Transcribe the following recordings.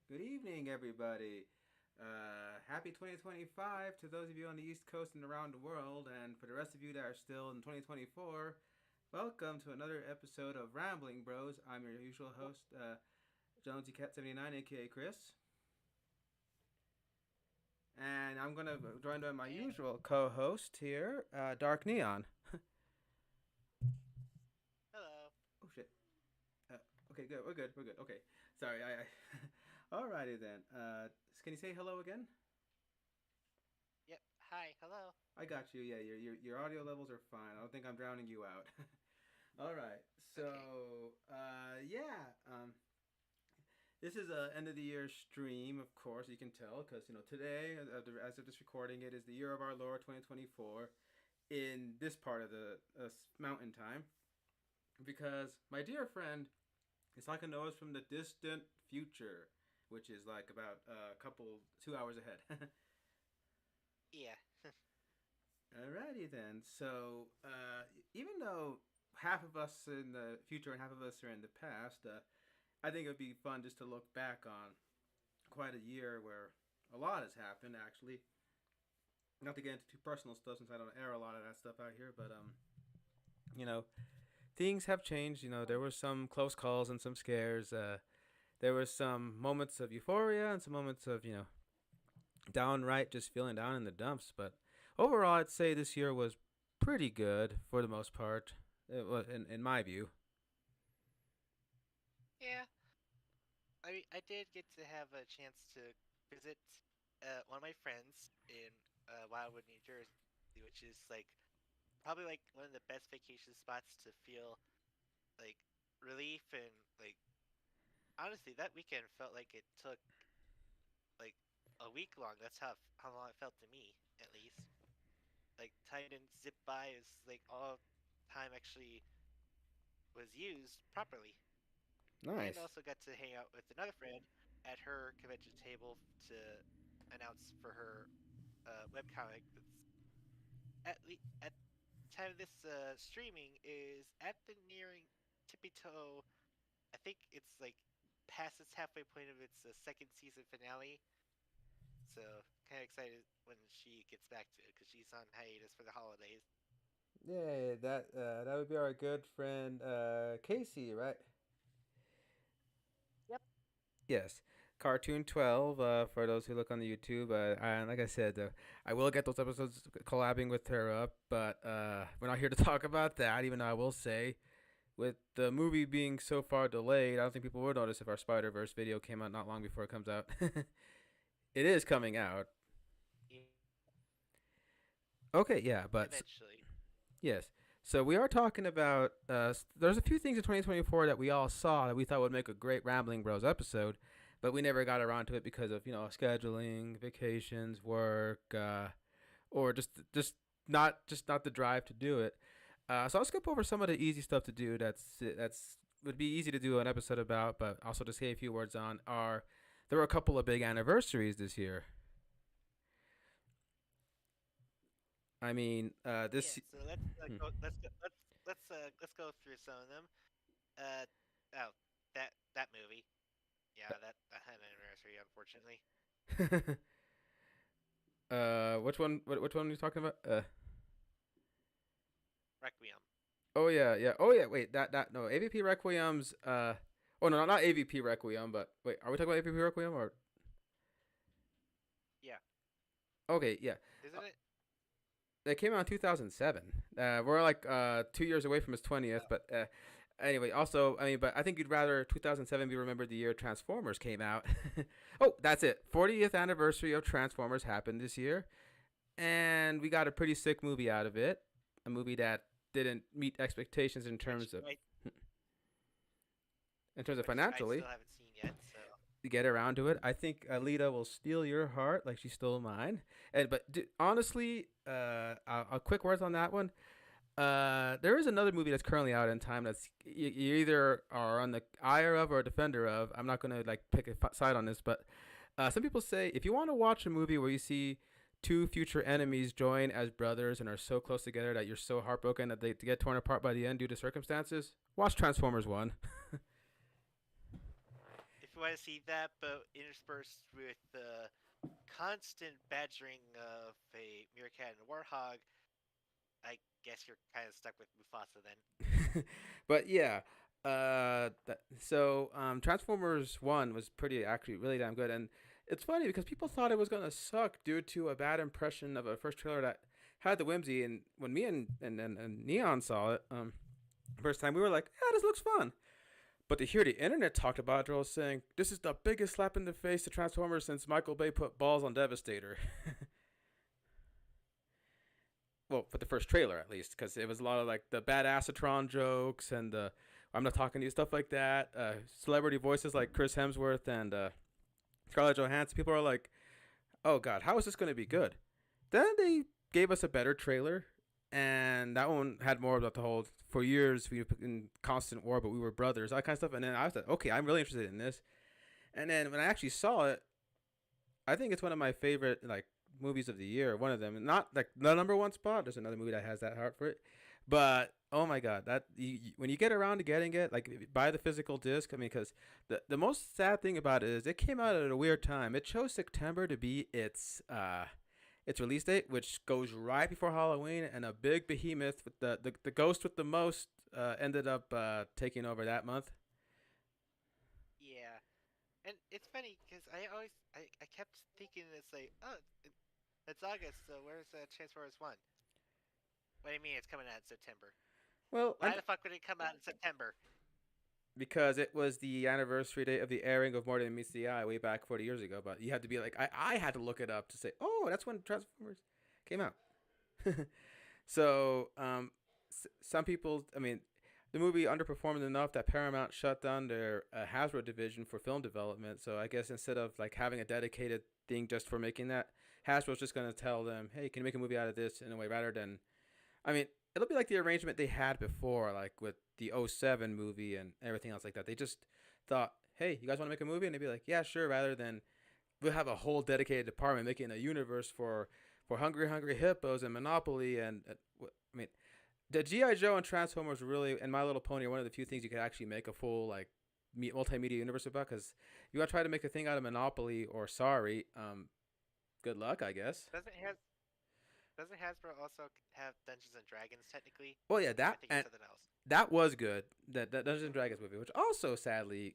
Good evening, everybody. Happy 2025 to those of you on the East Coast and around the world, and for the rest of you that are still in 2024, welcome to another episode of Rambling Bros. I'm your usual host, Jonesy Cat 79, aka Chris, and I'm gonna be joined by my And usual co-host here, Dark Neon. hello. Oh shit. Uh, okay, good. We're good. We're good. Okay. Sorry. Alrighty then. Can you say hello again? Yep. Hi. Hello. I got you. Yeah, your audio levels are fine. I don't think I'm drowning you out. All right. Okay. This is a end of the year stream, of course. You can tell because today, as of this recording, it is the year of our Lord 2024 in this part of the mountain time. Because my dear friend is like a nose from the distant future, which is like about a couple 2 hours ahead. Yeah. Alrighty then. Even though half of us in the future and half of us are in the past, I think it would be fun just to look back on quite a year where a lot has happened. Actually, not to get into too personal stuff since I don't air a lot of that stuff out here, but you know, things have changed. There were some close calls and some scares. There were some moments of euphoria and some moments of downright just feeling down in the dumps. But overall, I'd say this year was pretty good for the most part, in my view. Yeah. I did get to have a chance to visit one of my friends in Wildwood, New Jersey, which is probably one of the best vacation spots to feel like relief and honestly that weekend felt like it took like a week long. That's how long it felt to me, at least. Like time didn't zip by. It's like all time actually was used properly. And Nice. also got to hang out with another friend at her convention table to announce for her webcomic that's at time of this streaming is at the nearing tippy toe. I think it's past its halfway point of its second season finale. So kind of excited when she gets back to it because she's on hiatus for the holidays. Yeah, that would be our good friend Casey, right? Yep. Yes. Cartoon 12, for those who look on the YouTube. And like I said, I will get those episodes collabing with her up, but we're not here to talk about that, even though I will say, with the movie being so far delayed, I don't think people would notice if our Spider Verse video came out not long before it comes out. It is coming out. Yeah, Okay, yeah, but eventually. yes. So we are talking about. There's a few things in 2024 that we all saw that we thought would make a great Rambling Bros episode, but we never got around to it because of scheduling, vacations, work, or just not the drive to do it. So I'll skip over some of the easy stuff to do. That's would be easy to do an episode about, but also to say a few words on are there were a couple of big anniversaries this year. I mean, Yeah, this. so let's Hmm. go. Let's go through some of them. Uh oh, that movie. Yeah, that had an anniversary, unfortunately. Which one? Which one are you talking about? Requiem. Oh yeah, yeah. Oh yeah. Wait, that no AVP Requiem's. Oh no, not AVP Requiem, but wait, are we talking about AVP Requiem or? Yeah, Okay, yeah. Uh, isn't it? It came out in 2007. We're like 2 years away from his 20th, Oh, but anyway. Also, I mean, but I think you'd rather 2007 be remembered the year Transformers came out. Oh, that's it. 40th anniversary of Transformers happened this year, and we got a pretty sick movie out of it. A movie that didn't meet expectations which I in terms of which I still financially. haven't seen yet. So To get around to it, I think Alita will steal your heart like she stole mine. And honestly, a quick words on that one. There is another movie that's currently out in time that's you either are on the ire of or a defender of. I'm not gonna like pick a side on this, but some people say if you want to watch a movie where you see two future enemies join as brothers and are so close together that you're so heartbroken that they get torn apart by the end due to circumstances, watch Transformers One. you want to see that, but interspersed with the constant badgering of a meerkat and a warthog, I guess you're kind of stuck with Mufasa then. But yeah, Transformers One was pretty actually really damn good, and it's funny because people thought it was gonna suck due to a bad impression of a first trailer that had the whimsy. And when me and Neon saw it, first time, we were like, yeah, this looks fun. But to hear the internet talked about it, I was saying this is the biggest slap in the face to Transformers since Michael Bay put balls on Devastator. Well, for the first trailer at least, because it was a lot of like the bad Acetron jokes and I'm not talking to you stuff like that. Celebrity voices like Chris Hemsworth and Scarlett Johansson. People are like, "Oh God, how is this going to be good?" Then they gave us a better trailer, and that one had more about the whole. For years, we were in constant war, but we were brothers, that kind of stuff. And then I was like, "Okay, I'm really interested in this." And then when I actually saw it, I think it's one of my favorite like movies of the year. One of them, not like the number one spot. There's another movie that has that heart for it, but oh my god, when you get around to getting it, like buy the physical disc. I mean, because the most sad thing about it is it came out at a weird time. It chose September to be its release date, which goes right before Halloween, and a big behemoth with the ghost with the most ended up taking over that month. Yeah, and it's funny because I kept thinking it's like, oh, it's August, so where's Transformers One? What do you mean it's coming out in September? Well, Why the fuck would it come out in September? because it was the anniversary date of the airing of More Than Meets the Eye way back 40 years ago. But you had to be like, I had to look it up to say, oh, that's when Transformers came out. So, some people, I mean, the movie underperformed enough that Paramount shut down their Hasbro division for film development. So I guess instead of like having a dedicated thing just for making that, Hasbro's just gonna tell them, hey, can you make a movie out of this in a way rather than, I mean, it'll be like the arrangement they had before, like with the '07 movie and everything else like that. They just thought, hey, you guys want to make a movie? And they'd be like, yeah, sure. Rather than we'll have a whole dedicated department making a universe for Hungry Hungry Hippos and Monopoly and I mean, the GI Joe and Transformers really and My Little Pony are one of the few things you could actually make a full like multimedia universe about. Because you want to try to make a thing out of Monopoly or Sorry, good luck, I guess. Doesn't has doesn't Hasbro also have Dungeons and Dragons technically? Well, yeah, Or am I that thinking and something else? that was good. That Dungeons and Dragons movie, which also sadly,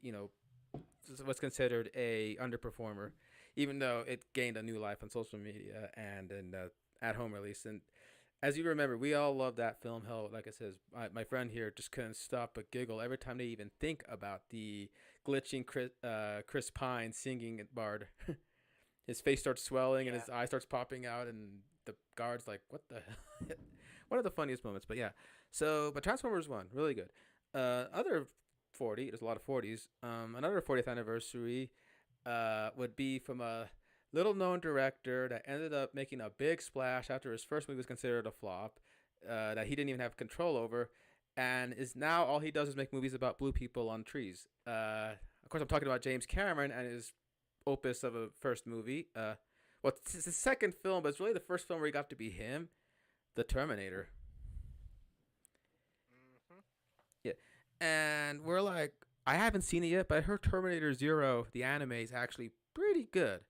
was considered a underperformer, even though it gained a new life on social media and in at home release. And as you remember, we all love that film. Hell, like I says, my friend here just couldn't stop but giggle every time they even think about the glitching Chris Pine singing at Bard. His face starts swelling and Yeah. his eye starts popping out, and the guard's like, "What the?" hell?" One of the funniest moments, but yeah. So, but Transformers One, really good. Other 40, there's a lot of 40s. Another 40th anniversary would be from a little known director that ended up making a big splash after his first movie was considered a flop, that he didn't even have control over, and is now all he does is make movies about blue people on trees. Of course, I'm talking about James Cameron and his opus of a first movie. Well, it's his second film, but it's really the first film where he got to be him, The Terminator. Mm-hmm. Yeah, and we're like, I haven't seen it yet, but I heard Terminator Zero, the anime, is actually pretty good.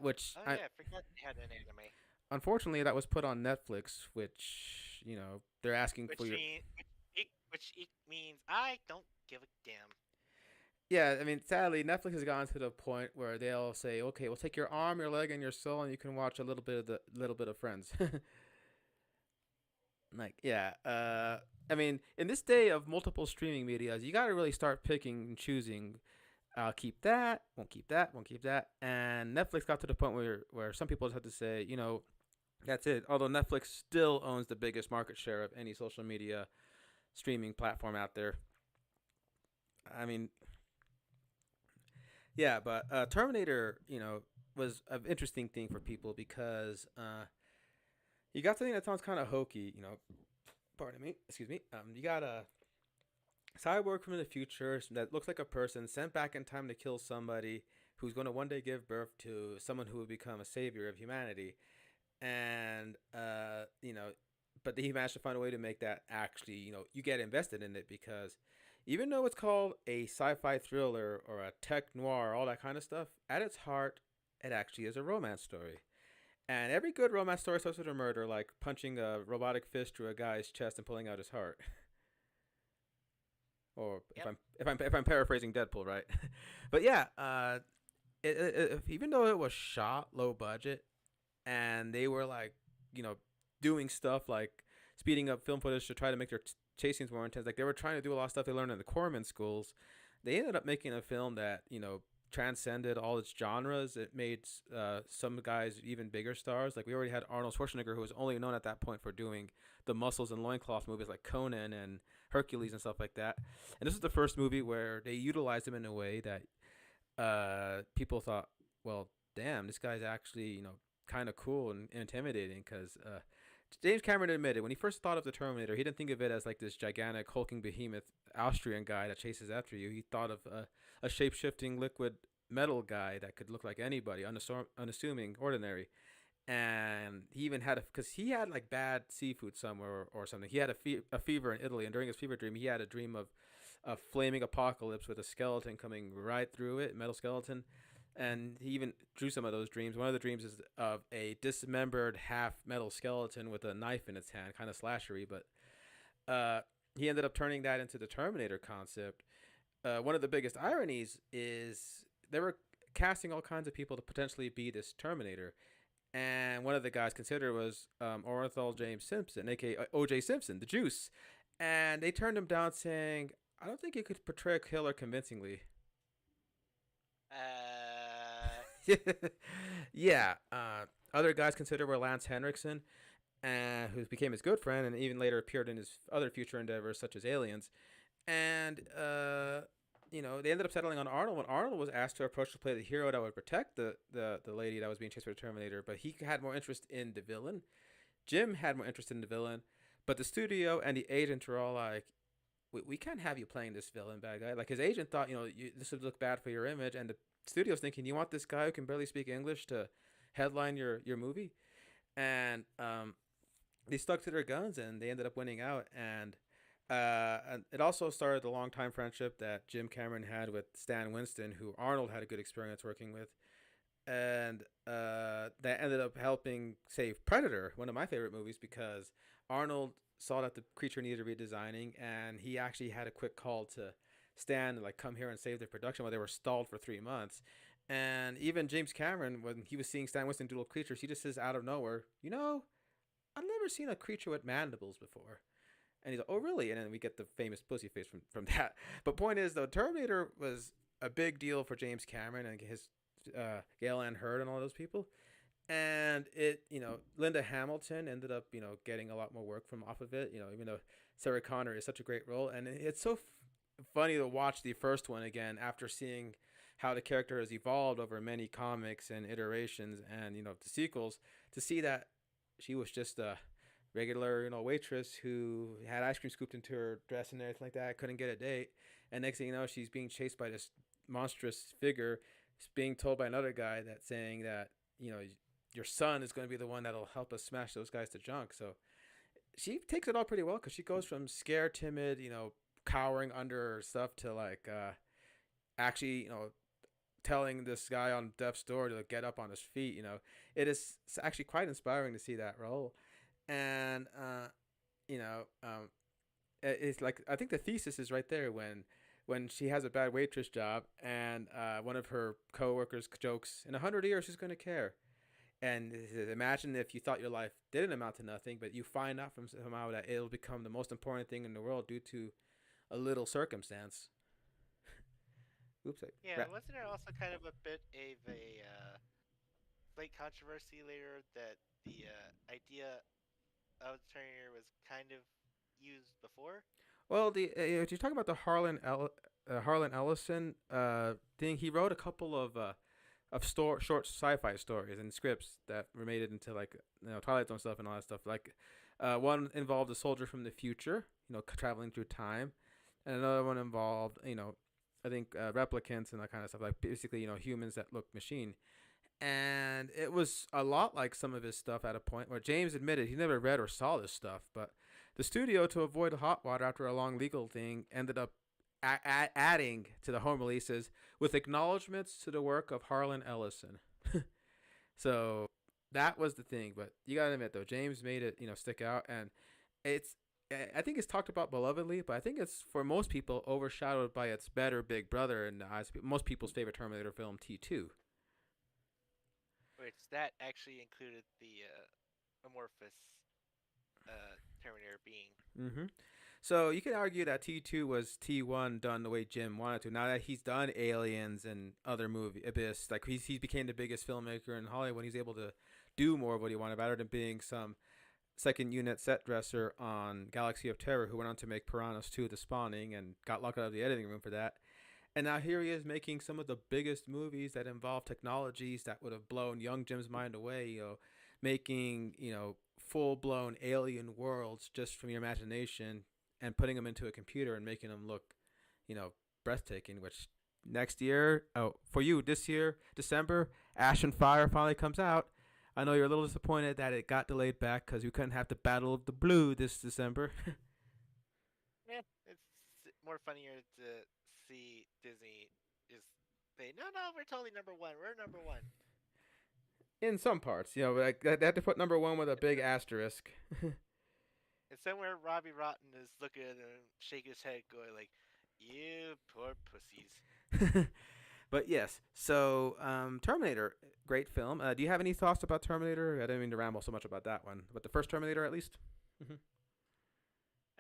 Which Oh I yeah, I forgot they had an anime. unfortunately that was put on Netflix, which they're asking for Which your. mean which it means I don't give a damn. Yeah, I mean, sadly, Netflix has gotten to the point where they'll say, "Okay, we'll take your arm, your leg, and your soul, and you can watch a little bit of Friends." Like, yeah. I mean, in this day of multiple streaming medias, you got to really start picking and choosing. I'll keep that, won't keep that, won't keep that. And Netflix got to the point where some people just had to say, that's it. Although Netflix still owns the biggest market share of any social media streaming platform out there. I mean, yeah, but Terminator, was an interesting thing for people because you got something that sounds kind of hokey, pardon me, excuse me. You got a cyborg from the future that looks like a person sent back in time to kill somebody who's going to one day give birth to someone who will become a savior of humanity. And, but he managed to find a way to make that actually, you get invested in it because Even though it's called a sci-fi thriller or a tech noir, all that kind of stuff, at its heart, it actually is a romance story. And every good romance story starts with a murder, like punching a robotic fist through a guy's chest and pulling out his heart. Or Yep. if I'm paraphrasing Deadpool, right? But yeah, even though it was shot low budget and they were like, you know, doing stuff like speeding up film footage to try to make their chase scenes more intense, like they were trying to do a lot of stuff they learned in the corpsman schools. They ended up making a film that transcended all its genres. It made some guys even bigger stars. Like we already had Arnold Schwarzenegger, who was only known at that point for doing the muscles and loincloth movies like Conan and Hercules and stuff like that. And this is the first movie where they utilized him in a way that people thought, well, damn, this guy's actually kind of cool and intimidating because. James Cameron admitted when he first thought of the Terminator, he didn't think of it as like this gigantic hulking behemoth Austrian guy that chases after you. He thought of a shape shifting liquid metal guy that could look like anybody, unassuming, ordinary. And he even had because he had like bad seafood somewhere or something. He had a fever in Italy, and during his fever dream, he had a dream of a flaming apocalypse with a skeleton coming right through it, metal skeleton. And he even drew some of those dreams. One of the dreams is of a dismembered half metal skeleton with a knife in its hand, kind of slashery. But he ended up turning that into the Terminator concept. One of the biggest ironies is they were casting all kinds of people to potentially be this Terminator. And one of the guys considered was Orenthal James Simpson, aka O.J. Simpson, the Juice. And they turned him down, saying, "I don't think you could portray a killer convincingly." Uh, Yeah. Other guys considered were Lance Henriksen, who became his good friend and even later appeared in his other future endeavors such as Aliens. And they ended up settling on Arnold when Arnold was asked to approach to play the hero that would protect the lady that was being chased by the Terminator. But he had more interest in the villain. Jim had more interest in the villain, but the studio and the agent were all like, we can't have you playing this villain bad guy. Like his agent thought, this would look bad for your image, and the studio's thinking, you want this guy who can barely speak English to headline your movie, and they stuck to their guns, and they ended up winning out. And it also started the long time friendship that Jim Cameron had with Stan Winston, who Arnold had a good experience working with, and that ended up helping save Predator, one of my favorite movies, because Arnold saw that the creature needed redesigning, and he actually had a quick call to Stan to like come here and save the production while they were stalled for 3 months. And even James Cameron, when he was seeing Stan Winston doodle creatures, he just says out of nowhere, I've never seen a creature with mandibles before. And he's like, oh, really? And then we get the famous pussy face from that. But point is, though, Terminator was a big deal for James Cameron and his Gail Ann Hurd and all those people. And Linda Hamilton ended up, getting a lot more work from off of it, even though Sarah Connor is such a great role. And it's so funny to watch the first one again after seeing how the character has evolved over many comics and iterations and, the sequels, to see that she was just a regular, waitress who had ice cream scooped into her dress and everything like that, couldn't get a date. And next thing you know, she's being chased by this monstrous figure, being told by another guy that saying that, your son is going to be the one that'll help us smash those guys to junk. So she takes it all pretty well because she goes from scared, timid, cowering under her stuff to like actually, telling this guy on death's door to get up on his feet. It is actually quite inspiring to see that role. And you know, it's like I think the thesis is right there when she has a bad waitress job and one of her coworkers jokes, in 100 years who's going to care? And imagine if you thought your life didn't amount to nothing, but you find out from somehow that it'll become the most important thing in the world due to a little circumstance. Oops. yeah, wasn't there also kind of a bit of a slight controversy later that the idea of the Terminator was kind of used before? Well, if you talk about the Harlan Ellison thing, he wrote a couple of short sci-fi stories and scripts that were made it into like Twilight Zone stuff and all that stuff. Like one involved a soldier from the future, traveling through time, and another one involved I think replicants and that kind of stuff. Like basically humans that look machine. And it was a lot like some of his stuff at a point where James admitted he never read or saw this stuff, but the studio, to avoid hot water after a long legal thing, ended up adding to the home releases with acknowledgments to the work of Harlan Ellison. So that was the thing. But you gotta admit though, James made it stick out, and it's I think it's talked about belovedly, but I think it's for most people overshadowed by its better big brother and most people's favorite Terminator film, T2. Which that actually included the amorphous Terminator being. Mm-hmm. So you can argue that T2 was T1 done the way Jim wanted to. Now that he's done Aliens and other movie Abyss, like he became the biggest filmmaker in Hollywood. He's able to do more of what he wanted, rather than being some second unit set dresser on Galaxy of Terror who went on to make Piranhas 2 The Spawning and got locked out of the editing room for that. And now here he is making some of the biggest movies that involve technologies that would have blown young Jim's mind away, making, full blown alien worlds just from your imagination and putting them into a computer and making them look, breathtaking, which next year, for you, this year, December, Ash and Fire finally comes out. I know you're a little disappointed that it got delayed back because we couldn't have the Battle of the Blue this December. Yeah, it's more funnier to see Disney just say, no, no, we're totally number one. We're number one. In some parts, like they had to put number one with a big asterisk. And somewhere Robbie Rotten is looking at him and shaking his head, going like, "You poor pussies." But yes, so Terminator, great film. Do you have any thoughts about Terminator? I didn't mean to ramble so much about that one, but the first Terminator at least. I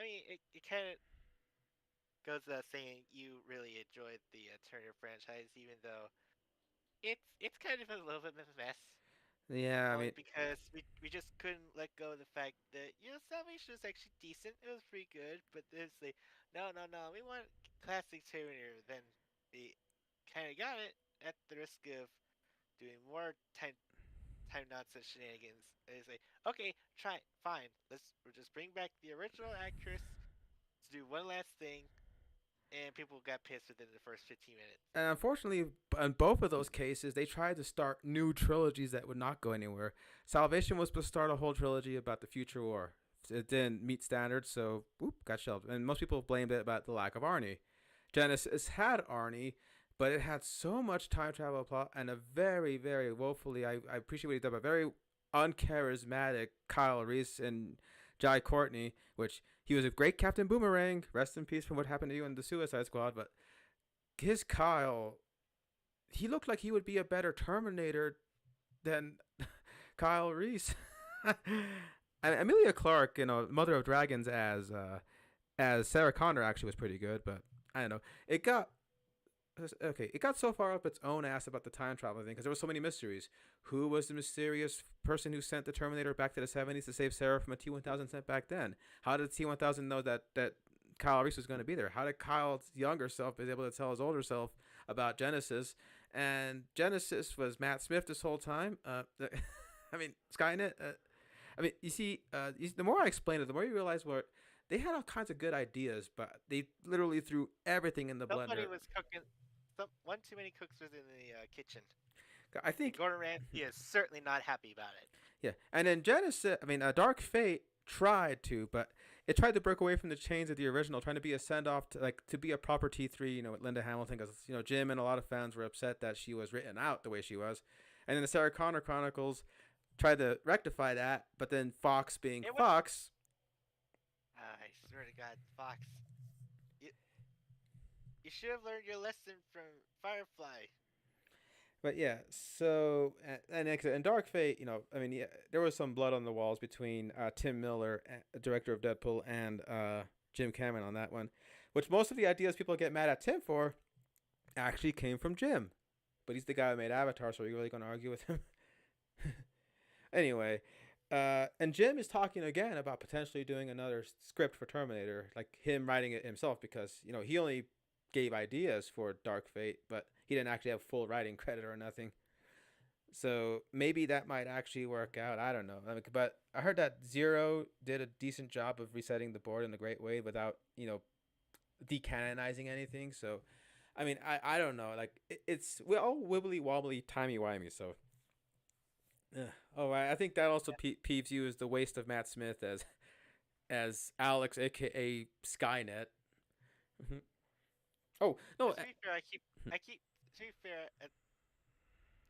mean, it kind of goes without saying you really enjoyed the Terminator franchise, even though it's kind of a little bit of a mess. Yeah, I Only mean, because we just couldn't let go of the fact that Salvation was actually decent. It was pretty good, but it's like no, no, no. We want classic Terminator. Then they kind of got it at the risk of doing more time nonsense shenanigans. And it's like okay, try fine. We'll just bring back the original actress to do one last thing, and people got pissed within the first 15 minutes. and unfortunately, in both of those cases, they tried to start new trilogies that would not go anywhere. Salvation was supposed to start a whole trilogy about the future war. It didn't meet standards, so got shelved. And most people blamed it about the lack of Arnie. Genesis had Arnie, but it had so much time travel plot and a very, very woefully, I appreciate what he did, but very uncharismatic Kyle Reese and Jai Courtney, which he was a great Captain Boomerang. Rest in peace from what happened to you in the Suicide Squad. But his Kyle, he looked like he would be a better Terminator than Kyle Reese. And Emilia Clarke, Mother of Dragons as Sarah Connor actually was pretty good, but I don't know. It got so far up its own ass about the time travel thing because there were so many mysteries. Who was the mysterious person who sent the Terminator back to the 70s to save Sarah from a T-1000 sent back then? How did T-1000 know that Kyle Reese was going to be there? How did Kyle's younger self be able to tell his older self about Genesis? And Genesis was Matt Smith this whole time. I mean, Skynet. I mean, you see, the more I explain it, the more you realize what they had all kinds of good ideas, but they literally threw everything in the Somebody blender. was cooking. One too many cooks was in the kitchen. I And think, Gordon Ramsay is certainly not happy about it. yeah. And then Genesis, I mean, Dark Fate tried to, but it tried to break away from the chains of the original, trying to be a send off to be a proper T3, with Linda Hamilton, because Jim and a lot of fans were upset that she was written out the way she was, and then the Sarah Connor Chronicles tried to rectify that, but then Fox being Fox. I swear to God, Fox, you, you should have learned your lesson from Firefly. But yeah, so and Dark Fate, I mean, yeah, there was some blood on the walls between Tim Miller, director of Deadpool, and Jim Cameron on that one, which most of the ideas people get mad at Tim for actually came from Jim, but he's the guy who made Avatar, so are you really going to argue with him? Anyway, and Jim is talking again about potentially doing another script for Terminator, like him writing it himself, because he only gave ideas for Dark Fate, but he didn't actually have full writing credit or nothing. So maybe that might actually work out. I don't know. But I heard that Zero did a decent job of resetting the board in a great way without decanonizing anything. So, I mean, I don't know. Like it's we all wibbly wobbly timey wimey. So, oh, I think that also peeves you as the waste of Matt Smith as Alex, aka Skynet. Oh no. Because to be fair, I keep to be fair,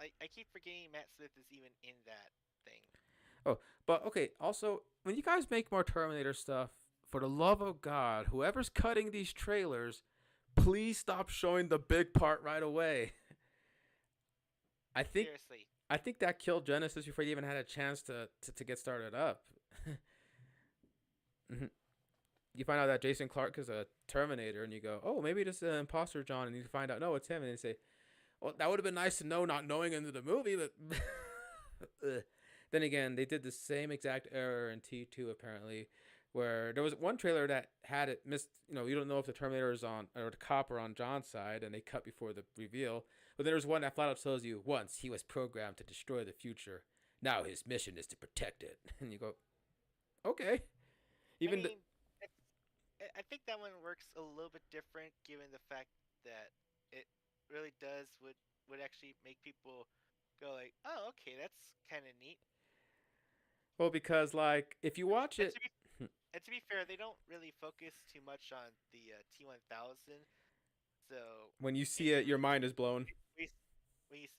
I keep forgetting Matt Smith is even in that thing. Oh, but okay. Also, when you guys make more Terminator stuff, for the love of God, whoever's cutting these trailers, please stop showing the big part right away. I think Seriously. I think that killed Genesis before they even had a chance to get started up. You find out that Jason Clarke is a Terminator, and you go, "Oh, maybe this is an imposter, John." And you find out, no, it's him, and they say, "Well, that would have been nice to know, not knowing into the movie." But then again, they did the same exact error in T2 apparently, where there was one trailer that had it missed. You don't know if the Terminator is on or the cop are on John's side, and they cut before the reveal. But then there's one that flat out tells you once he was programmed to destroy the future. Now his mission is to protect it, and you go, okay. I Even the, mean, it's, I think that one works a little bit different given the fact that it really would actually make people go like, "Oh, okay, that's kind of neat." well, because like if you watch And it, to be fair, they don't really focus too much on the T1000. So when you and see then it, your mind is blown. we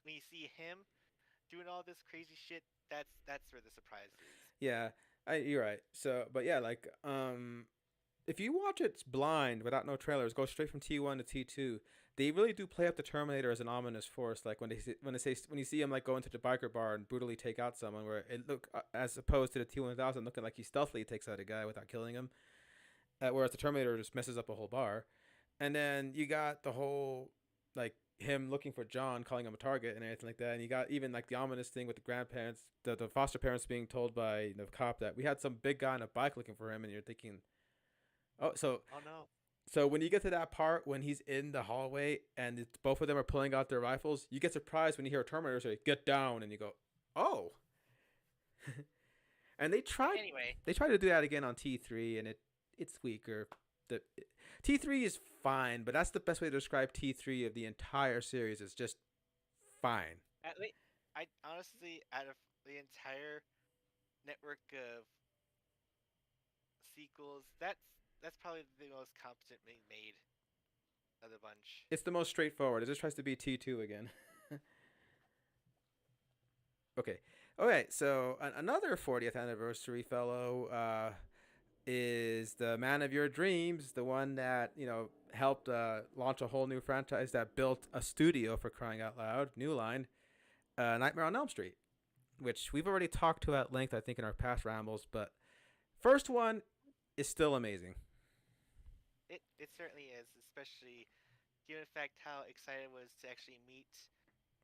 when you see him doing all this crazy shit, that's where the surprise is. Yeah, you're right. So, but yeah, like if you watch it blind without no trailers, go straight from T1 to T2. They really do play up the Terminator as an ominous force. Like when you see him like go into the biker bar and brutally take out someone, where it look as opposed to the T1000 looking like he stealthily takes out a guy without killing him, whereas the Terminator just messes up a whole bar. And then you got the whole like him looking for John, calling him a target and everything like that. And you got even like the ominous thing with the grandparents, the foster parents being told by the cop that we had some big guy on a bike looking for him, and you're thinking, oh, Oh no. so when you get to that part when he's in the hallway and both of them are pulling out their rifles, you get surprised when you hear a Terminator say "Get down," and you go, "Oh!" And Anyway, they tried to do that again on T3, and it's weaker. The T3 is fine, but that's the best way to describe T3 of the entire series. It's just fine. at least I honestly, out of the entire network of sequels, that's probably the most competently made of the bunch. It's the most straightforward. It just tries to be T2 again. Okay. Okay, so another 40th anniversary fellow is the man of your dreams, the one that, helped launch a whole new franchise that built a studio for crying out loud, New Line, Nightmare on Elm Street, which we've already talked to at length, I think, in our past rambles, but first one is still amazing. It certainly is, especially given the fact how excited I was to actually meet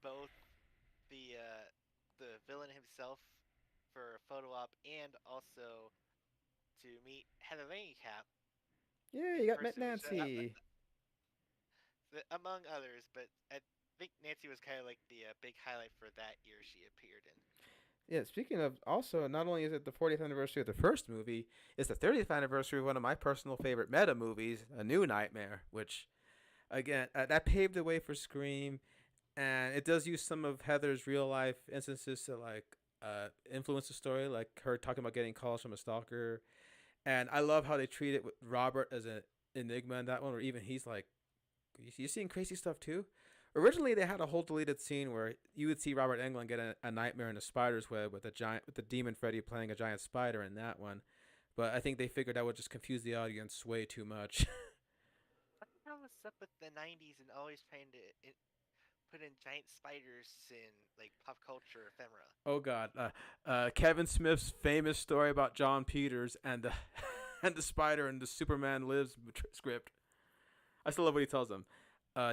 both the villain himself for a photo op and also to meet Heather Langenkamp Yeah, in you got Met person, which Nancy. among others, but I think Nancy was kind of like the big highlight for that year she appeared in. Yeah, speaking of, also, not only is it the 40th anniversary of the first movie, it's the 30th anniversary of one of my personal favorite meta movies, A New Nightmare, which, again, that paved the way for Scream, and it does use some of Heather's real life instances to, like, influence the story, like her talking about getting calls from a stalker. And I love how they treat it with Robert as an enigma in that one, where even he's like, you seeing crazy stuff too? Originally, they had a whole deleted scene where you would see Robert Englund get a nightmare in a spider's web with the demon Freddy playing a giant spider in that one. But I think they figured that would just confuse the audience way too much. What the hell was up with the '90s and always trying to put in giant spiders in like pop culture ephemera? Oh God, Kevin Smith's famous story about John Peters and the and the spider in the Superman Lives script. I still love what he tells them.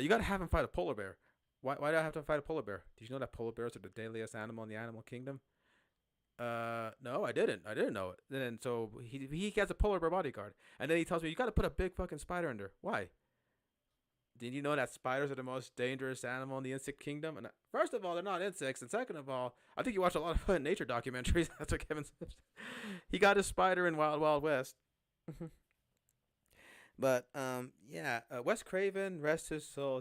You gotta have him fight a polar bear. Why do I have to fight a polar bear? Did you know that polar bears are the deadliest animal in the animal kingdom? No, I didn't. I didn't know it. And so he has a polar bear bodyguard, and then he tells me you got to put a big fucking spider in there. Why? Did you know that spiders are the most dangerous animal in the insect kingdom? And first of all, they're not insects, and second of all, I think you watch a lot of nature documentaries. That's what Kevin says. He got his spider in Wild Wild West. But yeah, Wes Craven, rest his soul.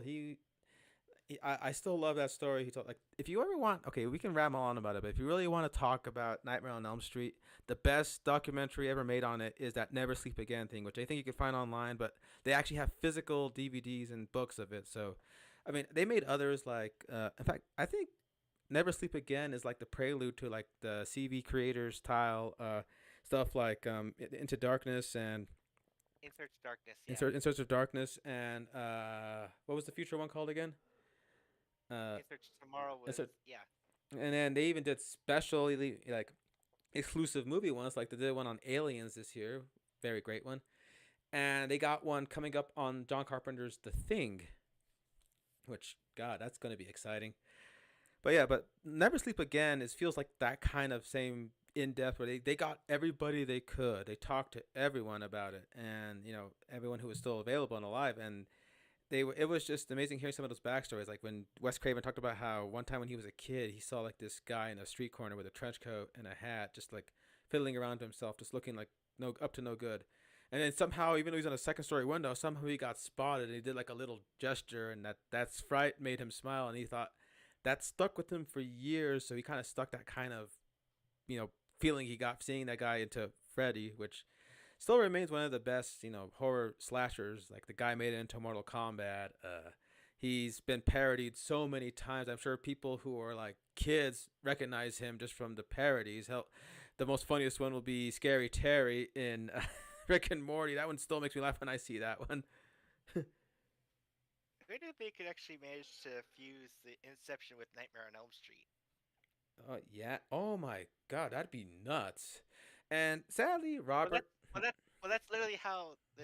I still love that story he told. Like, if you ever want, okay, we can ramble on about it, but if you really want to talk about Nightmare on Elm Street, the best documentary ever made on it is that Never Sleep Again thing, which I think you can find online, but they actually have physical DVDs and books of it. So, I mean, they made others like, in fact, I think Never Sleep Again is like the prelude to like the CV creators style stuff like Into Darkness and In Search of Darkness, yeah. In Search of Darkness and what was the future one called again? Uh, In Search of Tomorrow and, was so, yeah. and then they even did special like exclusive movie ones, like they did one on Aliens this year, very great one, and they got one coming up on John Carpenter's The Thing, which God, that's going to be exciting. But yeah, but Never Sleep Again is feels like that kind of same in depth where they got everybody they could. They talked to everyone about it, and everyone who was still available and alive, and it was just amazing hearing some of those backstories. Like when Wes Craven talked about how one time when he was a kid, he saw like this guy in a street corner with a trench coat and a hat, just like fiddling around to himself, just looking like no up to no good. And then somehow, even though he's on a second story window, somehow he got spotted and he did like a little gesture, and that's fright made him smile, and he thought that stuck with him for years. So he kind of stuck that kind of feeling he got seeing that guy into Freddy, which still remains one of the best, horror slashers. Like the guy made it into Mortal Kombat. He's been parodied so many times. I'm sure people who are like kids recognize him just from the parodies. Hell, the most funniest one will be Scary Terry in Rick and Morty. That one still makes me laugh when I see that one. Who did they could actually manage to fuse the Inception with Nightmare on Elm Street? Oh yeah. Oh my God, that'd be nuts. And sadly, Well, Robert. that's literally how the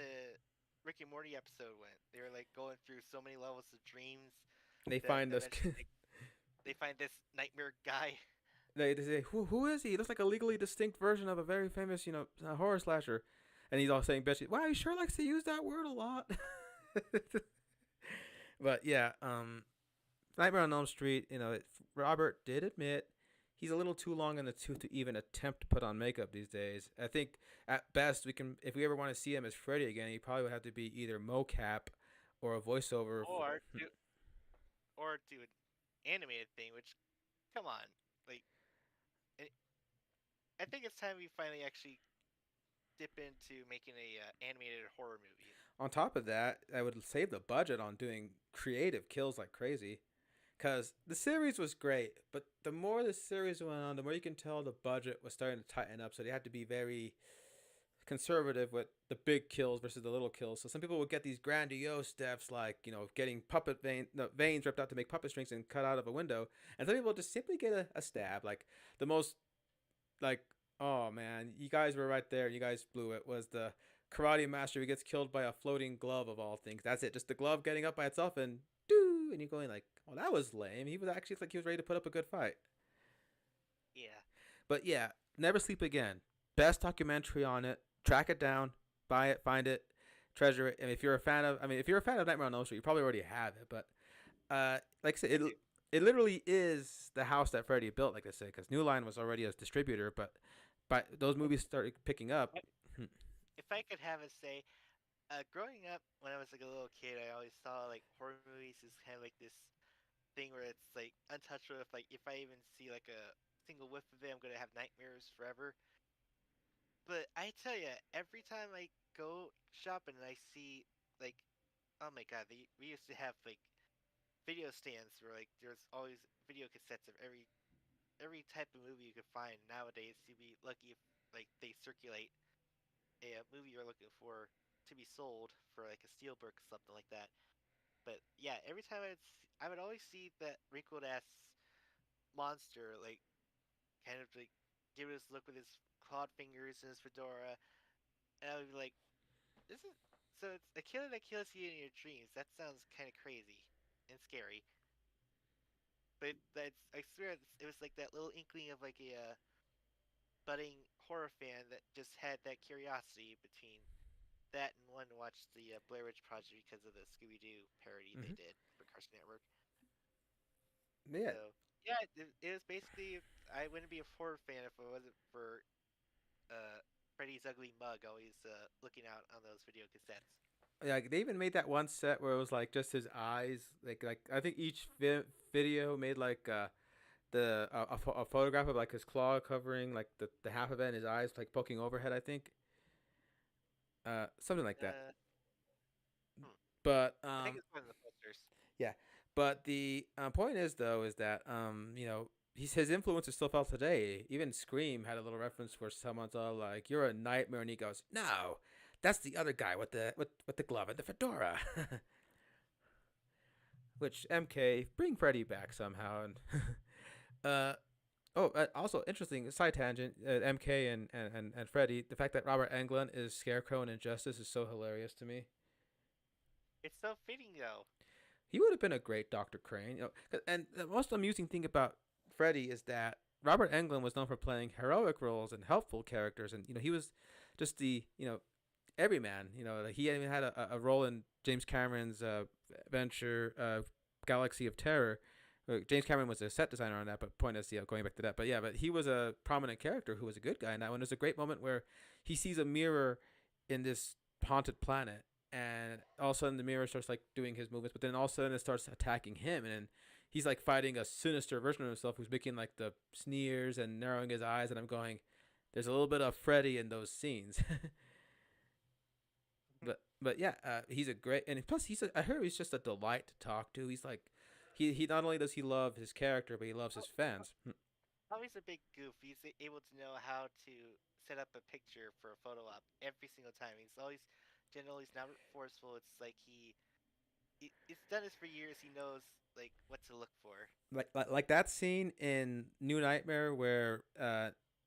Rick and Morty episode went. They were like going through so many levels of dreams They that find this. eventually they find this nightmare guy. They say, who is he? He looks like a legally distinct version of a very famous, horror slasher. And he's all saying, bitchy. Wow, he sure likes to use that word a lot. But yeah, Nightmare on Elm Street, Robert did admit he's a little too long in the tooth to even attempt to put on makeup these days. I think at best if we ever want to see him as Freddy again, he probably would have to be either mocap or a voiceover. or do or do an animated thing. Which, come on, like I think it's time we finally actually dip into making a animated horror movie. On top of that, I would save the budget on doing creative kills like crazy. Because the series was great, but the more the series went on, the more you can tell the budget was starting to tighten up. So they had to be very conservative with the big kills versus the little kills. So some people would get these grandiose deaths, like getting veins ripped out to make puppet strings and cut out of a window, and some people just simply get a stab. Like the most, like, oh man, you guys were right there. You guys blew it. Was the karate master who gets killed by a floating glove of all things? That's it. Just the glove getting up by itself and doo, and you're going like, oh, that was lame. He was actually like he was ready to put up a good fight. Yeah, But yeah, Never Sleep Again. Best documentary on it. Track it down, buy it, find it, treasure it. And if you're a fan of, if you're a fan of Nightmare on Elm Street, you probably already have it. But like I said, it literally is the house that Freddy built. Like I said, because New Line was already a distributor, but those movies started picking up. if I could have a say, growing up when I was like a little kid, I always saw like horror movies as kind of like this thing where it's like untouchable. If I even see like a single whiff of it, I'm gonna have nightmares forever. But I tell you, every time I go shopping and I see like, oh my god, we used to have like video stands where like there's always video cassettes of every type of movie you could find. Nowadays, you'd be lucky if like they circulate a movie you're looking for to be sold for like a steelbook or something like that. But yeah, every time I would always see that wrinkled ass monster like kind of like give this look with his clawed fingers and his fedora, and I would be like, "This is so it's a killer that kills you in your dreams." That sounds kind of crazy and scary, but that's I swear it was like that little inkling of like a budding horror fan that just had that curiosity between that and one watched the Blair Witch Project because of the Scooby Doo parody they Mm-hmm. did for Cartoon Network. Yeah, So yeah, it was basically I wouldn't be a horror fan if it wasn't for uh, Freddy's ugly mug always looking out on those video cassettes. like they even made that one set where it was like just his eyes. Like I think each video made like a photograph of like his claw covering like the half of it and his eyes like poking overhead. I think something like that. Uh, hmm. But I think it's one of the posters. yeah. But the point is though is that his influence is still felt today. Even Scream had a little reference where someone's all like, "You're a nightmare," and he goes, "No, that's the other guy with the glove and the fedora." Which MK bring Freddy back somehow. And uh, also interesting side tangent. MK and Freddy. The fact that Robert Englund is Scarecrow in Injustice is so hilarious to me. It's so fitting though. He would have been a great Dr. Crane. And the most amusing thing about Freddy is that Robert Englund was known for playing heroic roles and helpful characters, and he was just the everyman. Like he even had a role in James Cameron's venture Galaxy of Terror. James Cameron was a set designer on that, but point is, going back to that. But yeah, but he was a prominent character who was a good guy in that one. There's a great moment where he sees a mirror in this haunted planet, and all of a sudden the mirror starts like doing his movements, but then all of a sudden it starts attacking him, and then he's like fighting a sinister version of himself who's making like the sneers and narrowing his eyes, and I'm going, there's a little bit of Freddy in those scenes. But yeah, he's a great, and plus I heard he's just a delight to talk to. He's like, he not only does he love his character, but he loves his fans. Always a big goof. He's able to know how to set up a picture for a photo op every single time. He's always gentle. He's not forceful. It's like he's done this for years. He knows like what to look for. Like that scene in New Nightmare where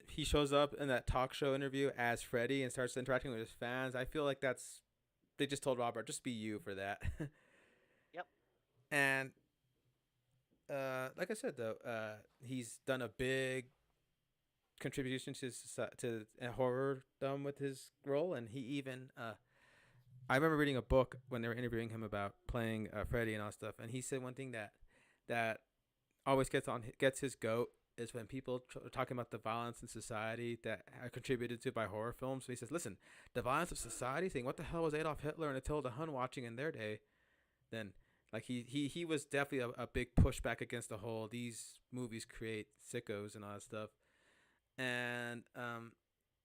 he shows up in that talk show interview as Freddy and starts interacting with his fans. I feel like they just told Robert, just be you for that. Yep. And like I said though, he's done a big contribution to horror with his role, and he even I remember reading a book when they were interviewing him about playing Freddy and all stuff, and he said one thing that always gets his goat is when people are talking about the violence in society that are contributed to by horror films. So he says, "Listen, the violence of society, saying what the hell was Adolf Hitler and Attila the Hun watching in their day?" Then, like he was definitely a big pushback against the whole these movies create sickos and all that stuff, and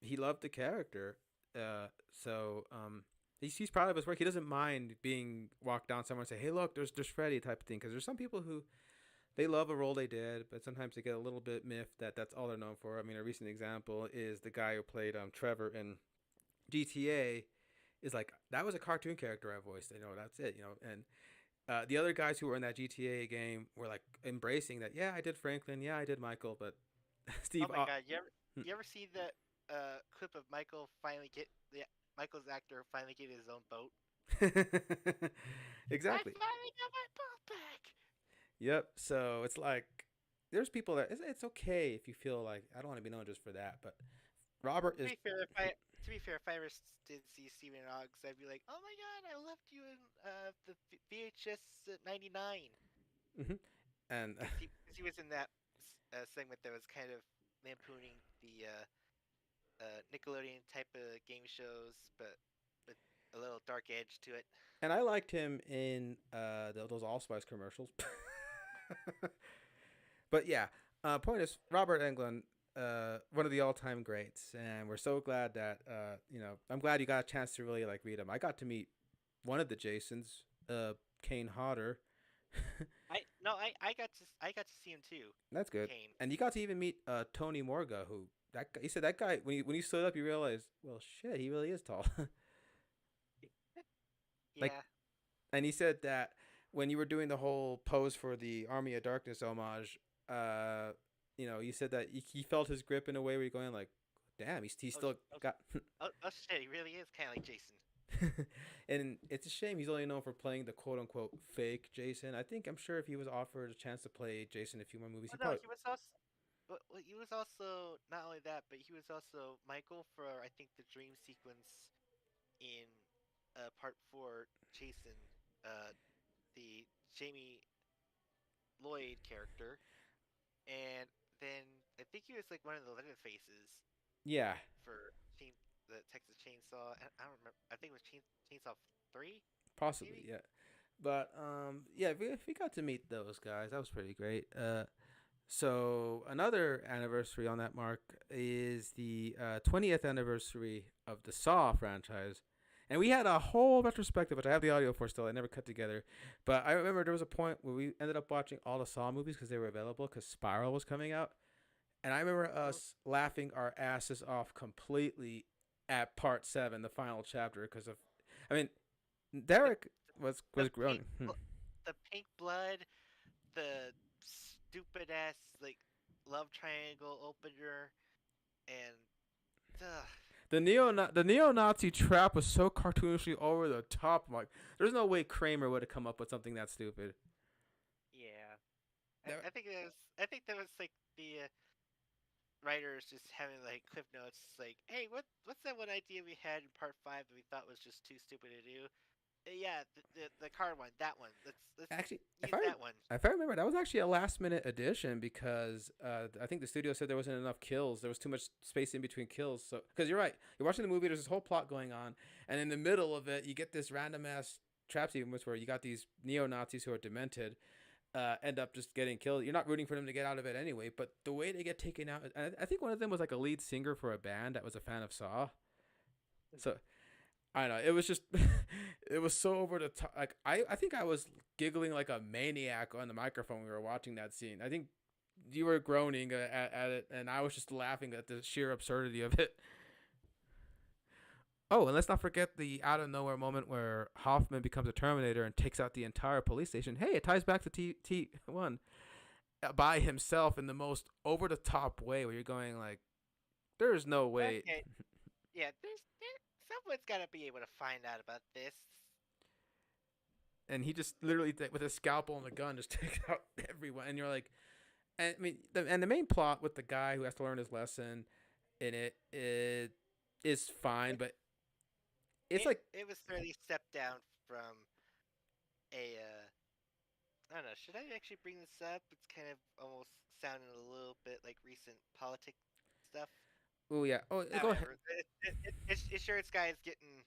he loved the character, so he's proud of his work. He doesn't mind being walked down somewhere and say, "Hey, look, there's Freddy" type of thing. Because there's some people who they love a role they did, but sometimes they get a little bit miffed that that's all they're known for. I mean, a recent example is the guy who played Trevor in GTA. Is like that was a cartoon character I voiced. That's it. And the other guys who were in that GTA game were like embracing that. Yeah, I did Franklin. Yeah, I did Michael. But Oh Steve. my God! You ever see that clip of Michael's actor finally get his own boat? I Exactly. finally got my boat back. Yep. So it's like there's people that it's okay if you feel like I don't want to be known just for that, but Robert To is. be fair, if I ever did see Steven Oggs, I'd be like, "Oh my God, I left you in the VHS '99," Mhm. And because he was in that segment that was kind of lampooning the Nickelodeon type of game shows, but with a little dark edge to it. and I liked him in those Allspice commercials. But yeah, point is Robert Englund, one of the all-time greats, and we're so glad that I'm glad you got a chance to really like read him. I got to meet one of the Jasons, Kane Hodder. I got to see him too, That's good, Kane. and you got to even meet Tony Morga, who that guy, he said that guy when he stood up, you realized, well, shit, he really is tall. Like, Yeah. and he said that when you were doing the whole pose for the Army of Darkness homage, you said that he felt his grip in a way where you're going like, damn, he's Oh, still oh, got. oh shit, he really is kind of like Jason. And it's a shame he's only known for playing the quote unquote fake Jason. I think I'm sure if he was offered a chance to play Jason in a few more movies, Oh he no, probably. he was also not only that, but he was also Michael for I think the dream sequence in part 4 Jason, uh, the Jamie Lloyd character, and then I think he was like one of the Leatherfaces Yeah, for the Texas Chainsaw. I don't remember. I think it was Chainsaw 3, Possibly, maybe. yeah. But yeah, we got to meet those guys. That was pretty great. So another anniversary on that mark is the 20th anniversary of the Saw franchise. And we had a whole retrospective, which I have the audio for still. I never cut together. But I remember there was a point where we ended up watching all the Saw movies because they were available because Spiral was coming out. And I remember Oh, us laughing our asses off completely at part 7, the final chapter, because of. I mean, the Derek the was groaning. the pink blood, the stupid ass like love triangle opener, and ugh, The neo Nazi trap was so cartoonishly over the top. I'm like, there's no way Kramer would have come up with something that stupid. yeah. That- I think that was like the writers just having like cliff notes like, hey, what's that one idea we had in part 5 that we thought was just too stupid to do? Yeah, the car one, that one. Let's Actually, use that one. if I remember, that was actually a last minute addition because I think the studio said there wasn't enough kills. There was too much space in between kills. So because you're right, you're watching the movie. There's this whole plot going on, and in the middle of it, you get this random ass trap sequence where you got these neo Nazis who are demented. End up just getting killed. You're not rooting for them to get out of it anyway, but the way they get taken out, I think one of them was like a lead singer for a band that was a fan of Saw. So I don't know. It was just, it was so over the top. Like I think I was giggling like a maniac on the microphone. We were watching that scene. I think you were groaning at it, and I was just laughing at the sheer absurdity of it. Oh, and let's not forget the out of nowhere moment where Hoffman becomes a Terminator and takes out the entire police station. Hey, it ties back to T1 by himself in the most over the top way, where you're going like, there's no way. Okay, yeah. Someone's gotta be able to find out about this. And he just literally with a scalpel and a gun just takes out everyone. And you're like, and I mean, the main plot with the guy who has to learn his lesson in it is fine, It but it's it like, it was really stepped down from a. I don't know. Should I actually bring this up? It's kind of almost sounding a little bit like recent politic stuff. oh yeah, oh go ahead. However, it's sure it's guys getting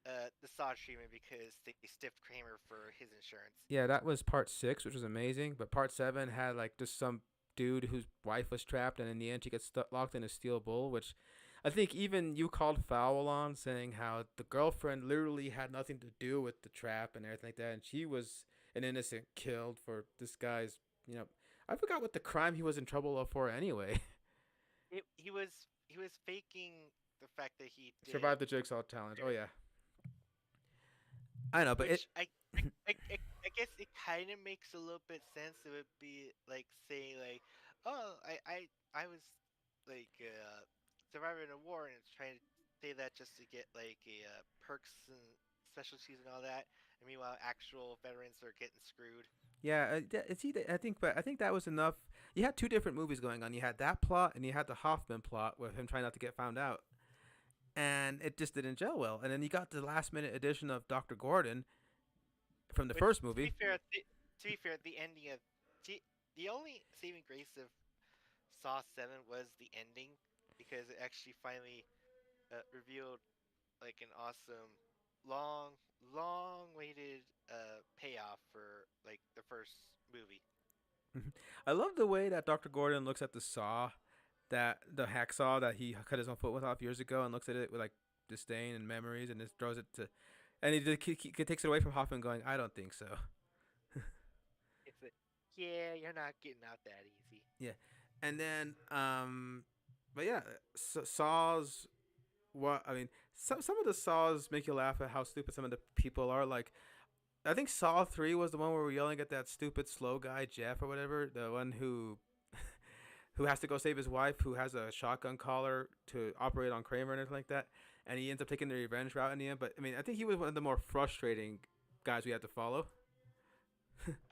the Saw treatment because they stiffed Kramer for his insurance. Yeah, that was part 6, which was amazing. But part 7 had like just some dude whose wife was trapped, and in the end, she gets locked in a steel bull, which I think even you called foul on, saying how the girlfriend literally had nothing to do with the trap and everything like that, and she was an innocent killed for this guy's, you know, I forgot what the crime he was in trouble for anyway. He was faking the fact that he did Survived the jigsaw challenge. Oh yeah, I know, but it. which I guess it kind of makes a little bit sense. It would be like saying like, oh, I was like survivor in a war and it's trying to say that just to get like a perks and specialties and all that. And meanwhile, actual veterans are getting screwed. Yeah, it's either, but I think that was enough. You had two different movies going on. You had that plot, and you had the Hoffman plot with him trying not to get found out, and it just didn't gel well. And then you got the last minute edition of Doctor Gordon from the Which, first movie. the ending of the only saving grace of Saw 7 was the ending because it actually finally revealed like an awesome, long, long waited payoff for like the first movie. I love the way that Doctor Gordon looks at the saw, that the hacksaw that he cut his own foot with off years ago, and looks at it with like disdain and memories, and just throws it to, and he takes it away from Hoffman, going, "I don't think so." It's like, yeah, you're not getting out that easy. Yeah, and then but yeah, saws. What I mean, some of the saws make you laugh at how stupid some of the people are. Like, I think Saw 3 was the one where we're yelling at that stupid slow guy Jeff or whatever, the one who who has to go save his wife, who has a shotgun collar to operate on Kramer and everything like that, and he ends up taking the revenge route in the end. But I mean, I think he was one of the more frustrating guys we had to follow.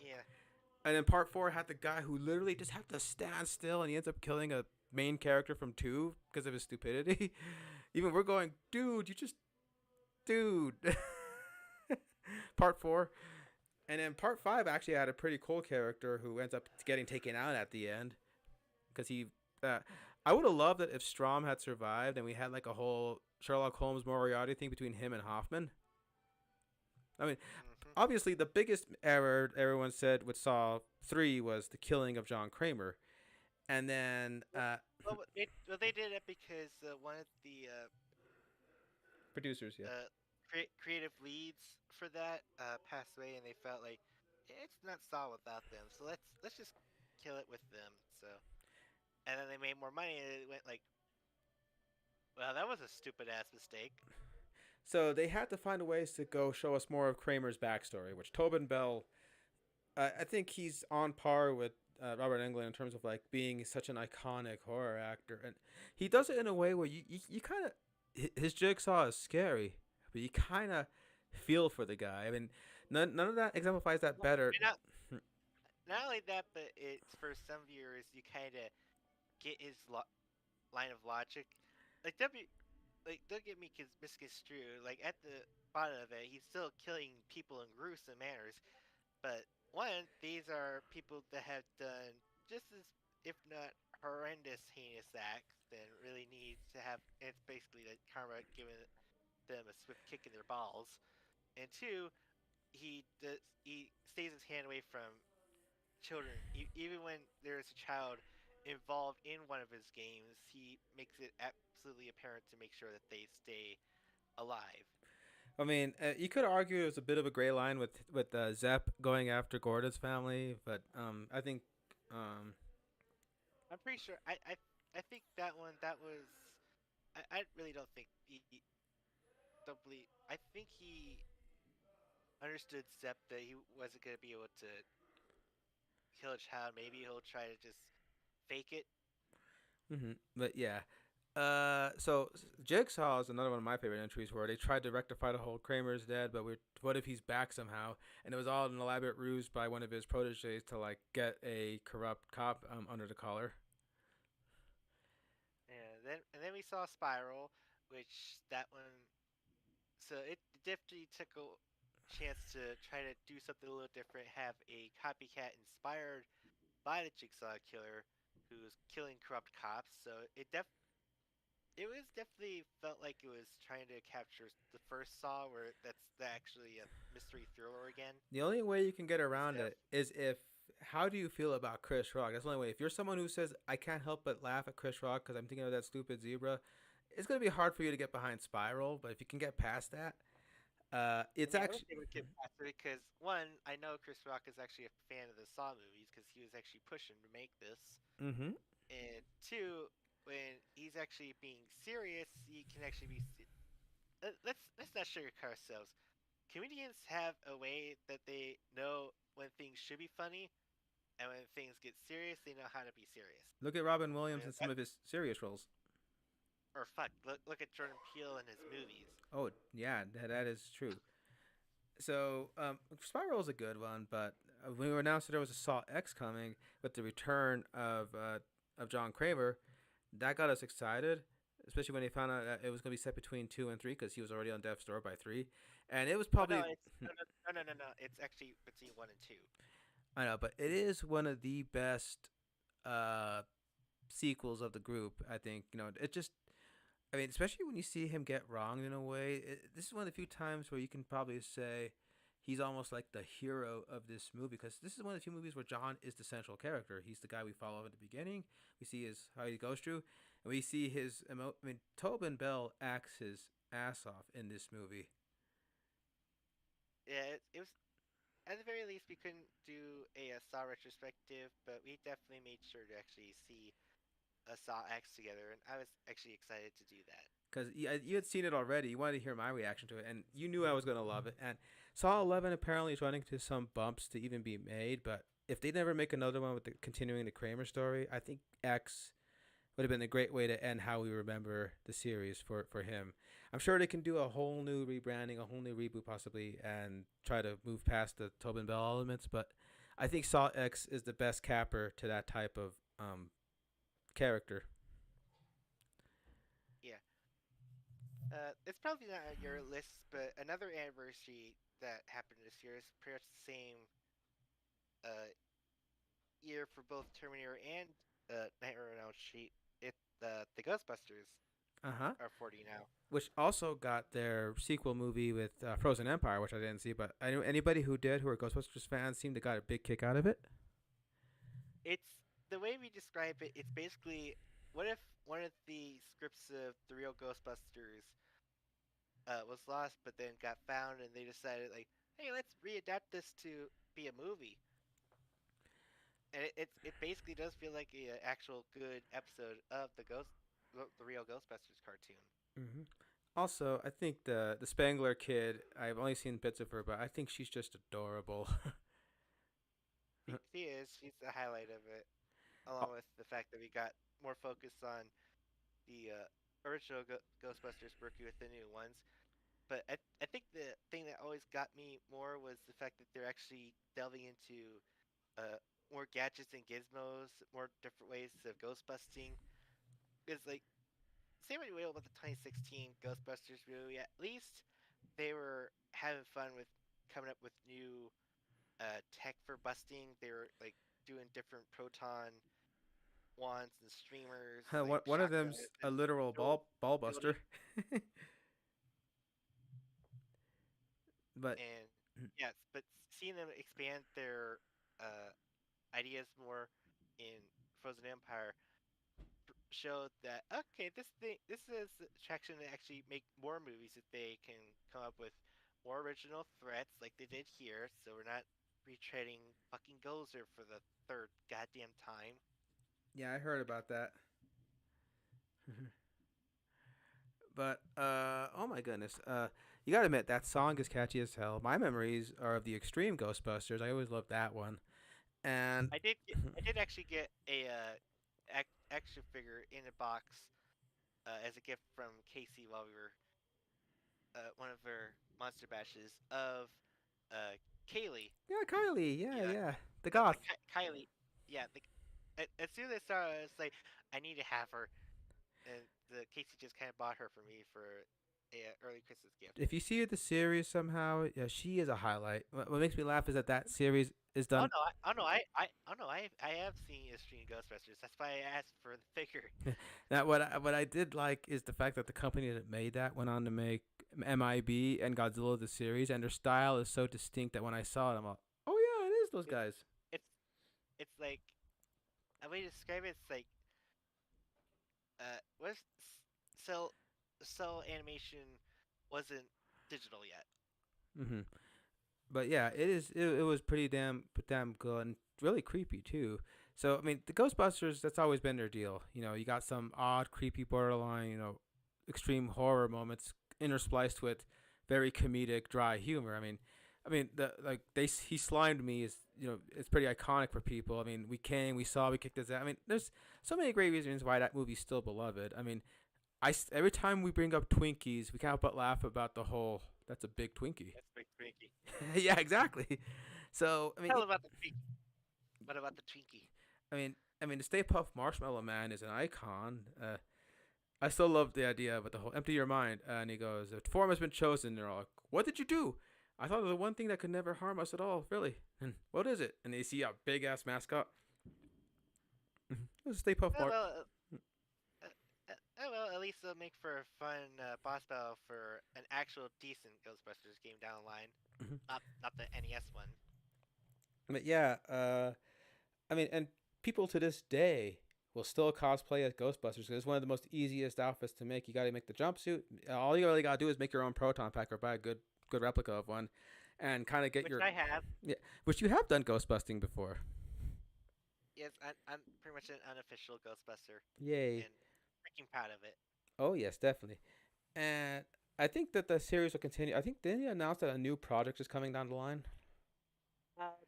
Yeah, And then part 4 had the guy who literally just had to stand still, and he ends up killing a main character from 2 because of his stupidity. Even we're going, dude, you just, dude. Part 4. And then part 5 actually had a pretty cool character who ends up getting taken out at the end because he. I would have loved it if Strom had survived and we had like a whole Sherlock Holmes Moriarty thing between him and Hoffman. I mean, Hmm. obviously the biggest error everyone said with Saw 3 was the killing of John Kramer. And then Well, they did it because one of the producers, yeah. creative leads for that passed away, and they felt like it's not Saw without them. So let's just kill it with them. So and then they made more money, and it went like, well, that was a stupid ass mistake. So they had to find ways to go show us more of Kramer's backstory, which Tobin Bell, I think he's on par with Robert Englund in terms of like being such an iconic horror actor, and he does it in a way where you kind of his jigsaw is scary, but you kind of feel for the guy. I mean, none of that exemplifies that Well, better. not only that, but it's for some viewers you kind of get his line of logic. Like don't get me misconstrued. Like at the bottom of it, he's still killing people in gruesome manners. But one, these are people that have done just as, if not horrendous, heinous acts, and really need to have. It's basically like karma giving them a swift kick in their balls. And two, he stays his hand away from children. Even when there's a child involved in one of his games, he makes it absolutely apparent to make sure that they stay alive. I mean, you could argue it was a bit of a gray line with Zepp going after Gordon's family, but I think um, I'm pretty sure. I think that one that was. I really don't think don't believe. I think he understood Zepp that he wasn't gonna be able to kill a child. Maybe he'll try to just fake it. but yeah. So Jigsaw is another one of my favorite entries where they tried to rectify the whole Kramer's dead, but what if he's back somehow? And it was all an elaborate ruse by one of his proteges to like get a corrupt cop under the collar. And then we saw Spiral, which that one. So it definitely took a chance to try to do something a little different. Have a copycat inspired by the Jigsaw killer, who's killing corrupt cops. So it was definitely felt like it was trying to capture the first Saw, where that's actually a mystery thriller again. The only way you can get around Instead of it is if how do you feel about Chris Rock? That's the only way. If you're someone who says I can't help but laugh at Chris Rock because I'm thinking of that stupid zebra, it's gonna be hard for you to get behind Spiral. But if you can get past that, it's and I wish actually. they would get past it because one, I know Chris Rock is actually a fan of the Saw movies because he was actually pushing to make this, Mm-hmm. and two, when he's actually being serious, he can actually be. Let's not sugarcoat ourselves. Comedians have a way that they know when things should be funny, and when things get serious, they know how to be serious. Look at Robin I Williams mean, in some of his serious roles. or fuck, look at Jordan Peele and his movies. Oh yeah, that is true. So Spiral is a good one, but when we were announced that there was a Saw X coming with the return of John Kramer, that got us excited. Especially when they found out that it was going to be set between 2 and 3, because he was already on death's door by 3, and it was Oh no, probably it's no. It's actually between 1 and 2. I know, but it is one of the best uh, sequels of the group. I think it just. I mean, especially when you see him get wronged in a way. This is one of the few times where you can probably say he's almost like the hero of this movie, because this is one of the few movies where John is the central character. He's the guy we follow at the beginning. We see his how he goes through, and we see his. I mean, Tobin Bell acts his ass off in this movie. Yeah, it was at the very least we couldn't do a Saw retrospective, but we definitely made sure to actually see a Saw X together, and I was actually excited to do that. Because you had seen it already. You wanted to hear my reaction to it, and you knew I was going to love it. And Saw 11 apparently is running into some bumps to even be made, but if they never make another one with continuing the Kramer story, I think X would have been a great way to end how we remember the series for him. I'm sure they can do a whole new rebranding, a whole new reboot possibly, and try to move past the Tobin Bell elements, but I think Saw X is the best capper to that type of character. Yeah, it's probably not on your list, but another anniversary that happened this year is pretty much the same uh, year for both Terminator and Nightmare on Elm Street. the Ghostbusters Uh huh. are 40 now. Which also got their sequel movie with Frozen Empire, which I didn't see, but I knew anybody who did, who are Ghostbusters fans, seemed to got a big kick out of it. It's the way we describe it. It's basically, what if one of the scripts of the real Ghostbusters was lost, but then got found, and they decided like, hey, let's readapt this to be a movie. And it basically does feel like a actual good episode of the real Ghostbusters cartoon. Hmm. Also, I think the Spangler kid. I've only seen bits of her, but I think she's just adorable. She is. She's the highlight of it, along with the fact that we got more focus on the original Ghostbusters working with the new ones. But I think the thing that always got me more was the fact that they're actually delving into uh, more gadgets and gizmos, more different ways of ghostbusting. Because like same way about the 2016 Ghostbusters movie, at least they were having fun with coming up with new tech for busting. They were like doing different proton wands and streamers, like One of shotguns them's a and literal build, ball building. buster. But And yes, but seeing them expand their uh, ideas more in Frozen Empire showed that okay, this is attraction to actually make more movies if they can come up with more original threats like they did here. So we're not retreading fucking Gozer for the third goddamn time. yeah, I heard about that. But oh my goodness, you gotta admit that song is catchy as hell. My memories are of the Extreme Ghostbusters. I always loved that one. And I did actually get a action figure in a box as a gift from Casey while we were one of her monster bashes of uh, Kaylee. yeah, Kylie, yeah, Yeah, yeah, the goth. Kylie. Yeah, as soon as I saw her, I was like, I need to have her, and the Casey just kind of bought her for me for a early Christmas gift. If you see the series somehow, yeah, she is a highlight. What makes me laugh is that that series is Oh done. no, oh no, I have seen Extreme Ghostbusters. That's why I asked for the figure. Now, what I did like is the fact that the company that made that went on to make MIB and Godzilla the series, and their style is so distinct that when I saw it, I'm like, oh yeah, it is those It's guys. it's it's like a way to describe it. It's like what is cell cell animation wasn't digital yet. Hmm. But yeah, it is. It was pretty damn good and really creepy too. So I mean, the Ghostbusters, that's always been their deal. You know, you got some odd, creepy, borderline, extreme horror moments interspliced with very comedic, dry humor. I mean, the like he slimed me is it's pretty iconic for people. I mean, we came, we saw, we kicked his ass. I mean, there's so many great reasons why that movie's still beloved. I mean, every time we bring up Twinkies, we can't but laugh about the whole. That's a big Twinkie. That's big Twinkie. Yeah, exactly. So Tell about the Twinkie. What about the Twinkie? I mean, the Stay Puft Marshmallow Man is an icon. I still love the idea, but the whole empty your mind. And he goes, "The form has been chosen." And they're all like, "What did you do?" I thought of the one thing that could never harm us at all, really. And what is it? And they see a big ass mascot. It was a Stay Puft Oh Mark. well, oh well. At least it'll make for a fun boss battle for an actual decent Ghostbusters game down the line. Not the NES one. But yeah, I mean, and people to this day will still cosplay as Ghostbusters. It's one of the most easiest outfits to make. You got to make the jumpsuit. All you really got to do is make your own proton pack or buy a good replica of one, and kind of get Which your I have. yeah. Which you have done ghostbusting before. Yes, I'm pretty much an unofficial Ghostbuster, Yay! and freaking proud of it. Oh yes, definitely. And I think that the series will continue. I think they announced that a new project is coming down the line.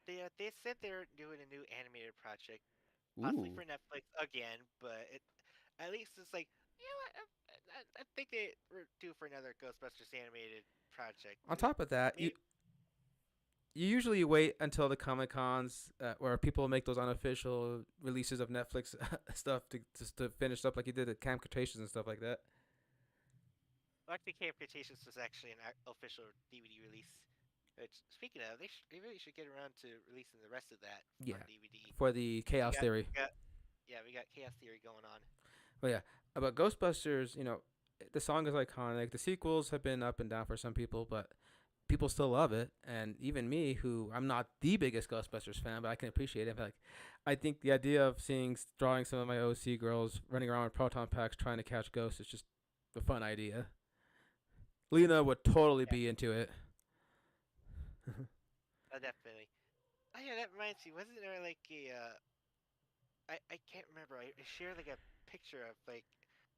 They said they're doing a new animated project, possibly Ooh. for Netflix again, but at least it's like you know what, I think they were due for another Ghostbusters animated project. On top of that, Maybe you usually wait until the Comic Cons where people make those unofficial releases of Netflix stuff to just to finish up like you did at Camp Cretaceous and stuff like that. well, actually, Camp Cretaceous was actually an official DVD release. Which, speaking of, they really should get around to releasing the rest of that on Yeah, DVD. for the Because Chaos Theory. we got Chaos Theory going on. Oh yeah. But Ghostbusters, the song is iconic. The sequels have been up and down for some people, but people still love it. And even me, who I'm not the biggest Ghostbusters fan, but I can appreciate it. Like, I think the idea of drawing some of my OC girls running around with proton packs trying to catch ghosts is just a fun idea. Lena would totally Yeah, be into it. definitely. Oh yeah, that reminds me. Wasn't there like a I can't remember. I shared like a picture of like,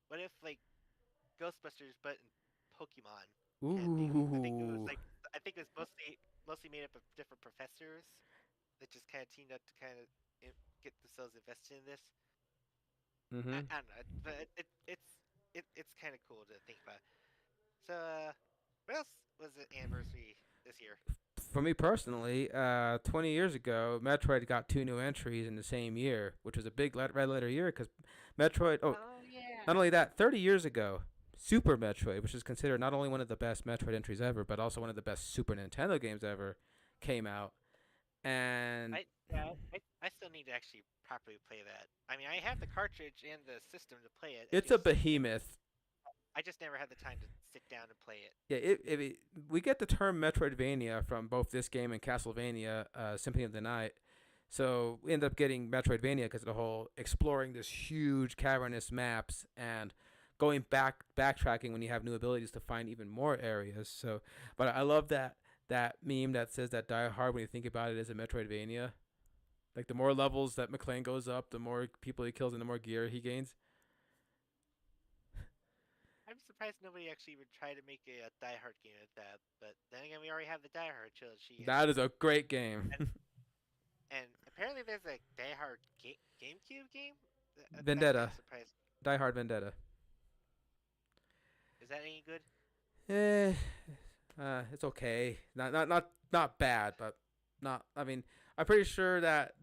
what if like Ghostbusters but in Pokemon camping? Ooh. I think it was mostly made up of different professors that just kind of teamed up to kind of get themselves invested in this. Mm-hmm. I don't know, but it's kind of cool to think about. So, what else was the anniversary this year? For me personally, 20 years ago, Metroid got two new entries in the same year, which was a big red letter year because Metroid. Oh, Oh yeah. not only that, 30 years ago, Super Metroid, which is considered not only one of the best Metroid entries ever, but also one of the best Super Nintendo games ever, came out. And I still need to actually properly play that. I mean, I have the cartridge and the system to play it. it's a behemoth. I just never had the time to sit down and play it. Yeah, we get the term Metroidvania from both this game and Castlevania, Symphony of the Night. So we end up getting Metroidvania because of the whole exploring this huge cavernous maps and backtracking when you have new abilities to find even more areas. So, but I love that meme that says that Die Hard when you think about it is a Metroidvania. Like the more levels that McClane goes up, the more people he kills and the more gear he gains. I'm surprised nobody actually would try to make a Die Hard game of that. But then again, we already have the Die Hard trilogy, That is a great game. and, and apparently there's a Die Hard GameCube game. That's kind Vendetta, of surprising. Die Hard Vendetta. Is that any good? Eh, it's okay. Not bad, but not. I mean, I'm pretty sure that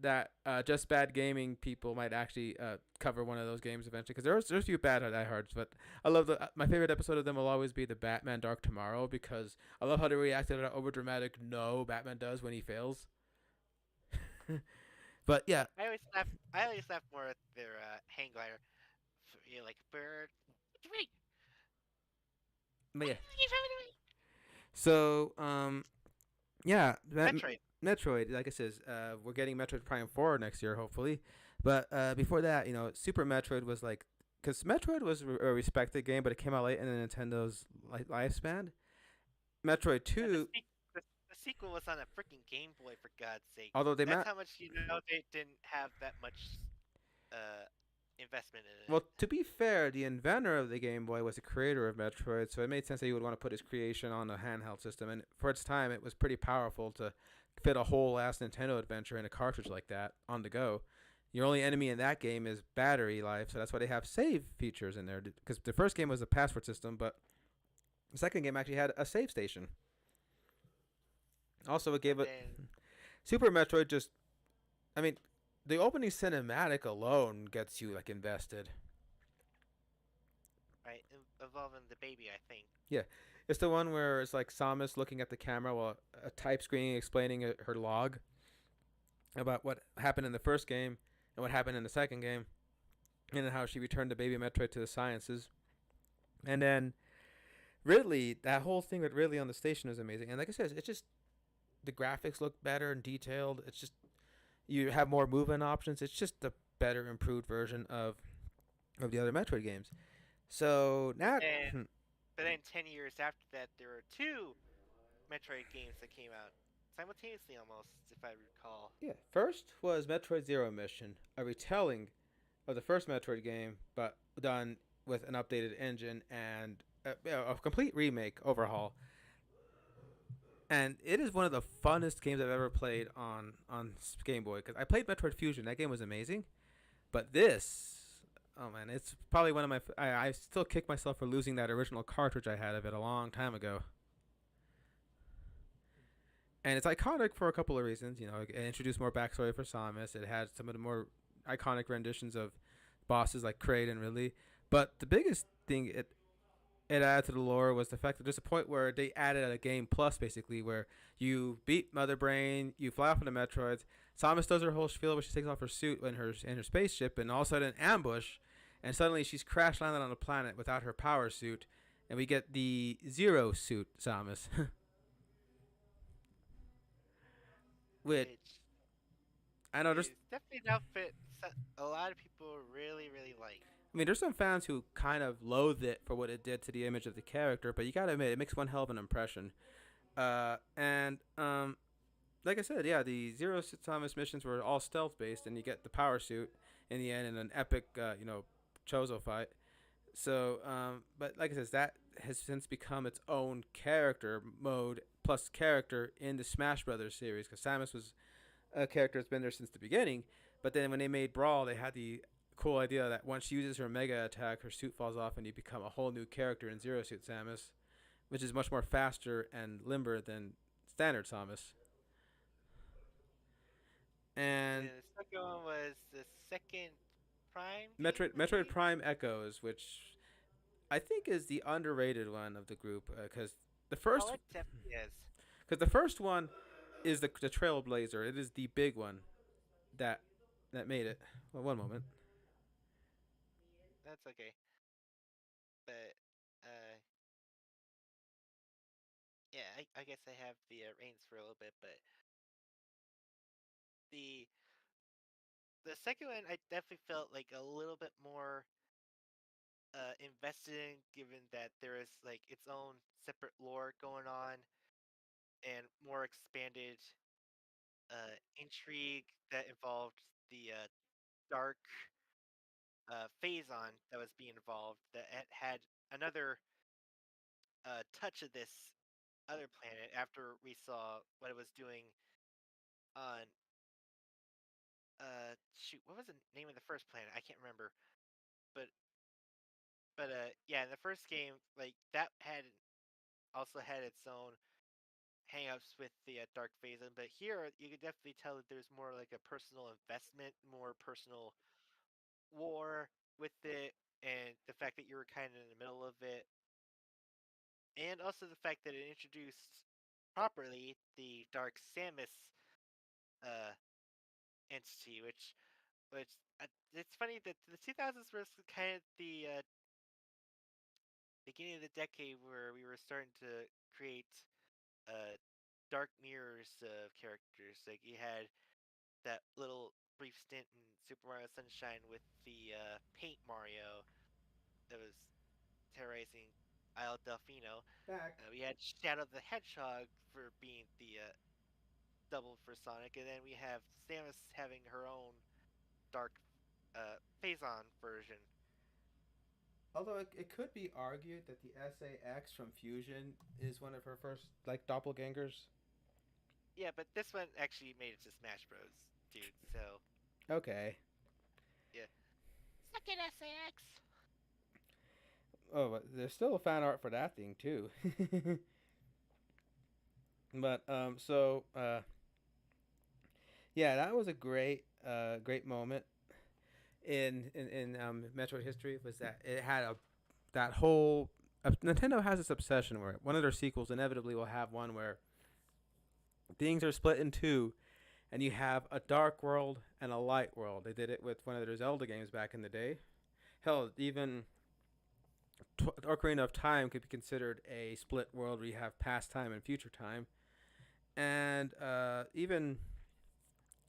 just bad gaming people might actually cover one of those games eventually because there's a few bad diehards, but I love my favorite episode of them will always be the Batman Dark Tomorrow because I love how they react to that over dramatic no Batman does when he fails. But yeah, I always laugh more at their hang glider. You know, like a bird. Wait, but yeah. So yeah, Metroid. Metroid, like I says, we're getting Metroid Prime 4 next year, hopefully. But before that, Super Metroid was like, because Metroid was a respected game, but it came out late in Nintendo's lifespan. Metroid And 2, the sequel was on a freaking Game Boy, for God's sake. although That's how much they didn't have that much uh, investment in well, it. to be fair, the inventor of the Game Boy was the creator of Metroid, so it made sense that he would want to put his creation on a handheld system. And for its time, it was pretty powerful to fit a whole ass Nintendo adventure in a cartridge like that on the go. Your only enemy in that game is battery life, so that's why they have save features in there. Because the first game was a password system, but the second game actually had a save station. Also, it gave And it then, Super Metroid. Just, I mean, the opening cinematic alone gets you like invested. right, involving the baby, I think. Yeah, it's the one where it's like Samus looking at the camera while a type screen explaining her log about what happened in the first game and what happened in the second game, and then how she returned the baby Metroid to the sciences. And then Ridley, that whole thing with Ridley on the station is amazing. And like I said, it's just the graphics look better and detailed. It's just you have more movement options. It's just a better, improved version of the other Metroid games. So now, And but then 10 years after that, there were two Metroid games that came out simultaneously, almost, if I recall. yeah, first was Metroid Zero Mission, a retelling of the first Metroid game, but done with an updated engine and a complete remake overhaul. And it is one of the funnest games I've ever played on Game Boy because I played Metroid Fusion. That game was amazing, but this, oh man, it's probably one of my. I still kick myself for losing that original cartridge I had of it a long time ago. And it's iconic for a couple of reasons. It introduced more backstory for Samus. It had some of the more iconic renditions of bosses like Kraid and Ridley. But the biggest thing it added to the lore was the fact that there's a point where they added a game plus basically where you beat Mother Brain, you fly off into Metroids. Samus does her whole spiel where she takes off her suit and her spaceship, and all of a sudden ambush, and suddenly she's crash landed on a planet without her power suit, and we get the Zero suit, Samus, which which I know there's. is definitely an outfit a lot of people really like. I mean, there's some fans who kind of loathe it for what it did to the image of the character, but you gotta admit, it makes one hell of an impression. And like I said, yeah, the Zero Samus missions were all stealth based, and you get the power suit in the end in an epic, Chozo fight. So, but like I said, that has since become its own character mode plus character in the Smash Brothers series, because Samus was a character that's been there since the beginning. But then when they made Brawl, they had the cool idea that once she uses her Mega attack, her suit falls off, and you become a whole new character in Zero Suit Samus, which is much more faster and limber than standard Samus. And And then the second one was the second Prime game, I Metroid believe. Prime Echoes, which I think is the underrated one of the group, because the Oh, first it definitely is. because the first one is the Trailblazer. It is the big one that made it. Well, one moment. That's okay. But yeah, I guess I have the reins for a little bit, but the the second one I definitely felt like a little bit more invested in, given that there is like its own separate lore going on and more expanded intrigue that involved the dark phase-on that was being involved that had another touch of this other planet after we saw what it was doing on shoot, what was the name of the first planet? I can't remember. But yeah, in the first game, like that had also had its own hang-ups with the dark phase, but here you could definitely tell that there's more like a personal investment, more personal war with it, and the fact that you were kind of in the middle of it, and also the fact that it introduced properly the Dark Samus uh, entity, which it's funny that the 2000s was kind of the beginning of the decade where we were starting to create uh, dark mirrors of characters. Like you had that little brief stint in Super Mario Sunshine with the Paint Mario that was terrorizing Isle Delfino. Back. We had Shadow the Hedgehog for being the double for Sonic, and then we have Samus having her own dark phase-on version. Although it could be argued that the SA-X from Fusion is one of her first like doppelgangers. Yeah, but this one actually made it to Smash Bros. Dude, so Okay. yeah. Second SAX. Oh, but there's still fan art for that thing too. But yeah, that was a great moment in Metroid history. Was that it had a that whole Nintendo has this obsession where one of their sequels inevitably will have one where things are split in two, and you have a dark world and a light world. They did it with one of their Zelda games back in the day. Hell, even Ocarina of Time could be considered a split world where you have past time and future time. And even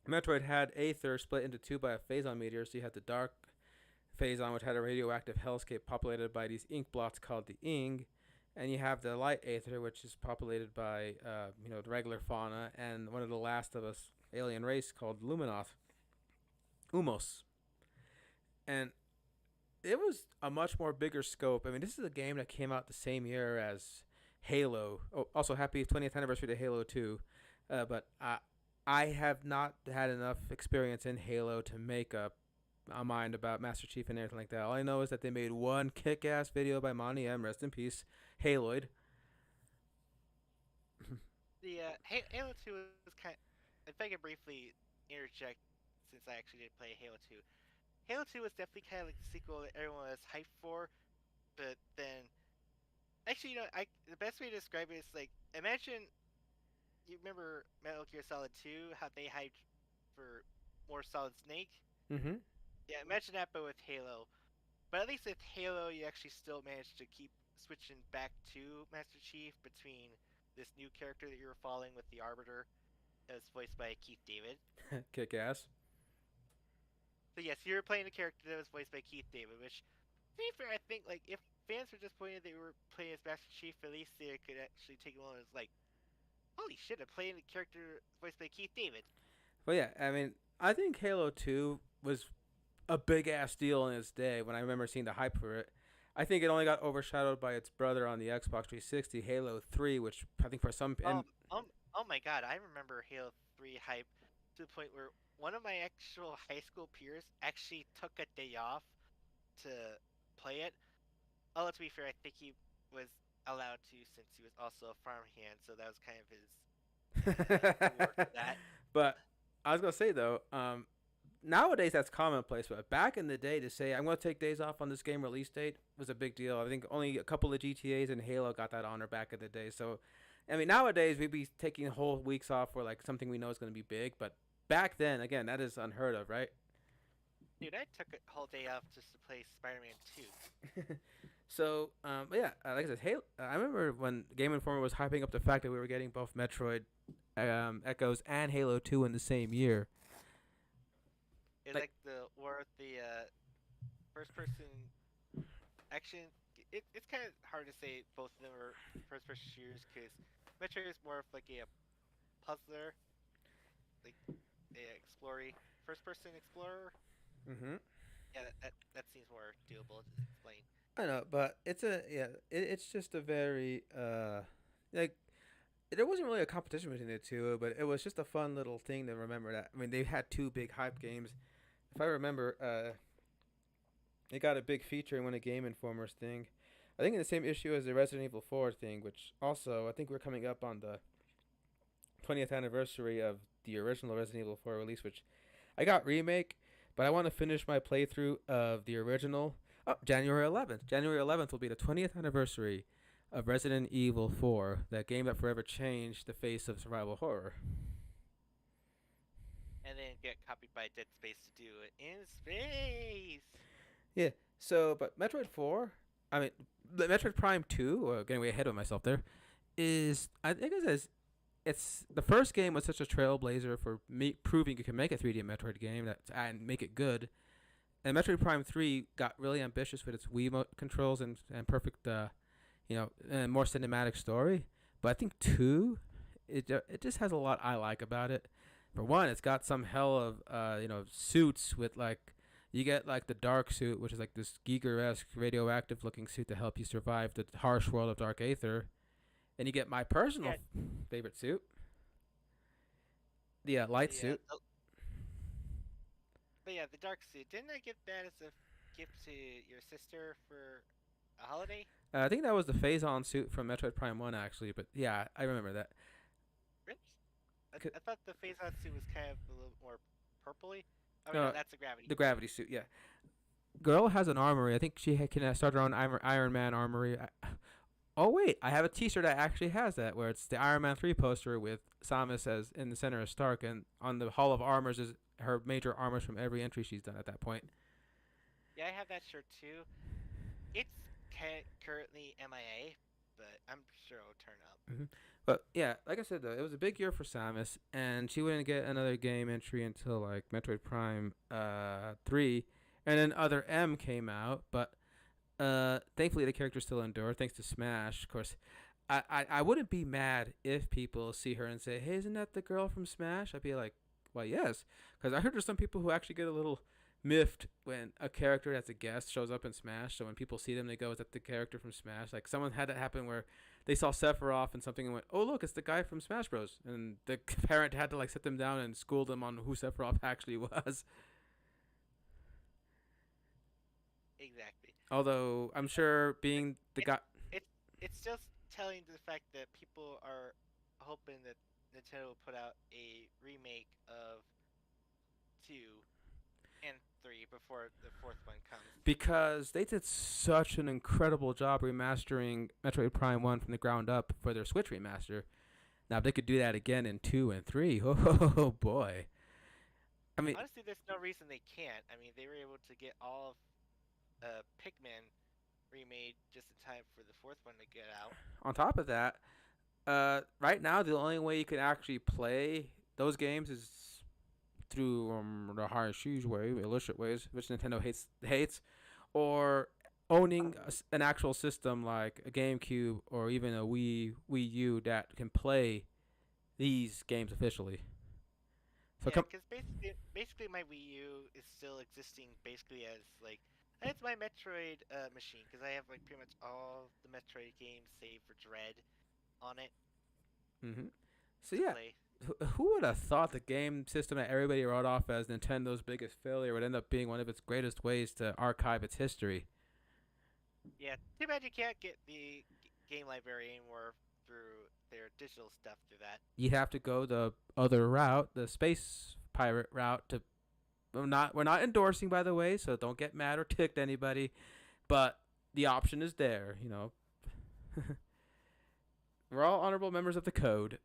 Metroid had Aether split into two by a phazon meteor, so you had the dark phazon, which had a radioactive hellscape populated by these ink blots called the Ing, and you have the light Aether, which is populated by the regular fauna and one of the last of us alien race called Luminoth, Umos, and it was a much more bigger scope. I mean, this is a game that came out the same year as Halo. Oh, also happy 20th anniversary to Halo 2. But I have not had enough experience in Halo to make up a mind about Master Chief and everything like that. All I know is that they made one kick-ass video by Monty M. Rest in peace, Haloid. The Halo 2 was kind. If I could briefly interject, since I actually did play Halo 2, Halo 2 was definitely kind of like the sequel that everyone was hyped for, but then actually, I the best way to describe it is like imagine you remember Metal Gear Solid 2, how they hyped for more Solid Snake. Mm-hmm. Yeah, imagine that, but with Halo. But at least with Halo, you actually still managed to keep switching back to Master Chief between this new character that you were following with the Arbiter, as voiced by Keith David. Kick ass. So yes, you were playing a character that was voiced by Keith David, which, to be fair, I think like if fans were disappointed they were playing as Master Chief, at least they could actually take it on as like, holy shit, I'm playing a character voiced by Keith David. But yeah, I mean, I think Halo 2 was a big ass deal in its day when I remember seeing the hype for it. I think it only got overshadowed by its brother on the Xbox 360, Halo 3, which I think for some Um, and oh my god, I remember Halo 3 hype to the point where one of my actual high school peers actually took a day off to play it. Although to be fair, I think he was allowed to since he was also a farmhand, so that was kind of his reward for that. but I was gonna say though, nowadays that's commonplace. But back in the day, to say I'm gonna take days off on this game release date was a big deal. I think only a couple of GTA's and Halo got that honor back in the day. So, I mean, nowadays we'd be taking whole weeks off for like something we know is gonna be big. But back then, again, that is unheard of, right? Dude, I took a whole day off just to play Spider-Man 2. So, but yeah, like I said, Halo. I remember when Game Informer was hyping up the fact that we were getting both Metroid Echoes and Halo 2 in the same year. It's Like, like the or the first-person action. It's kind of hard to say both of them are first-person shooters because Metroid is more of like a puzzler, like a explorer, first-person explorer. mm-hmm. Yeah, that seems more doable to explain. I know, but it's a yeah. It's just a very like there wasn't really a competition between the two, but it was just a fun little thing to remember. That I mean, they had two big hype games. If I remember, it got a big feature in one of Game Informer's thing. I think in the same issue as the Resident Evil 4 thing, which also I think we're coming up on the 20th anniversary of the original Resident Evil 4 release, which I got remake, but I want to finish my playthrough of the original. Oh, January 11th. January 11th will be the 20th anniversary of Resident Evil 4, that game that forever changed the face of survival horror. And then get copied by Dead Space to do it in space. Yeah. So, but Metroid 4, I mean, Metroid Prime 2, or getting way ahead of myself there, is I think it's the first game was such a trailblazer for me proving you can make a 3D Metroid game that and make it good. And Metroid Prime 3 got really ambitious with its Wiimote controls and perfect, and more cinematic story. But I think 2, it just has a lot I like about it. For one, it's got some hell of suits with like you get like the dark suit, which is like this Giger-esque radioactive looking suit to help you survive the harsh world of Dark Aether. And you get my personal Yeah, favorite suit, the light the, uh, suit. the but yeah, the dark suit. Didn't I get that as a gift to your sister for a holiday? I think that was the Phazon suit from Metroid Prime 1, actually. But yeah, I remember that. Really? I thought the phase out suit was kind of a little more purpley. Oh wait, no, No, that's a gravity the suit. gravity suit, yeah. Girl has an armory. I think she can start her own Iron Man armory. Oh wait, I have a T-shirt that actually has that, where it's the Iron Man 3 poster with Samus as in the center of Stark, and on the Hall of Armors is her major armors from every entry she's done at that point. Yeah, I have that shirt too. It's currently MIA, but I'm sure it'll turn up. Hmm. But yeah, like I said though, it was a big year for Samus, and she wouldn't get another game entry until like Metroid Prime 3, and then Other M came out. But thankfully the character still endured thanks to Smash. Of course, I wouldn't be mad if people see her and say, "Hey, isn't that the girl from Smash?" I'd be like, "Well, yes," because I heard there's some people who actually get a little miffed when a character that's a guest shows up in Smash. So when people see them, they go, "Is that the character from Smash?" Like someone had that happen where they saw Sephiroth and something and went, "Oh, look, it's the guy from Smash Bros." And the parent had to like sit them down and school them on who Sephiroth actually was. Exactly. Although I'm sure It, being the it, guy, it it's just telling the fact that people are hoping that Nintendo will put out a remake of 2 and 3 before the fourth one comes. because they did such an incredible job remastering Metroid Prime 1 from the ground up for their Switch remaster. Now, if they could do that again in 2 and 3, oh boy. I mean, Honestly, there's no reason they can't. I mean, they were able to get all of Pikmin remade just in time for the fourth one to get out. On top of that, right now the only way you can actually play those games is through the high shoes way, illicit ways, which Nintendo hates, or owning an actual system like a GameCube or even a Wii U that can play these games officially. So Yeah, come. because basically my Wii U is still existing basically as like it's my Metroid machine because I have like pretty much all the Metroid games save for Dread on it Mm-hmm. So to yeah, play. who would have thought the game system that everybody wrote off as Nintendo's biggest failure would end up being one of its greatest ways to archive its history? Yeah, too bad you can't get the game library anymore through their digital stuff through that. You'd have to go the other route, the space pirate route. To we're not endorsing, by the way, so don't get mad or ticked anybody. But the option is there. We're all honorable members of the code,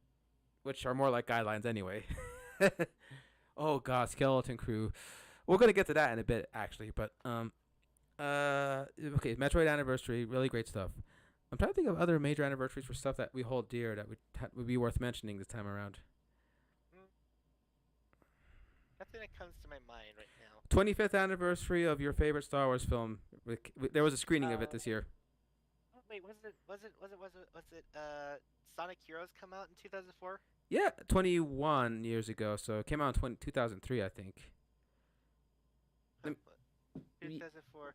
which are more like guidelines anyway. Oh god, Skeleton Crew. We're gonna get to that in a bit, actually. But okay, Metroid Anniversary, really great stuff. I'm trying to think of other major anniversaries for stuff that we hold dear that would be worth mentioning this time around. Mm, nothing that comes to my mind right now. 25th anniversary of your favorite Star Wars film. There was a screening of it this year. Oh, wait, was it Sonic Heroes come out in 2004? Yeah, 21 years ago. So it came out in 2003, I think. Huh, 2004.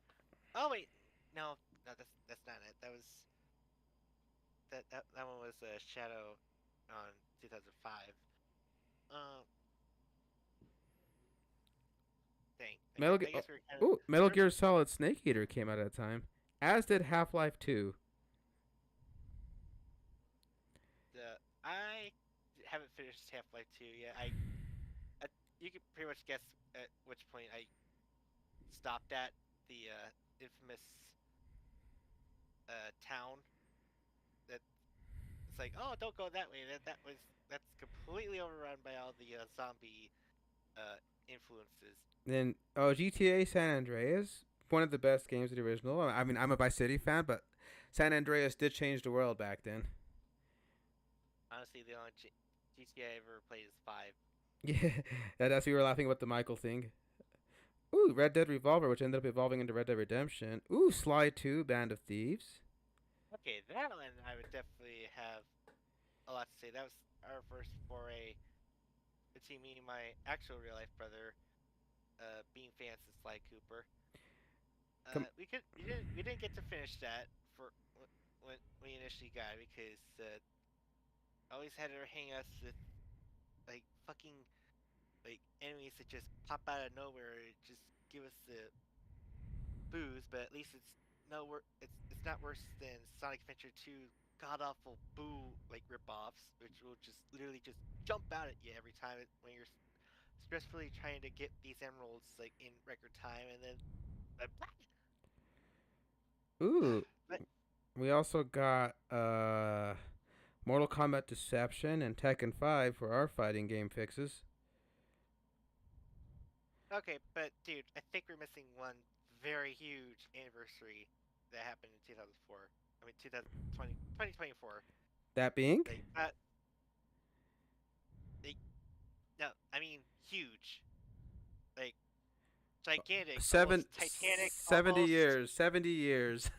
Oh wait, no, no, that's not it. That one was Shadow on 2005. Um, dang. Metal, I guess we are kind of. Metal We're, Gear Solid Snake Eater came out at a time, as did Half-Life 2. I haven't finished Half Life 2 yet. I you can pretty much guess at which point I stopped at the infamous town. That it's like, oh, don't go that way. That's completely overrun by all the zombie influences. Then GTA San Andreas, one of the best games of the original. I mean, I'm a Vice City fan, but San Andreas did change the world back then. Honestly, the only GTA I ever played is 5. Yeah, that's we were laughing about the Michael thing. Ooh, Red Dead Revolver, which ended up evolving into Red Dead Redemption. Ooh, Sly 2, Band of Thieves. Okay, that one I would definitely have a lot to say. That was our first foray between me and my actual real life brother, being fans of Sly Cooper. Come, We didn't get to finish that for when we initially got it because always had to hang us with like fucking like enemies that just pop out of nowhere and just give us the booze. But at least it's not worse than Sonic Adventure 2 god awful boo like ripoffs, which will just literally just jump out at you every time when you're stressfully trying to get these emeralds like in record time, and then like, ooh, but we also got Mortal Kombat Deception and Tekken 5 for our fighting game fixes. okay, but dude, I think we're missing one very huge anniversary that happened in 2004. I mean 2020 2024. That being Like like no, I mean huge. Like gigantic, almost seven, Titanic, 70 almost years, 70 years.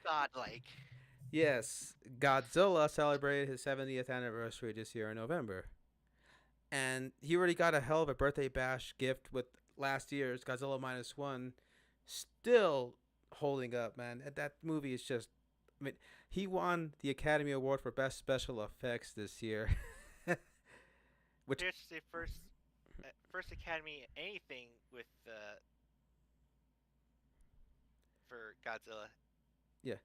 godlike. Yes, Godzilla celebrated his 70th anniversary this year in November. And he already got a hell of a birthday bash gift with last year's Godzilla Minus One, still holding up, man. That movie is just. I mean, he won the Academy Award for Best Special Effects this year, which Seriously, first Academy anything with for Godzilla. yeah.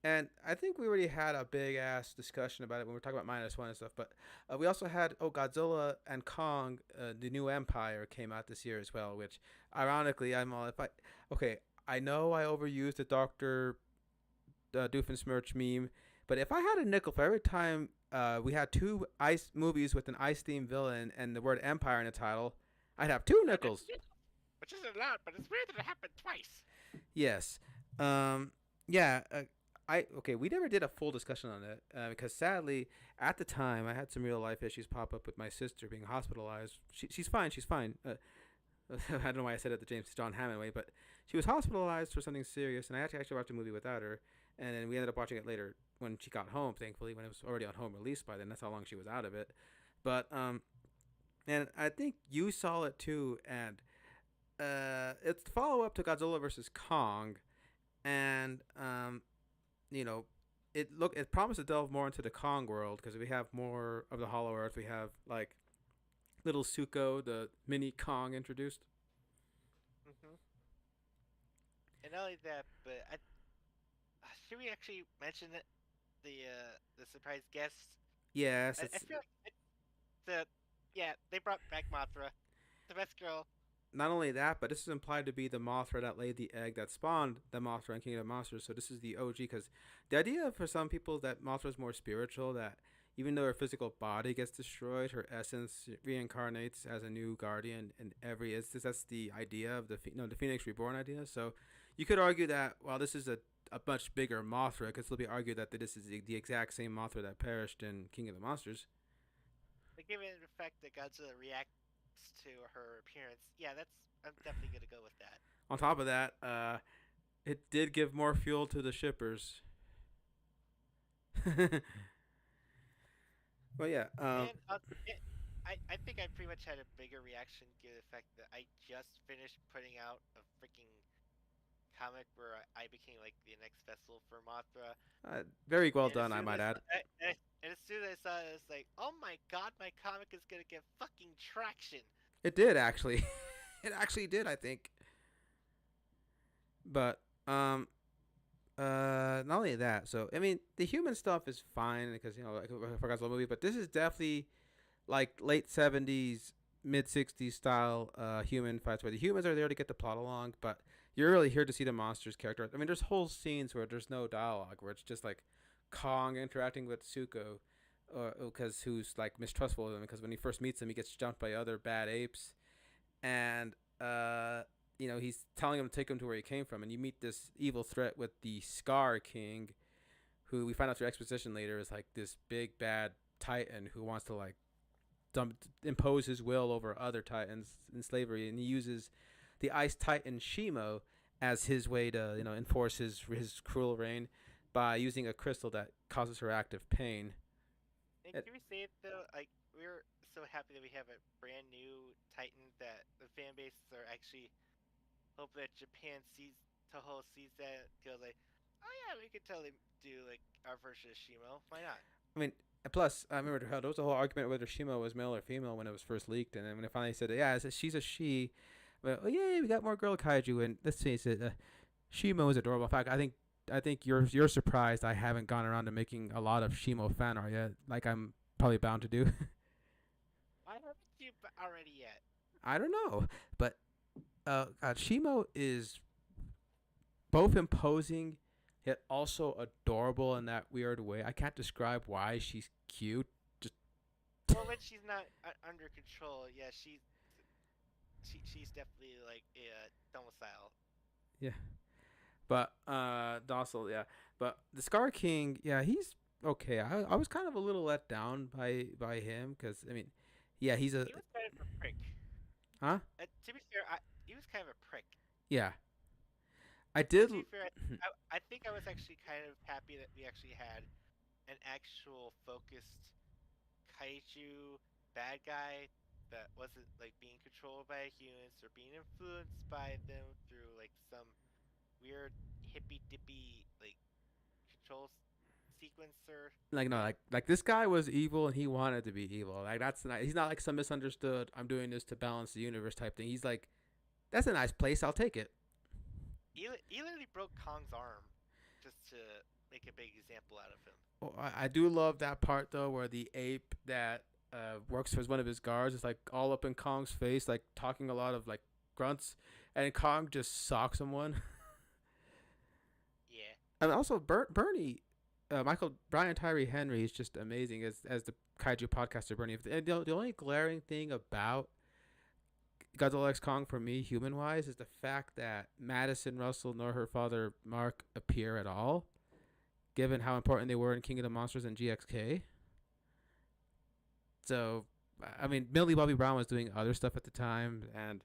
And I think we already had a big ass discussion about it when we were talking about Minus One and stuff. But we also had Godzilla and Kong, the New Empire came out this year as well. Which, ironically, I'm all if I okay. I know I overused the Doctor Doofenshmirtz meme, but if I had a nickel for every time we had two ice movies with an ice themed villain and the word Empire in the title, I'd have two nickels. Which isn't a lot, but it's weird that it happened twice. Yes. Um, yeah. We never did a full discussion on it because sadly, at the time, I had some real life issues pop up with my sister being hospitalized. She's fine. She's fine. I don't know why I said it the James John Hammond way, but she was hospitalized for something serious, and I had to actually watch a movie without her. And then we ended up watching it later when she got home. Thankfully, when it was already on home release by then. That's how long she was out of it. But and I think you saw it too, and it's the follow up to Godzilla versus Kong, and you know, it promised to delve more into the Kong world because we have more of the Hollow Earth. We have like little Suko, the mini Kong introduced. Hmm. And not only that, but should we actually mention it? The surprise guest. Yes, I it's feel like the yeah they brought back Mothra, the best girl. not only that, but this is implied to be the Mothra that laid the egg that spawned the Mothra and King of the Monsters. So this is the OG because the idea for some people that Mothra is more spiritual. That even though her physical body gets destroyed, her essence reincarnates as a new guardian in every instance. That's the idea of the Phoenix Reborn idea. So you could argue that while this is a much bigger Mothra, it could still be argued that this is the exact same Mothra that perished in King of the Monsters. But given the fact that Godzilla reacts to her appearance, yeah, that's I'm definitely gonna go with that. On top of that, it did give more fuel to the shippers. Well, yeah. And I think I pretty much had a bigger reaction given the fact that I just finished putting out a freaking comic where I became like the next vessel for Mothra. Very well And as done, I soon might as add. and as soon as I saw it, it's like, oh my god, my comic is gonna get fucking traction. It did actually. It actually did, I think. But not only that. So I mean, the human stuff is fine because like, I forgot the movie, but this is definitely like late '70s, mid '60s style human fights where the humans are there to get the plot along, but you're really here to see the monsters character. I mean, there's whole scenes where there's no dialogue, where it's just like Kong interacting with Suko, because who's like mistrustful of him because when he first meets him, he gets jumped by other bad apes, and he's telling him to take him to where he came from, and you meet this evil threat with the Scar King, who we find out through exposition later is like this big bad Titan who wants to like impose his will over other Titans in slavery, and he uses the Ice Titan Shimo as his way to enforce his cruel reign by using a crystal that causes her active pain. And It, can we say it though? Like we're so happy that we have a brand new Titan that the fan bases are actually hope that Japan sees Toho sees that goes like, oh yeah, we could totally do like our version of Shimo. Why not? I mean, plus I remember how there was a whole argument whether Shimo was male or female when it was first leaked, and then when it finally said, yeah, she's a she. But, oh yeah, we got more girl kaiju, and let's face it, Shimo is adorable. In fact, I think you're surprised I haven't gone around to making a lot of Shimo fan art yet, like I'm probably bound to do. Why haven't you already yet? I don't know, but God, Shimo is both imposing yet also adorable in that weird way. I can't describe why she's cute. Just Well, when she's not under control, yeah, she's definitely like a domicile. yeah, but docile, yeah. But the Scar King, yeah, he's okay. I was kind of a little let down by him because I mean, yeah, he's a He was kind of a prick. huh? To be fair, he was kind of a prick. Yeah, I And did. to be fair, I think I was actually kind of happy that we actually had an actual focused kaiju bad guy that wasn't like being controlled by humans or being influenced by them through like some weird hippy dippy like control sequencer. Like no, like this guy was evil and he wanted to be evil. Like that's not. He's not like some misunderstood. I'm doing this to balance the universe type thing. He's like, that's a nice place. I'll take it. He literally broke Kong's arm just to make a big example out of him. Oh, I do love that part though, where the ape that works as one of his guards is like all up in Kong's face, like talking a lot of like grunts, and Kong just socks someone. Yeah. And also Bernie, Michael Brian Tyree Henry is just amazing as the kaiju podcaster Bernie. And the only glaring thing about Godzilla X Kong for me, human wise, is the fact that Madison Russell nor her father Mark appear at all, given how important they were in King of the Monsters and GXK. So, I mean, Millie Bobby Brown was doing other stuff at the time, and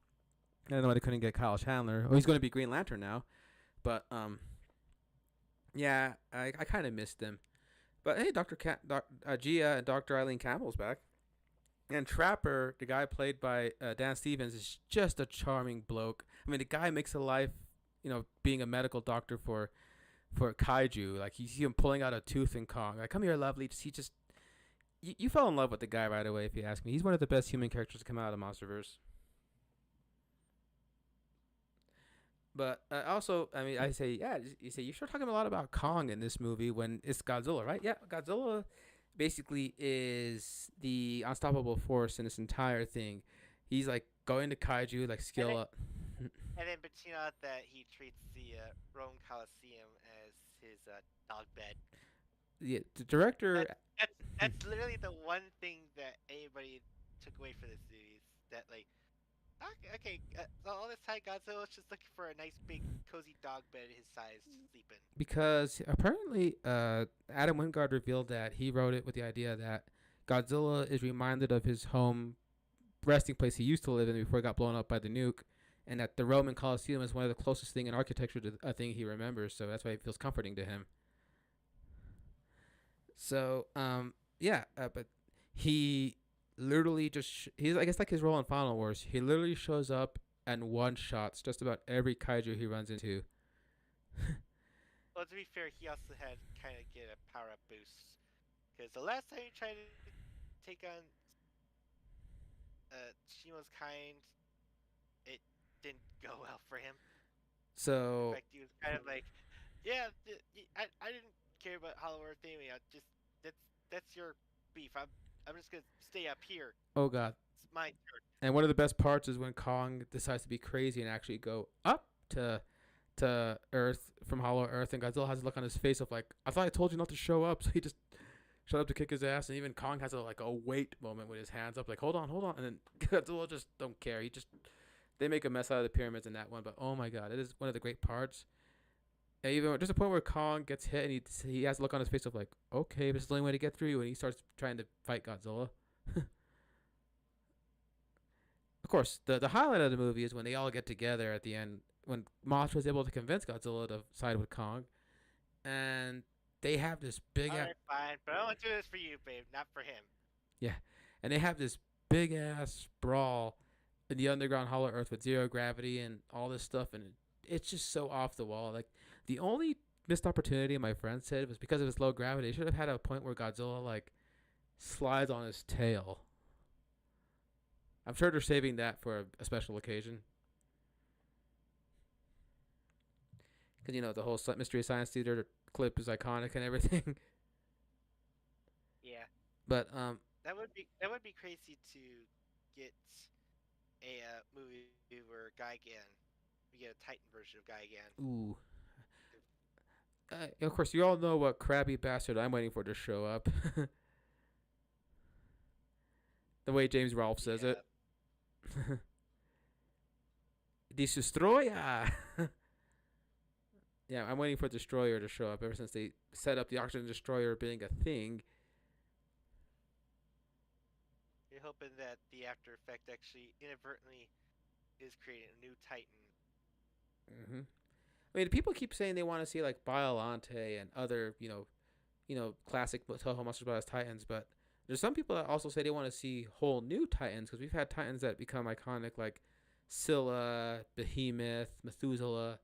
I don't know why they couldn't get Kyle Chandler. Oh, he's going to be Green Lantern now, but yeah, I kind of missed him. But hey, Gia and Dr. Eileen Campbell's back. And Trapper, the guy played by Dan Stevens, is just a charming bloke. I mean, the guy makes a life, being a medical doctor for kaiju. Like, you see him pulling out a tooth in Kong. Like, come here, lovely. You fell in love with the guy right away, if you ask me. He's one of the best human characters to come out of the MonsterVerse. But also, I mean, I say, yeah, you say you're sure talking a lot about Kong in this movie when it's Godzilla, right? Yeah, Godzilla basically is the unstoppable force in this entire thing. He's like going to kaiju, like And skill then, up. and then between out that he treats the Rome Coliseum as his dog bed. Yeah, the director. That's literally the one thing that anybody took away from this series. That like, okay, so all this time Godzilla was just looking for a nice big cozy dog bed his size to sleep in. Because apparently Adam Wingard revealed that he wrote it with the idea that Godzilla is reminded of his home resting place he used to live in before it got blown up by the nuke, and that the Roman Colosseum is one of the closest thing in architecture to a thing he remembers, so that's why it feels comforting to him. So, yeah, but he literally he's, I guess, like his role in Final Wars. He literally shows up and one shots just about every kaiju he runs into. Well, to be fair, he also had kind of get a power up boost because the last time he tried to take on Shimo's kind, it didn't go well for him. In So, fact, he was kind of like, "Yeah, I didn't care about Hollow Earth anyway. I just that's that's your beef. I'm just gonna stay up here. oh god. It's my turn." And one of the best parts is when Kong decides to be crazy and actually go up to Earth from Hollow Earth, and Godzilla has a look on his face of like, I thought I told you not to show up, so he just showed up to kick his ass, and even Kong has a wait moment with his hands up, like hold on, and then Godzilla just don't care. They make a mess out of the pyramids in that one, but oh my god, it is one of the great parts. And even there's a point where Kong gets hit, and he has a look on his face of like, okay, this is the only way to get through you, and he starts trying to fight Godzilla. Of course, the highlight of the movie is when they all get together at the end, when Mothra is able to convince Godzilla to side with Kong, and they have this big All right, fine, but I won't do this for you, babe, not for him. yeah, and they have this big ass brawl in the underground Hollow Earth with zero gravity and all this stuff, and it's just so off the wall. Like, the only missed opportunity, my friend said, was because of his low gravity. They should have had a point where Godzilla like slides on his tail. I'm sure they're saving that for a special occasion. Because, the whole Mystery Science Theater clip is iconic and everything. Yeah, But, that would be crazy to get a movie where Gigan, we get a Titan version of Gigan. ooh. Of course, you all know what crabby bastard I'm waiting for to show up. The way James Rolfe says Yeah, it. Destroyer! Yeah, I'm waiting for Destroyer to show up ever since they set up the Oxygen Destroyer being a thing. you're hoping that the After Effect actually inadvertently is creating a new Titan. hmm I mean, people keep saying they want to see like Biolante and other, classic Toho Monsters Brothers Titans, but there's some people that also say they want to see whole new Titans because we've had Titans that become iconic like Scylla, Behemoth, Methuselah,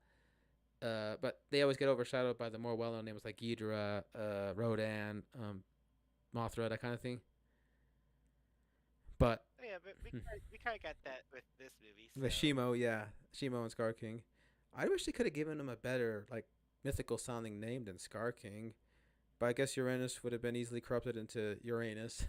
but they always get overshadowed by the more well-known names like Ghidorah, Rodan, Mothra, that kind of thing. But Oh, yeah, but we kind of got that with this movie. the So Shimo, yeah, Shimo and Scar King. I wish they could have given him a better, like, mythical sounding name than Scar King. But I guess Uranus would have been easily corrupted into Uranus.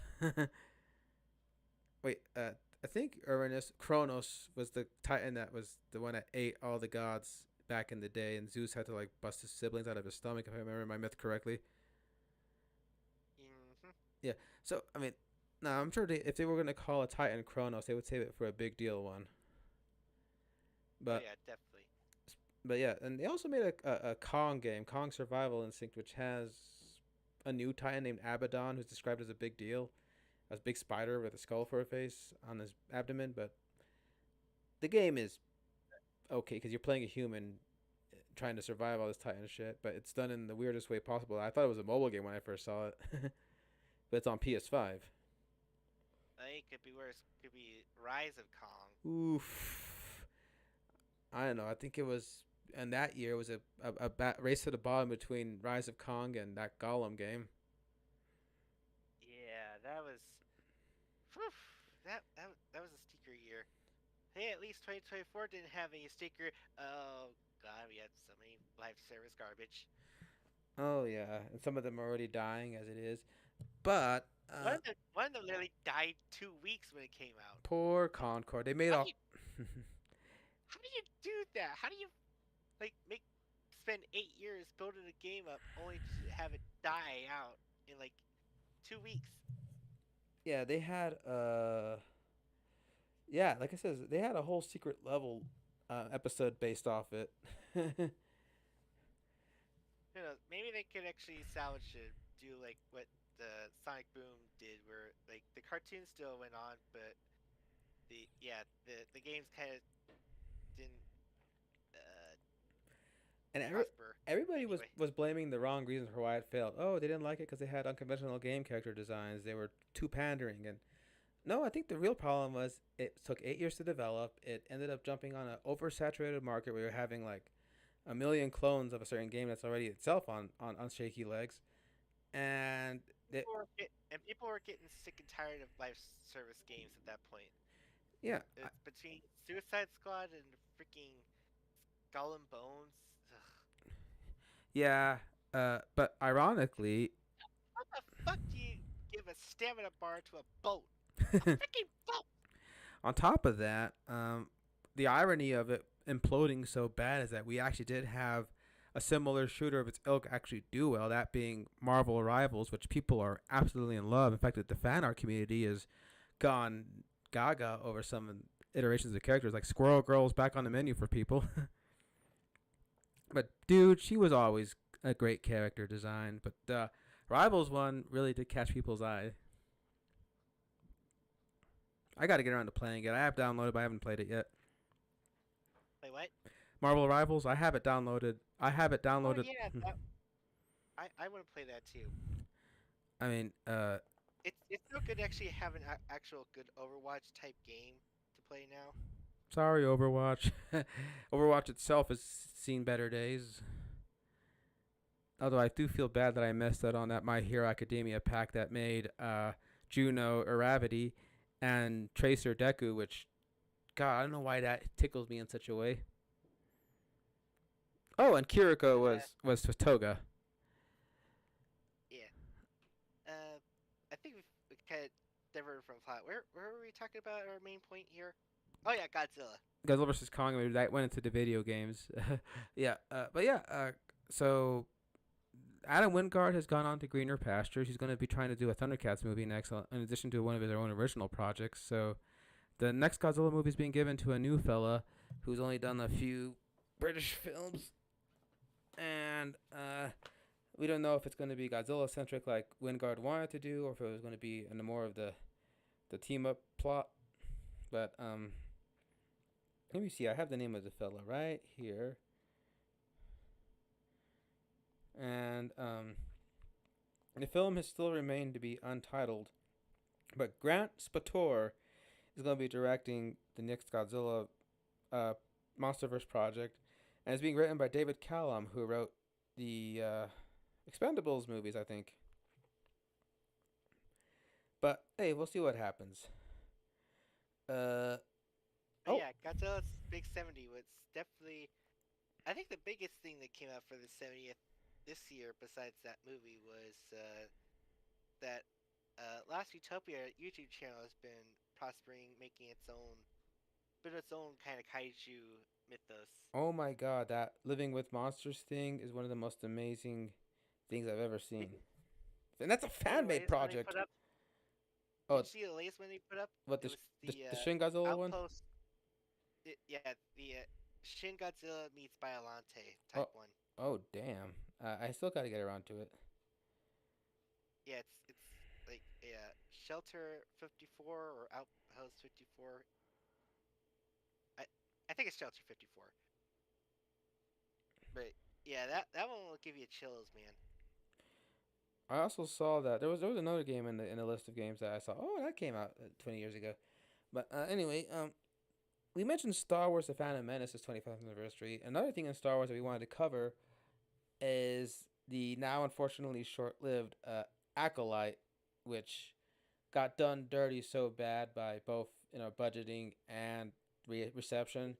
Wait, I think Uranus, Kronos was the Titan that was the one that ate all the gods back in the day, and Zeus had to like bust his siblings out of his stomach, if I remember my myth correctly. hmm Yeah. So I mean, no, I'm sure if they were gonna call a Titan Kronos, they would save it for a big deal one. Oh But yeah, definitely. yeah, and they also made a Kong game, Kong Survival Instinct, which has a new Titan named Abaddon, who's described as a big deal, a big spider with a skull for a face on his abdomen. But the game is okay because you're playing a human trying to survive all this Titan shit, but it's done in the weirdest way possible. I thought it was a mobile game when I first saw it, but it's on PS5. I think it could be worse. Could be Rise of Kong. Oof. I don't know. I think it was, and that year was a race to the bottom between Rise of Kong and that Gollum game. Yeah, that was. Whew, that was a stinker year. Hey, at least 2024 didn't have any stinker. Oh God, we had so many live service garbage. Oh yeah, and some of them are already dying as it is. But One of them literally died 2 weeks when it came out. poor Concord. They made How do all. you how do you do that? How do you like make spend 8 years building a game up only to have it die out in like 2 weeks? Yeah, they had yeah, like I said, they had a whole secret level episode based off it. Who knows? Maybe they could actually salvage it, do like what the Sonic Boom did, where like the cartoon still went on, but the games kind of didn't uh, and prosper everybody was anyway. was blaming the wrong reasons for why it failed. Oh, they didn't like it because they had unconventional game character designs. They were too pandering, and no, I think the real problem was it took 8 years to develop. It ended up jumping on an oversaturated market where you're having like a million clones of a certain game that's already itself on shaky legs, and it, People were getting sick and tired of live service games at that point. yeah, It's between Suicide Squad and freaking Skull and Bones. Ugh. yeah. But ironically, How the fuck do you give a stamina bar to a boat? A freaking boat! on top of that, the irony of it imploding so bad is that we actually did have a similar shooter of its ilk actually do well. That being Marvel Rivals, which people are absolutely in love. In fact, the fan art community has gone gaga over some iterations of characters. Like Squirrel Girl's back on the menu for people. But dude, she was always a great character design. But the Rivals one really did catch people's eye. I got to get around to playing it. I have downloaded, but I haven't played it yet. Wait, what? Marvel Rivals, I have it downloaded. I have it Oh downloaded. yeah, I want to play that too. I mean, It's so good to actually have an actual good Overwatch type game to play now. sorry, Overwatch. Overwatch itself has seen better days. Although I do feel bad that I missed out on that My Hero Academia pack that made Juno Iravity and Tracer Deku, which, God, I don't know why that tickles me in such a way. Oh, and Kiriko Uh, was Toga. yeah. Uh, I think we kind of diverted from plot. Where were we talking about our main point here? Oh yeah, Godzilla. Godzilla vs Kong. Maybe that went into the video games. Yeah, but yeah. So Adam Wingard has gone on to greener pastures. He's going to be trying to do a Thundercats movie next, in addition to one of his own original projects. So the next Godzilla movie is being given to a new fella who's only done a few British films, and we don't know if it's going to be Godzilla centric like Wingard wanted to do, or if it was going to be in the more of the team up plot. But let me see. I have the name of the fella right here, and the film has still remained to be untitled. But Grant Spator is going to be directing the next Godzilla uh, MonsterVerse project, and it's being written by David Callum, who wrote the Expendables movies, I think. But hey, we'll see what happens. Uh But oh, yeah, Godzilla's Big 70 was definitely. I think the biggest thing that came out for the 70th this year, besides that movie, was that Last Utopia YouTube channel has been prospering, making its own kind of kaiju mythos. oh my God, that Living with Monsters thing is one of the most amazing things I've ever seen, Did and that's a you see the fan made latest one they project. put up? Oh, Did you see the latest one they put up? what It was the the Shin Godzilla one? Outpost. Yeah, Shin Godzilla meets Biolante Type Oh, One. oh, damn. I still got to get around to it. Yeah, it's like yeah, Shelter 54 or Outpost 54. I I think it's Shelter 54. But yeah, that one will give you chills, man. I also saw that there was another game in the list of games that I saw. Oh, that came out 20 years ago. But anyway, we mentioned Star Wars: The Phantom Menace's 25th anniversary. Another thing in Star Wars that we wanted to cover is the now unfortunately short-lived Acolyte, which got done dirty so bad by both budgeting and reception.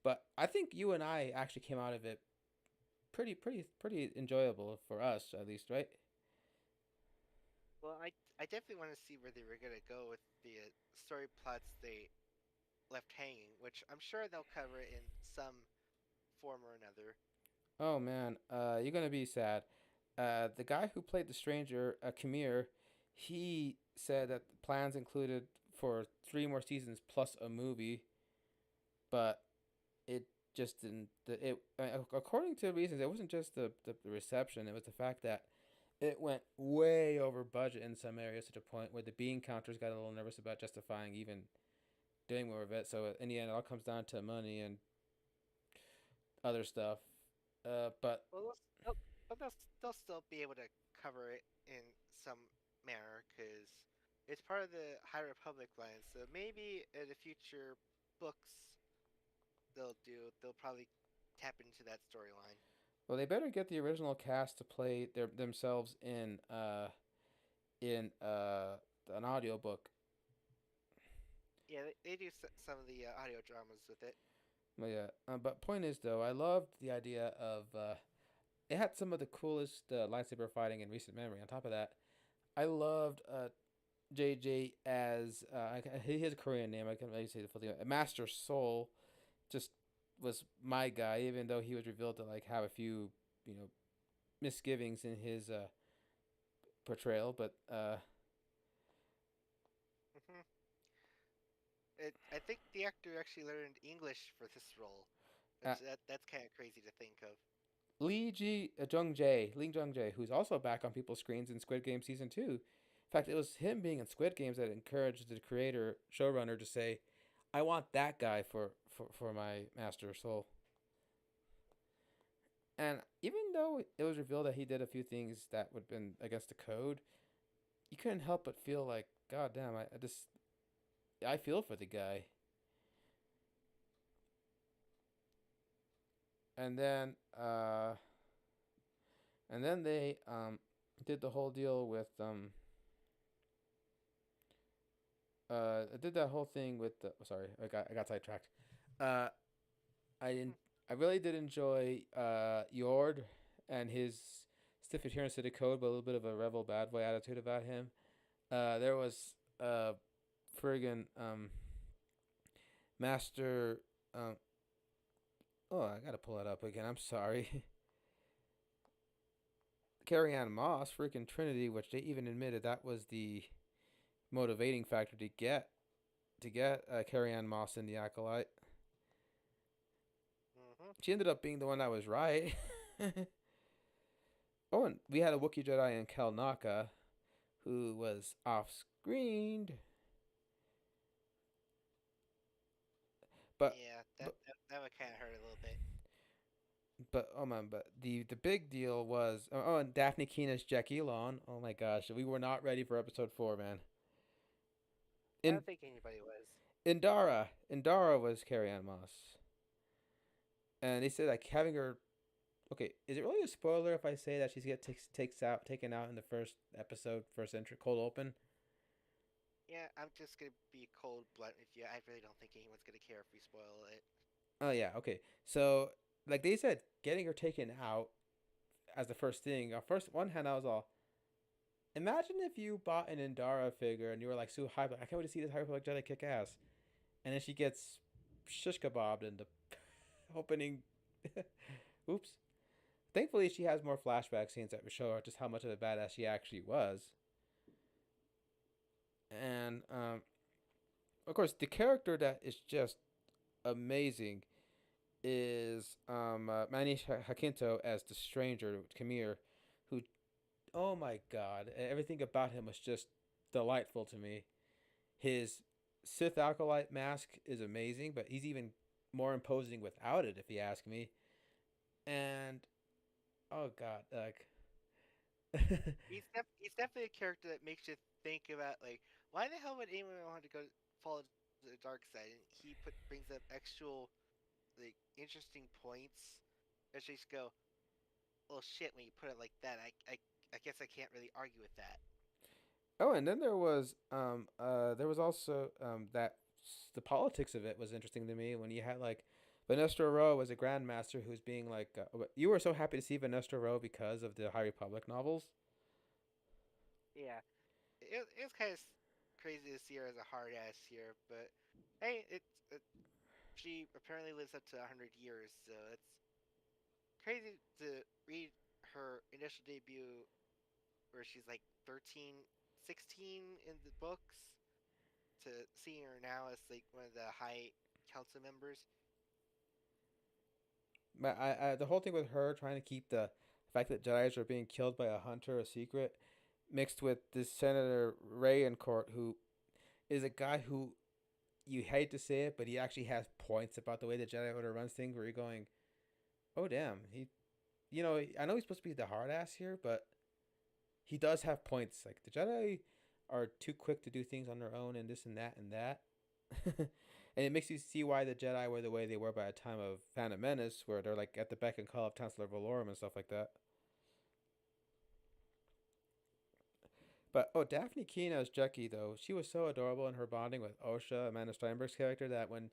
But I think you and I actually came out of it pretty enjoyable for us at least, right? Well, I definitely want to see where they were gonna go with the story plots they left hanging, which I'm sure they'll cover in some form or another. Oh man, you're gonna be sad. The guy who played the stranger, Kamir, he said that the plans included for 3 more seasons plus a movie, but it just didn't. According to reasons, it wasn't just the reception; it was the fact that it went way over budget in some areas to the point where the bean counters got a little nervous about justifying even doing more of it. So in the end, it all comes down to money and other stuff. But Well, but they'll still be able to cover it in some manner because it's part of the High Republic line. So maybe in the future books they'll probably tap into that storyline. well, they better get the original cast to play themselves in an audiobook. Yeah, they do some of the audio dramas with it. But yeah, but point is though, I loved the idea of it had some of the coolest lightsaber fighting in recent memory. On top of that, I loved JJ as he has a Korean name. I can't really say the full thing. Master Soul just was my guy, even though he was revealed to like have a few you know misgivings in his portrayal. But Hmm. I think the actor actually learned English for this role, uh, which that's kind of crazy to think of. Lee Jung Jae, who's also back on people's screens in Squid Game season 2. In fact, it was him being in Squid Games that encouraged the creator showrunner to say, "I want that guy for my Master Soul." And even though it was revealed that he did a few things that would have been against the code, you couldn't help but feel like, God damn, I feel for the guy. And then they did the whole deal with I did that whole thing with the. Sorry, I got sidetracked. Uh, I didn't. I really did enjoy Yord and his stiff adherence to the code, but a little bit of a rebel bad boy attitude about him. There was friggin' Master. Oh, I gotta pull it up again. I'm sorry. Carrie Ann Moss, freaking Trinity, which they even admitted that was the motivating factor to get Carrie Ann Moss in the acolyte. Hmm. She ended up being the one that was right. Oh, and we had a Wookiee Jedi in Kel Naka who was off screened, but Yeah, but that would kind of hurt a little bit. oh man, but the big deal was and Daphne Keenan's Jackie Elon. Oh my gosh, we were not ready for episode 4, man. I In don't think anybody was. Indara was Carrie Ann Moss, and they said like having her. Okay, is it really a spoiler if I say that she's get taken out in the first episode, first entry, cold open? Yeah, I'm just gonna be cold blunt with you. I really don't think anyone's gonna care if we spoil it. Oh yeah, okay. So like they said, getting her taken out as the first thing. First one hand, I was all. Imagine if you bought an Indara figure and you were like so hyped, like, I can't wait to see this High Republic Jedi kick ass, and then she gets shish kebabbed in the opening. Oops. Thankfully, she has more flashback scenes that show her just how much of a badass she actually was, and of course, the character that is just amazing is Manny Hakinto as the stranger Kamir, who, oh my god, everything about him was just delightful to me. His Sith Acolyte mask is amazing, but he's even more imposing without it, if you ask me. And oh god, like He's definitely a character that makes you think about like why the hell would anyone want to go follow the dark side? And he brings up actual like interesting points. That just go, well, shit. When you put it like that, I guess I can't really argue with that. oh, and then there was also that the politics of it was interesting to me when you had like Vanessa Rowe was a grandmaster who's being like you were so happy to see Vanessa Rowe because of the High Republic novels. Yeah, it was kind of crazy to see her as a hard ass here, but hey, she apparently lives up to 100 years, so it's crazy to read her initial debut where she's like 13, 16 in the books to seeing her now as like one of the high council members. But the whole thing with her trying to keep the fact that Jedi's are being killed by a hunter a secret, mixed with this Senator Ray in court, who is a guy who you hate to say it, but he actually has points about the way the Jedi Order runs things. Where you're going, oh damn, I know he's supposed to be the hard ass here, but he does have points. Like the Jedi are too quick to do things on their own, and this and that and that. And it makes you see why the Jedi were the way they were by the time of Phantom Menace, where they're like at the beck and call of Chancellor Valorum and stuff like that. But oh, Daphne Keene as Jackie though, she was so adorable in her bonding with Osha, Amanda Steinberg's character, that when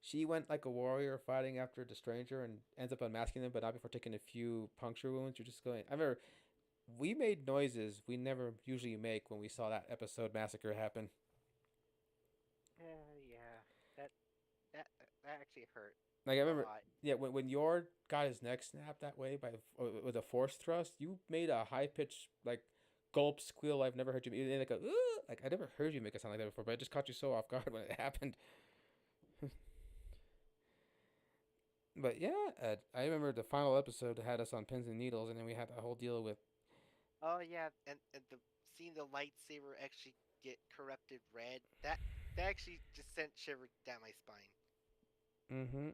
she went like a warrior fighting after the stranger and ends up unmasking them, but not before taking a few puncture wounds, you're just going. I remember we made noises we never usually make when we saw that episode massacre happen. Yeah, that that actually hurt Like I a remember, lot. yeah, when your got his neck snapped that way by with a force thrust, you made a high pitched like gulp squeal I've never heard you make. Like a like I never heard you make a sound like that before, but it just caught you so off guard when it happened. But yeah, I remember the final episode had us on pins and needles, and then we had that whole deal with. Oh yeah, and the seeing the lightsaber actually get corrupted red, that actually just sent shiver down my spine. Mm-hmm.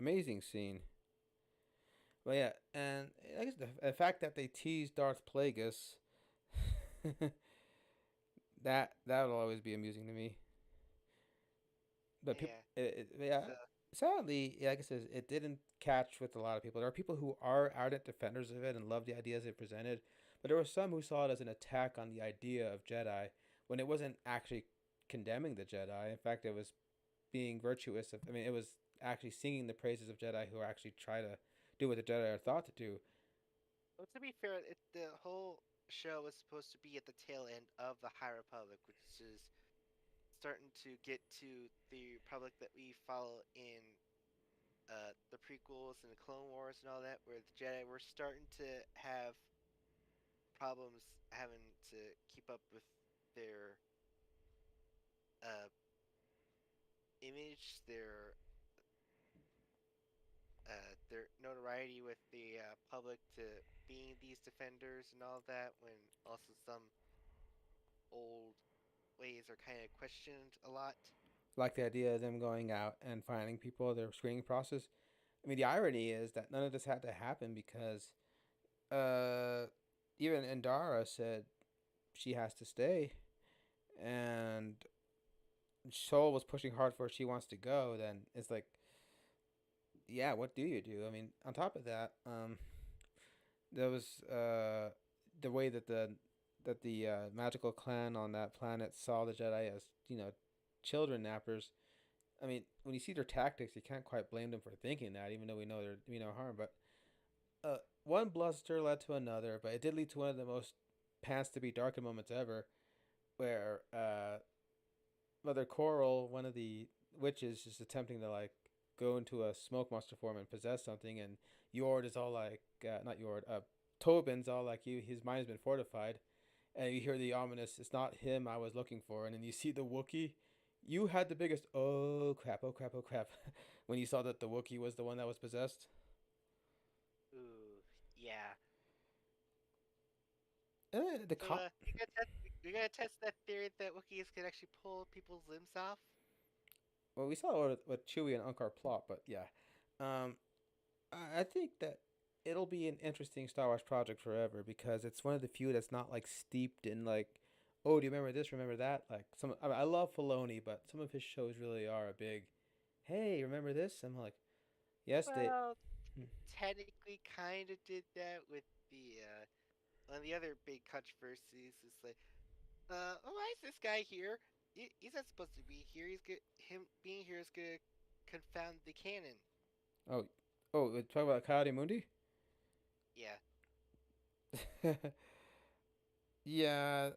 Amazing scene. But yeah, and I guess the fact that they teased Darth Plagueis, that'll always be amusing to me. But people, Yeah. yeah, So sadly, yeah, like I said, it didn't catch with a lot of people. There are people who are ardent defenders of it and love the ideas it presented, but there were some who saw it as an attack on the idea of Jedi when it wasn't actually condemning the Jedi. In fact, it was being virtuous. I mean, it was actually singing the praises of Jedi who actually try to do what the Jedi are thought to do. well, to be fair, the whole show was supposed to be at the tail end of the High Republic, which is starting to get to the Republic that we follow in the prequels and the Clone Wars and all that, where the Jedi were starting to have problems having to keep up with their uh, image, their notoriety with the public to being these defenders and all that. When also some old ways are kind of questioned a lot. Like the idea of them going out and finding people, their screening process. I mean, the irony is that none of this had to happen because uh, even Endara said she has to stay, and Soul was pushing hard for she wants to go. Then it's like, yeah, what do you do? I mean, on top of that, there was the way that the magical clan on that planet saw the Jedi as children nappers. I mean, when you see their tactics, you can't quite blame them for thinking that, even though we know they're no harm. But one bluster led to another, but it did lead to one of the most pants to be darkened moments ever, where Mother Coral, one of the witches, is attempting to like go into a smoke monster form and possess something, and Yord is all like, not Yord, Tobin's all like, you, his mind's been fortified, and you hear the ominous, "It's not him I was looking for," and then you see the Wookiee. You had the biggest oh crap, oh crap when you saw that the Wookiee was the one that was possessed. Ooh, yeah. The So cop. you gotta test that theory that Wookiees can actually pull people's limbs off. Well, we saw what Chewie and Unkar plot, but yeah, um, I think that it'll be an interesting Star Wars project forever because it's one of the few that's not like steeped in like, oh, do you remember this? Remember that? Like some, I love Filoni, but some of his shows really are a big, hey, remember this? I'm like, yes, they. Well, Hmm. it technically kind of did that with the one of the other big controversies. Is like, why is this guy here? He's not supposed to be here. He's good. Him being here is gonna confound the canon. Oh, oh, we talk about Coyote Mundi. Yeah. Yeah,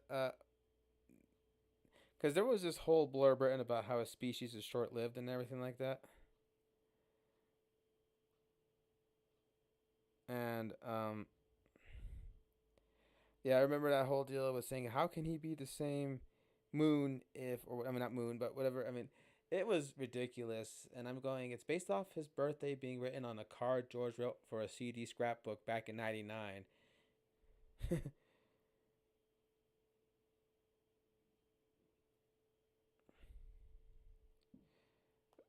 because there was this whole blurb written about how a species is short lived and everything like that. And yeah, I remember that whole deal was saying how can he be the same moon if, or I mean not moon, but whatever. I mean, it was ridiculous. And I'm going, it's based off his birthday being written on a card George wrote for a CD scrapbook back in '99.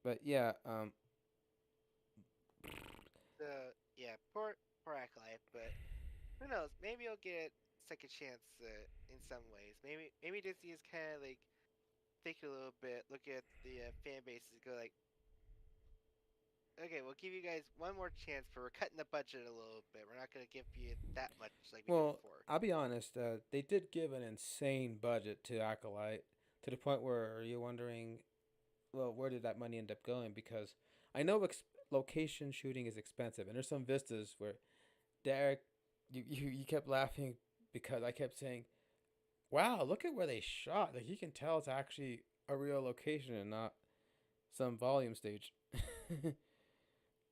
But yeah, Yeah, poor Acolyte, but who knows? Maybe he'll get second chance in some ways. Maybe Disney is kind of like think a little bit, look at the fan bases, go like, okay, we'll give you guys one more chance, but we're cutting the budget a little bit. We're not gonna give you that much like we did well, before. I'll be honest. They did give an insane budget to Acolyte to the point where you're wondering, well, where did that money end up going? Because I know location shooting is expensive, and there's some vistas where Derek, you kept laughing because I kept saying, "Wow, look at where they shot! Like you can tell it's actually a real location and not some volume stage."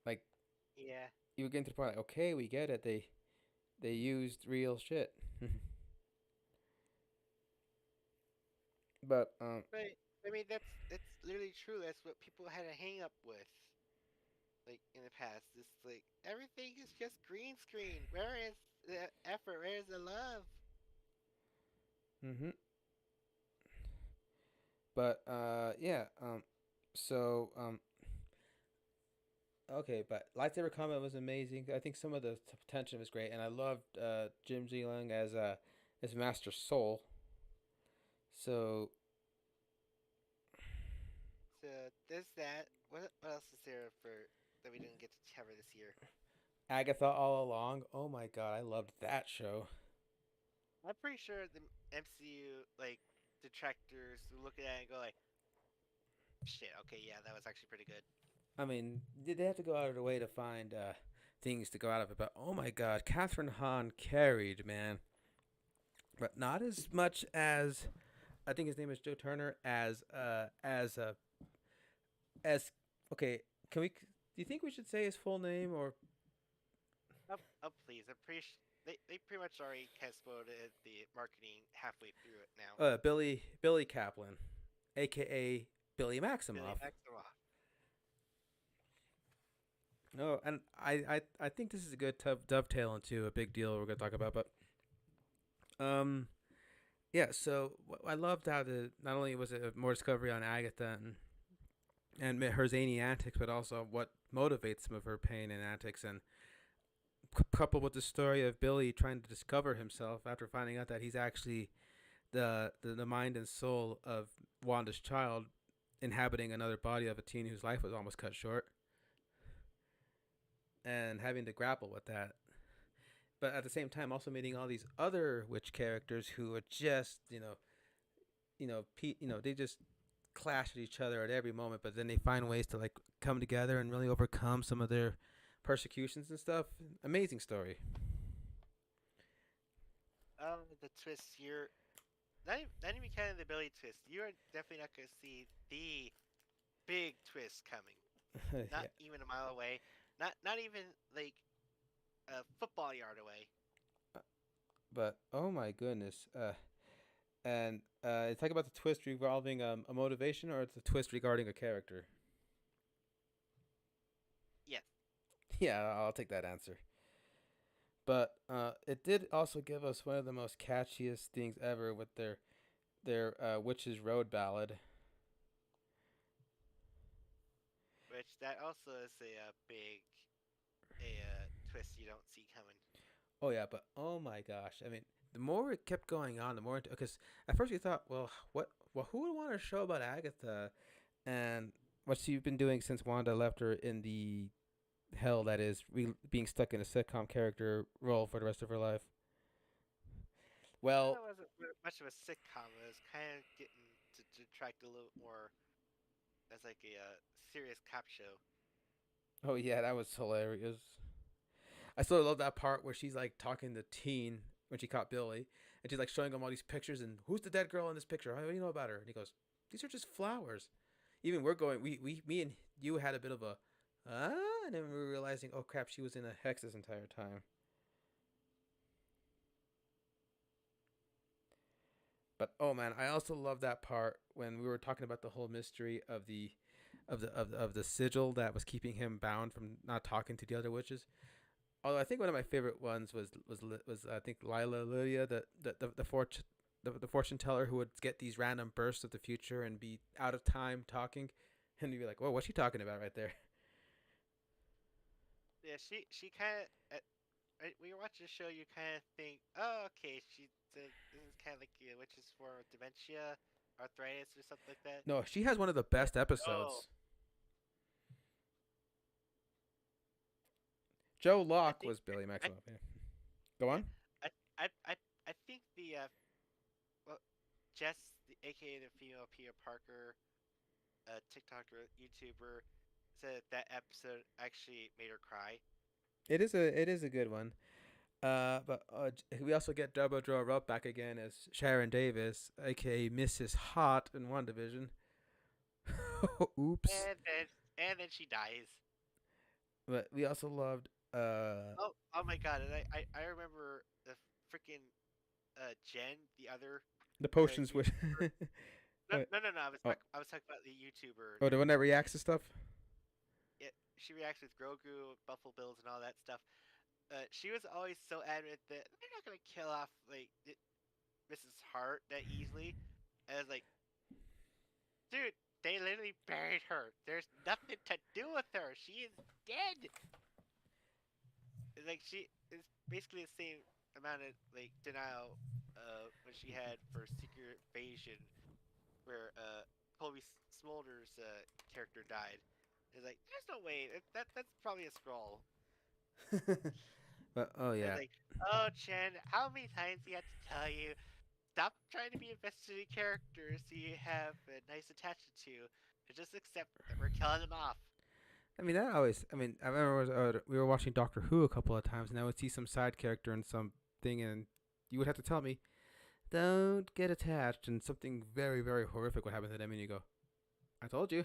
Like Yeah, you were getting to the point, like, okay, we get it. They used real shit. But but I mean that's literally true. That's what people had a hang up with, like in the past. It's like everything is just green screen. Where is the effort? Where is the love? mm-hmm. But yeah. So okay, but lightsaber combat was amazing. I think some of the tension was great, and I loved Jim Zealang as Master Soul. So So there's that. What else is there for that we didn't get to cover this year? Agatha all along. Oh my god, I loved that show. I'm pretty sure the MCU like detractors look at it and go like, "Shit, okay, yeah, that was actually pretty good." I mean, did they have to go out of their way to find things to go out of it? But oh my god, Catherine Hahn carried, man. But not as much as I think his name is Joe Turner as okay. Can we? Do you think we should say his full name or Oh, please, I'm pretty. They pretty much already kind of spoiled the marketing halfway through it now. Billy Kaplan, aka Billy Billy Maximoff? Maximoff. No, and I think this is a good dovetail into a big deal we're gonna talk about. But um, yeah. So I loved how the not only was it more discovery on Agatha and her zany antics, but also what motivates some of her pain and antics, and coupled with the story of Billy trying to discover himself after finding out that he's actually the mind and soul of Wanda's child, inhabiting another body of a teen whose life was almost cut short, and having to grapple with that. But at the same time, also meeting all these other witch characters who are just they just clash at each other at every moment, but then they find ways to like come together and really overcome some of their persecutions and stuff. Amazing story. The twist you're not even kind of the Billy twist. You're definitely not gonna see the big twist coming. Not Yeah, even a mile away. Not even like a football yard away. but oh my goodness, And it's like about the twist revolving a motivation, or it's a twist regarding a character. Yes. Yeah, I'll take that answer. But it did also give us one of the most catchiest things ever with their Witch's Road ballad. Which that also is a big twist you don't see coming. Oh yeah, but oh my gosh! I mean, the more it kept going on, the more because at first we thought, well, what, well, who would want a show about Agatha and what she's been doing since Wanda left her in the hell that is being stuck in a sitcom character role for the rest of her life. Well, It wasn't much of a sitcom. It was kind of getting to attract a little more as like a serious cop show. oh yeah, that was hilarious. I still love that part where she's like talking to Teen when she caught Billy, and she's like showing him all these pictures and who's the dead girl in this picture? What do you know about her? And he goes, "These are just flowers." Even we're going, me and you had a bit of a, and then we were realizing, oh crap, she was in a hex this entire time. But oh man, I also love that part when we were talking about the whole mystery of the sigil that was keeping him bound from not talking to the other witches. Although I think one of my favorite ones was I think Lila Lydia, the fortune teller who would get these random bursts of the future and be out of time talking, and you'd be like, "Whoa, what's she talking about right there?" Yeah, she kind of. When you watch the show, you kind of think, oh, okay, this is kind of like which is for dementia, arthritis, or something like that. No, she has one of the But best no, episodes. Joe I Locke think was Billy I Maxwell. Yeah. Go yeah, on. I I think the well, Jess, aka the female Peter Parker, TikToker, YouTuber, said that episode actually made her cry. It is a good one. But we also get Double Joe Rupp back again as Sharon Davis, aka Mrs. Hot in one division. Oops. And then she dies. But we also loved Oh my god! And I remember the freaking Jen, the other the potions with. YouTuber. No, What? no, no, no. Oh, I was talking about the YouTuber. oh, the one that reacts to stuff. She reacts with Grogu, Buffalo Bills, and all that stuff. She was always so adamant that they're not gonna kill off like Mrs. Hart that easily. And I was like, dude, they literally buried her. There's nothing to do with her. She is dead. It's like she is basically the same amount of like denial when she had for Secret Invasion, where Colby Smolder's character died. It's like there's no way that's probably a scroll. But oh And it's yeah, like, oh Chen, how many times do you have to tell you stop trying to be invested in characters so you have a nice attachment to, and just accept that we're killing them off. I mean that always. I mean I remember we were watching Doctor Who a couple of times, and I would see some side character in something, and you would have to tell me, "Don't get attached," and something very very horrific would happen to them, and you go, "I told you."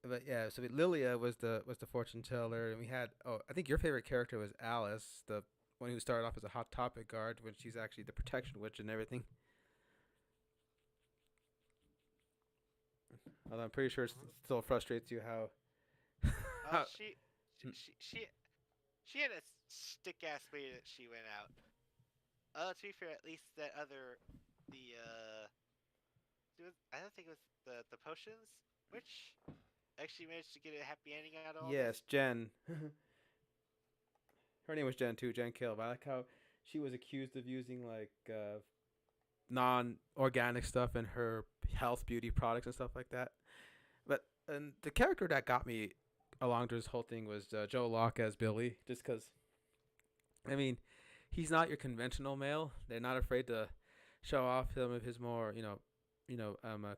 But yeah, so Lilia was the fortune teller, and we had, oh, I think your favorite character was Alice, the one who started off as a hot topic guard when she's actually the protection witch and everything. Although I'm pretty sure it Mhm. still frustrates you how, Uh, how she, she, she, she had a stick ass way that she went out. To be fair, at least that other, the I don't think it was the potions, which actually managed to get a happy ending out of all yes, this. Jen. Her name was Jen too, Jen Kilb. I like how she was accused of using like non-organic stuff in her health beauty products and stuff like that. But and the character that got me along to this whole thing was Joe Locke as Billy, just because I mean, he's not your conventional male. They're not afraid to show off some of his more,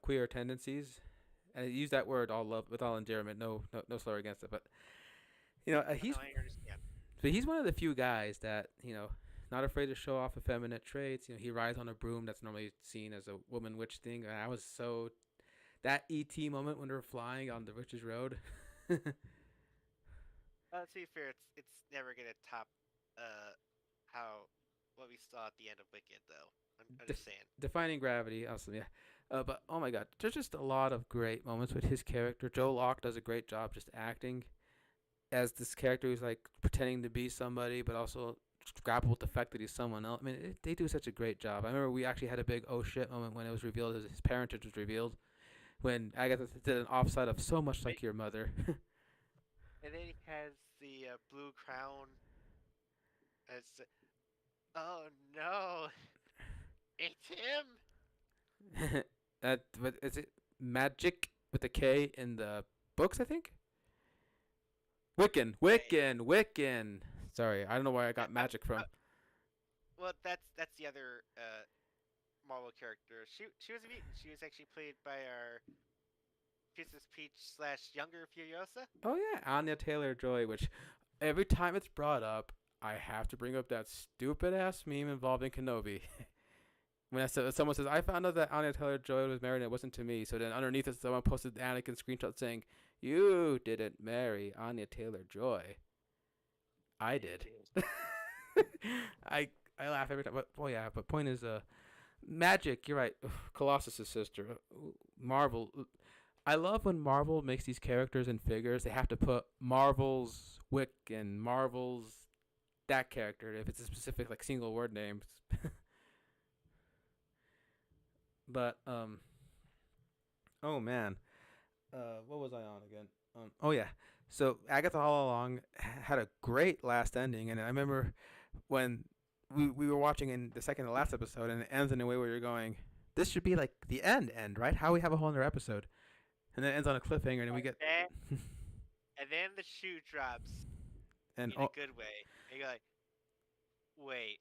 queer tendencies. And I use that word all love with all endearment, no slur against it. But Oh no, I understand. he's one of the few guys that not afraid to show off effeminate traits. He rides on a broom that's normally seen as a woman witch thing. And I was so that ET moment when they're flying on the witch's road. To be fair, it's never gonna top uh how what we saw at the end of Wicked, though. I'm just Def- saying. Defining Gravity, awesome, yeah. But oh my god, there's just a lot of great moments with his character. Joe Locke does a great job just acting as this character who's like pretending to be somebody, but also grapple with the fact that he's someone else. I mean, they do such a great job. I remember we actually had a big oh shit moment when it was revealed his parentage was revealed when Agatha did an offside of so much like your mother. And then he has the blue crown. As oh no, it's him. But is it magic with a K in the books? I think Wait, Wiccan. Sorry, I don't know where I got magic uh, from. well, that's the other Marvel character. She was a mutant. She was actually played by our Princess Peach slash younger Furiosa. Oh yeah, Anya Taylor Joy. Which every time it's brought up, I have to bring up that stupid ass meme involving Kenobi. When someone says, "I found out that Anya Taylor Joy was married and it wasn't to me," so then underneath it, someone posted Anakin screenshot saying, "You didn't marry Anya Taylor Joy. I I did." did. I laugh every time. But oh yeah, but point is, magic. You're right. Colossus's sister, Marvel. I love when Marvel makes these characters and figures. They have to put Marvel's Wick and Marvel's that character if it's a specific like single word names. But oh man, what was I on again? Oh yeah. So Agatha all along had a great last ending, and I remember when we were watching in the second to last episode, and it ends in a way where you're going, this should be like the end, right? How we have a whole other episode, and then it ends on a cliffhanger, and we get Then and then the shoe drops and in a oh, good way. And you're like, wait,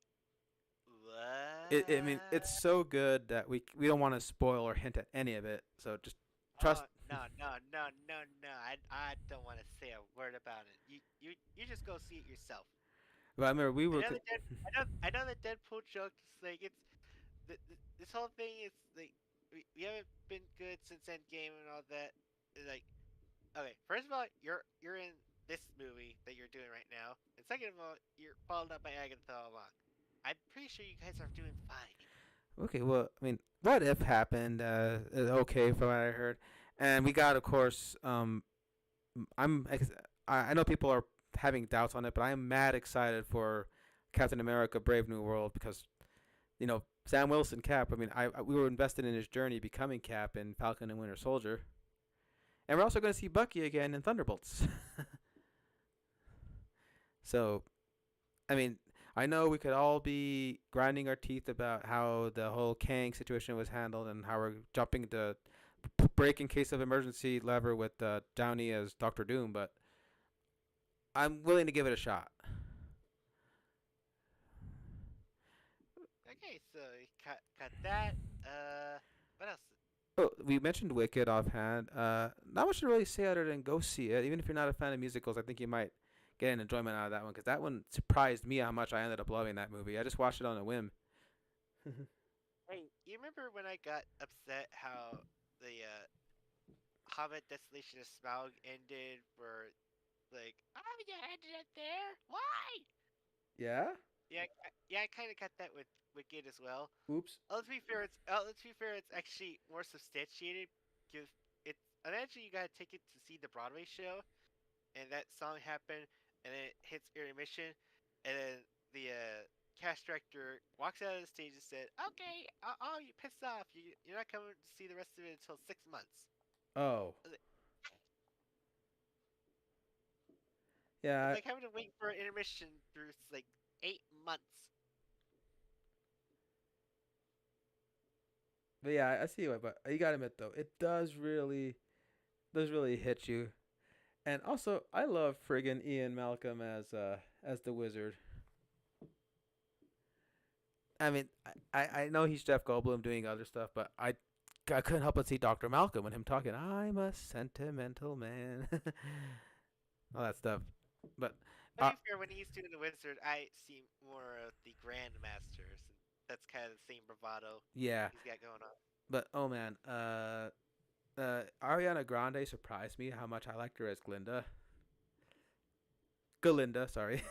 I mean, it's what? so good that we don't want to spoil or hint at any of it. So just trust. Oh no no no no no! I don't want to say a word about it. You just go see it yourself. But I remember we I were. know the Dead, I know the Deadpool joke is like it's this whole thing is like we haven't been good since Endgame and all that. It's like okay, first of all, you're in this movie that you're doing right now, and second of all, you're followed up by Agatha all along. I'm pretty sure you guys are doing fine. Okay, well, I mean, what if happened? Okay, from what I heard, and we got, of course. I'm. I know people are having doubts on it, but I am mad excited for Captain America: Brave New World because Sam Wilson Cap. I mean, we were invested in his journey becoming Cap in Falcon and Winter Soldier, and we're also going to see Bucky again in Thunderbolts. So I mean, I know we could all be grinding our teeth about how the whole Kang situation was handled and how we're jumping the break in case of emergency lever with Downey as Doctor Doom, but I'm willing to give it a shot. Okay, so you cut that. What else? Oh, we mentioned Wicked offhand. Not much to really say other than go see it. Even if you're not a fan of musicals, I think you might get an enjoyment out of that one because that one surprised me how much I ended up loving that movie. I just watched it on a whim. Hey, you remember when I got upset how the Hobbit Desolation of Smaug ended? Where like, oh yeah, ended it there? Why? Yeah. Yeah, yeah, I kind of got that with Wicked as well. Oops. Let's be fair, it's actually more substantiated because it's eventually you gotta take it to see the Broadway show, and that song happened, and then it hits intermission, and then the cast director walks out of the stage and said, "Okay, oh, you pissed off. You're not coming to see the rest of it until 6 months." Oh. I was like, it's Yeah. like having to wait for an intermission through like 8 months. But yeah, I see what. But you gotta admit though, it does really hit you. And also, I love friggin' Ian Malcolm as the wizard. I mean, I know he's Jeff Goldblum doing other stuff, but I couldn't help but see Dr. Malcolm and him talking. I'm a sentimental man, all that stuff. But To be fair, when he's doing the wizard, I see more of the Grandmasters. That's kind of the same bravado yeah, he's got going on. but oh man, Ariana Grande surprised me how much I liked her as Galinda, sorry.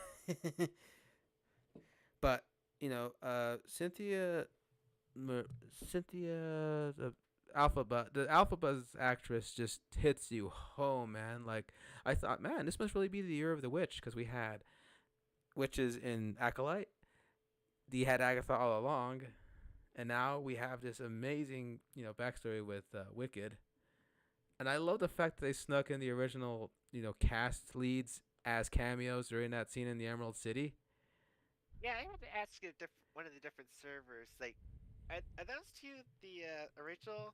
But Cynthia, Cynthia, the Alphabet's actress just hits you home, man. Like I thought, man, this must really be the year of the witch because we had witches in Acolyte. We had Agatha all along, and now we have this amazing, backstory with Wicked. And I love the fact that they snuck in the original, cast leads as cameos during that scene in the Emerald City. Yeah, I had to ask one of the different servers, like, are those two the original?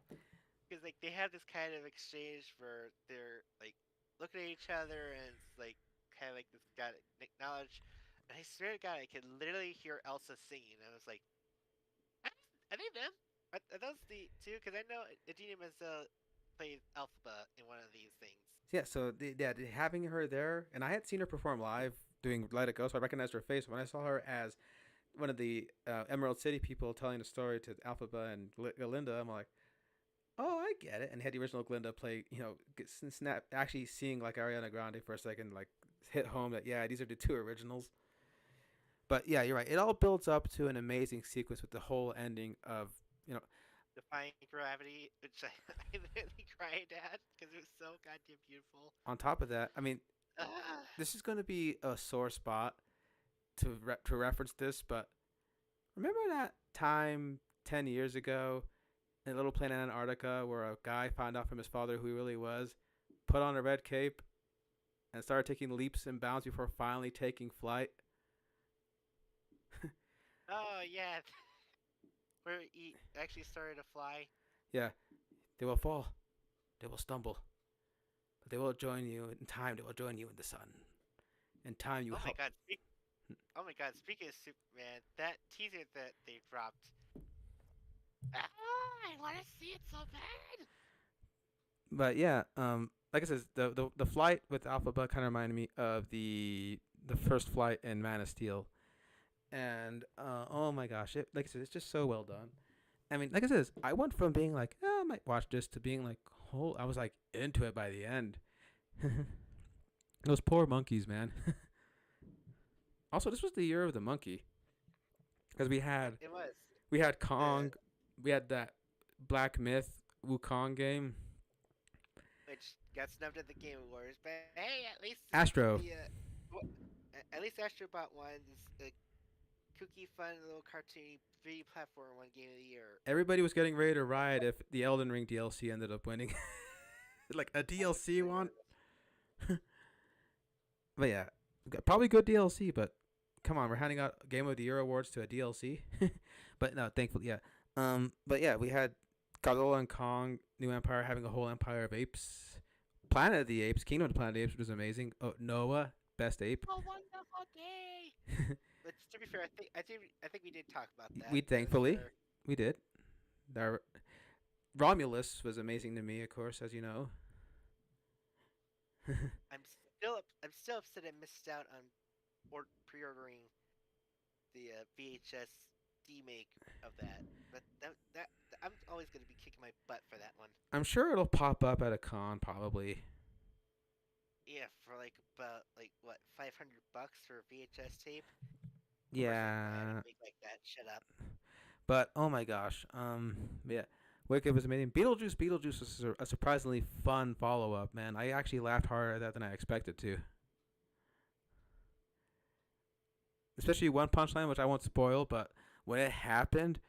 Because like they have this kind of exchange where they're like looking at each other and it's like kind of like this got acknowledge. And I swear to God, I could literally hear Elsa singing. And I was like, are they them? Are those the two? Because I know Adina Menzel played Alphaba in one of these things. Yeah, so having her there, and I had seen her perform live doing Let It Go, so I recognized her face. When I saw her as one of the Emerald City people telling the story to Alphaba and Glinda, I'm like, oh, I get it. And had the original Glinda play, snap, actually seeing like Ariana Grande for a second, like hit home that yeah, these are the two originals. But yeah, you're right. It all builds up to an amazing sequence with the whole ending of you know. Defying Gravity, which I literally cried at because it was so goddamn beautiful. On top of that, I mean, Ah, this is going to be a sore spot to reference this, but remember that time 10 years ago in a little planet Antarctica where a guy found out from his father who he really was, put on a red cape, and started taking leaps and bounds before finally taking flight. oh yeah, where he actually started to fly. Yeah, they will fall, they will stumble, but they will join you in time. They will join you in the sun. In time, you Oh my help. god! Oh my god! Speaking of Superman, that teaser that they dropped. Ah, I want to see it so bad. But yeah, like I said, the flight with Alphabet kind of reminded me of the first flight in Man of Steel, and oh my gosh, like I said, it's just so well done. I mean, like I said, I went from being like, oh, I might watch this to being like, whole. I was like into it by the end. Those poor monkeys, man. Also, this was the year of the monkey because It was we had the Kong, we had that Black Myth Wukong game, which got snubbed at the Game Awards, but hey, at least Astro. the at least Astrobot won this kooky, fun little cartoony 3D platform one game of the year. Everybody was getting ready to riot if the Elden Ring DLC ended up winning. Like a I would DLC really one. want But yeah, probably good DLC. But come on, we're handing out Game of the Year awards to a DLC. But no, thankfully, yeah. But yeah, we had Godzilla and Kong, New Empire having a whole Empire of Apes, Planet of the Apes, Kingdom of the Planet of the Apes, which was amazing. Oh, Noah, best ape. a wonderful day. But to be fair, I think we did talk about that. We Those thankfully are. we did. Our Romulus was amazing to me, of course, as you know. I'm still upset I missed out on pre-ordering the VHS remake of that. But that I'm always gonna be kicking my butt for that one. I'm sure it'll pop up at a con, probably. Yeah, for like about like what $500 for a VHS tape. Of course, I'm not having Yeah, a make like that. Shut up. but oh my gosh, yeah, Wicked was amazing. Beetlejuice was a surprisingly fun follow up. Man, I actually laughed harder at that than I expected to. Especially one punchline, which I won't spoil, but when it happened,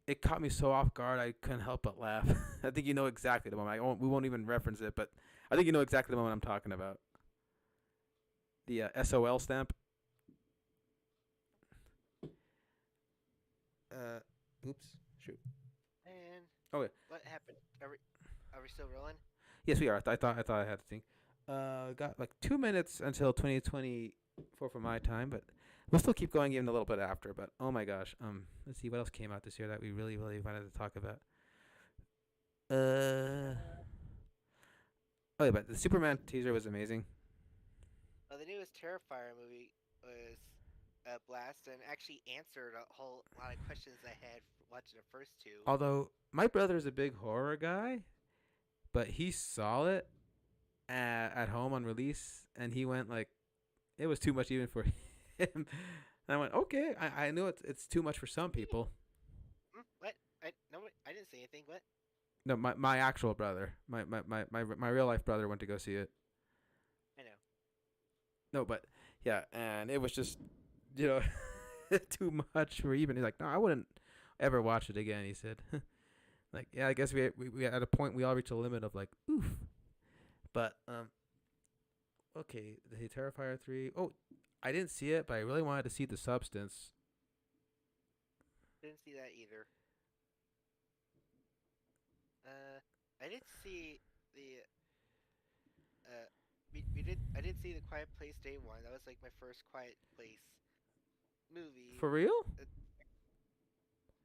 it caught me so off guard I couldn't help but laugh. I think you know exactly the moment. We won't even reference it, but I think you know exactly the moment I'm talking about. The SOL stamp. Uh, oops, shoot. And Oh yeah. what happened? Are we still rolling? Yes, we are. I thought I had to think. Got like 2 minutes until 2024 for my time, but we'll still keep going even a little bit after. But oh my gosh, let's see what else came out this year that we really wanted to talk about. Uh, Uh, oh yeah, but the Superman teaser was amazing. the newest Terrifier movie was a blast and actually answered a whole lot of questions I had watching the first two. Although my brother's a big horror guy, but he saw it at home on release, and he went like it was too much even for him. And I went, okay. I knew it's too much for some people. What? I didn't say anything. What? No, my actual brother, my real life brother went to go see it. I know. No, but yeah, and it was just you too much for even. He's like, no, I wouldn't ever watch it again. He said, like, yeah, I guess we at a point we all reached a limit of like, oof. But okay, the Terrifier 3. Oh, I didn't see it, but I really wanted to see The Substance. Didn't see that either. I did see the we did I did see the Quiet Place Day one. That was like my first Quiet Place movie. For real? Uh,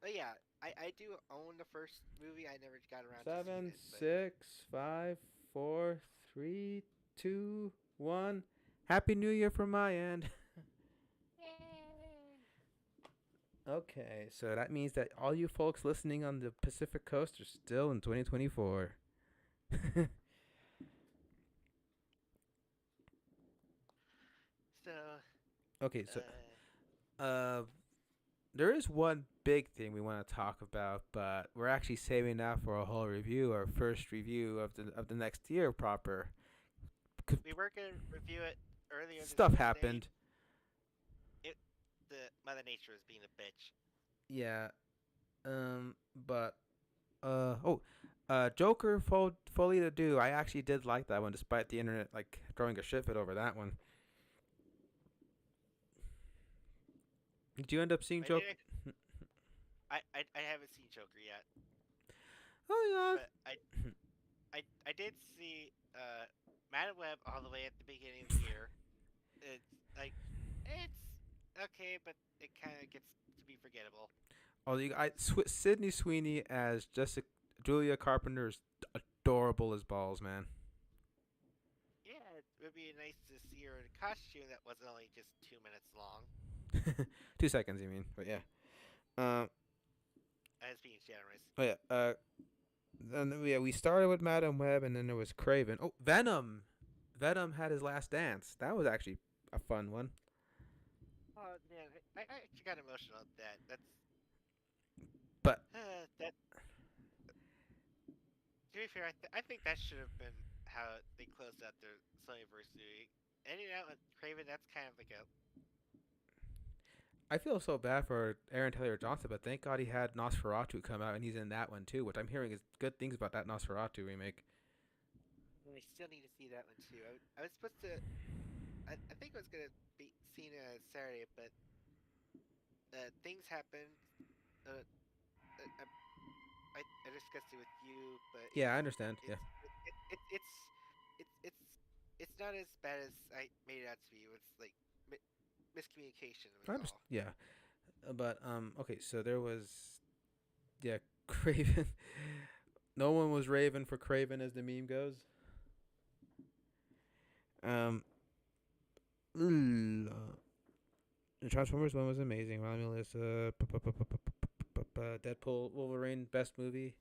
but yeah, I do own the first movie. I never got around to seeing Seven, it, but 6, 5, 4, 3, 2, 1. Happy New Year from my end. Okay, so that means that all you folks listening on the Pacific Coast are still in 2024. so Okay, so uh uh there is one big thing we want to talk about, but we're actually saving that for a whole review, our first review of the next year proper. 'Cause we were gonna review it earlier this stuff Wednesday. happened. It the Mother Nature is being a bitch. Yeah. But Joker fully to do. I actually did like that one, despite the internet like throwing a shit fit over that one. Did you end up seeing I Joker? did. I haven't seen Joker yet, Oh but I did see Madam Web all the way at the beginning of the year. It's like it's okay, but it kind of gets to be forgettable. oh, Sydney Sweeney as Jessica Julia Carpenter is adorable as balls, man. Yeah, it would be nice to see her in a costume that wasn't only just 2 minutes long. 2 seconds, you mean? But yeah. Um. As being generous. Oh yeah. Then yeah, we started with Madam Web, and then there was Craven. Oh, Venom. Venom had his last dance. That was actually a fun one. Oh man, I actually got emotional at that. That's But that. To be fair, I think that should have been how they closed out their Sonyverse movie. Ending out with Craven, that's kind of like a I feel so bad for Aaron Taylor Johnson, but thank God he had Nosferatu come out, and he's in that one too, which I'm hearing is good things about that Nosferatu remake. I still need to see that one too. I was supposed to. I think I was gonna be seen it Saturday, but things happened. Uh, I discussed it with you, but Yeah, I understand. Yeah, it's it's not as bad as I made it out to be. It's like miscommunication I was understand. all. Yeah, but okay, so there was yeah Craven. No one was Raven for Craven, as the meme goes. Um, the Transformers one was amazing. Romulus, Deadpool, Wolverine, best movie.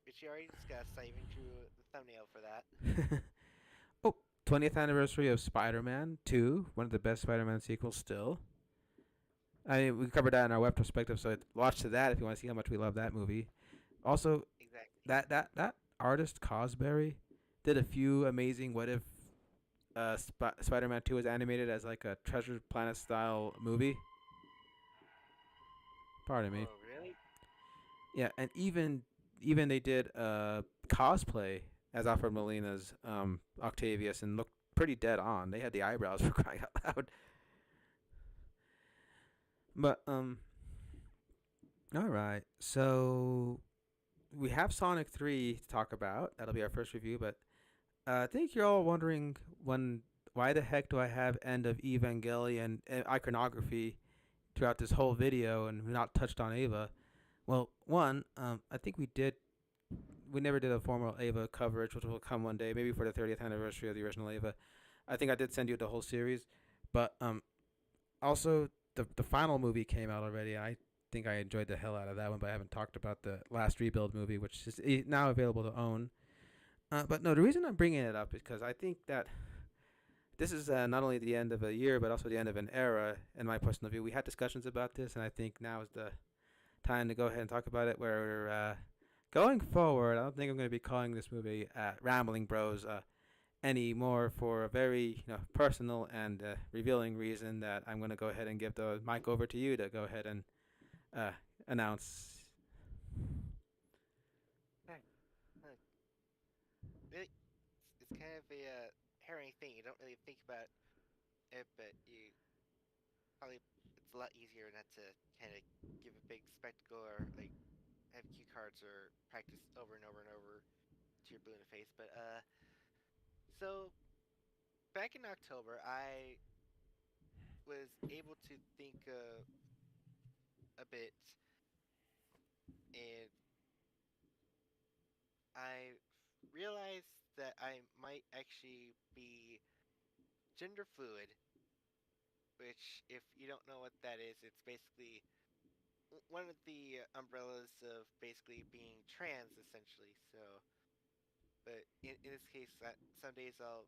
Which you already discussed. I even drew the thumbnail for that. Oh, 20th anniversary of Spider-Man 2, one of the best Spider-Man sequels still. I mean, we covered that in our web perspective, so watch to that if you want to see how much we love that movie. Also, Exactly. that artist Cosberry did a few amazing what if Spider-Man 2 was animated as like a Treasure Planet style movie. Pardon me. Oh, really? Yeah, and even they did cosplay as Alfred Molina's Octavius and looked pretty dead on. They had the eyebrows for crying out loud. But all right. So we have Sonic 3 to talk about. That'll be our first review, but I think you're all wondering why the heck do I have End of Evangelion iconography throughout this whole video and not touched on Ava? Well, one, I think we never did a formal Ava coverage, which will come one day, maybe for the 30th anniversary of the original Ava. I think I did send you the whole series, but also the final movie came out already. I think I enjoyed the hell out of that one, but I haven't talked about the last rebuild movie, which is now available to own. But no, the reason I'm bringing it up is because I think that this is not only the end of a year, but also the end of an era. In my personal view, we had discussions about this, and I think now is the time to go ahead and talk about it. Where going forward, I don't think I'm going to be calling this movie "Rambling Bros" anymore for a very personal and revealing reason that I'm going to go ahead and give the mic over to you to go ahead and uh, announce. Right. Uh, it's kind of a harrowing thing. You don't really think about it, but you probably it's a lot easier not to kind of give a big spectacle or like have cue cards or practice over and over and over to your blue in the face. But so back in October, I was able to think a bit, and I realized that I might actually be gender fluid. Which, if you don't know what that is, it's basically one of the umbrellas of basically being trans, essentially. So, but in this case, some days I'll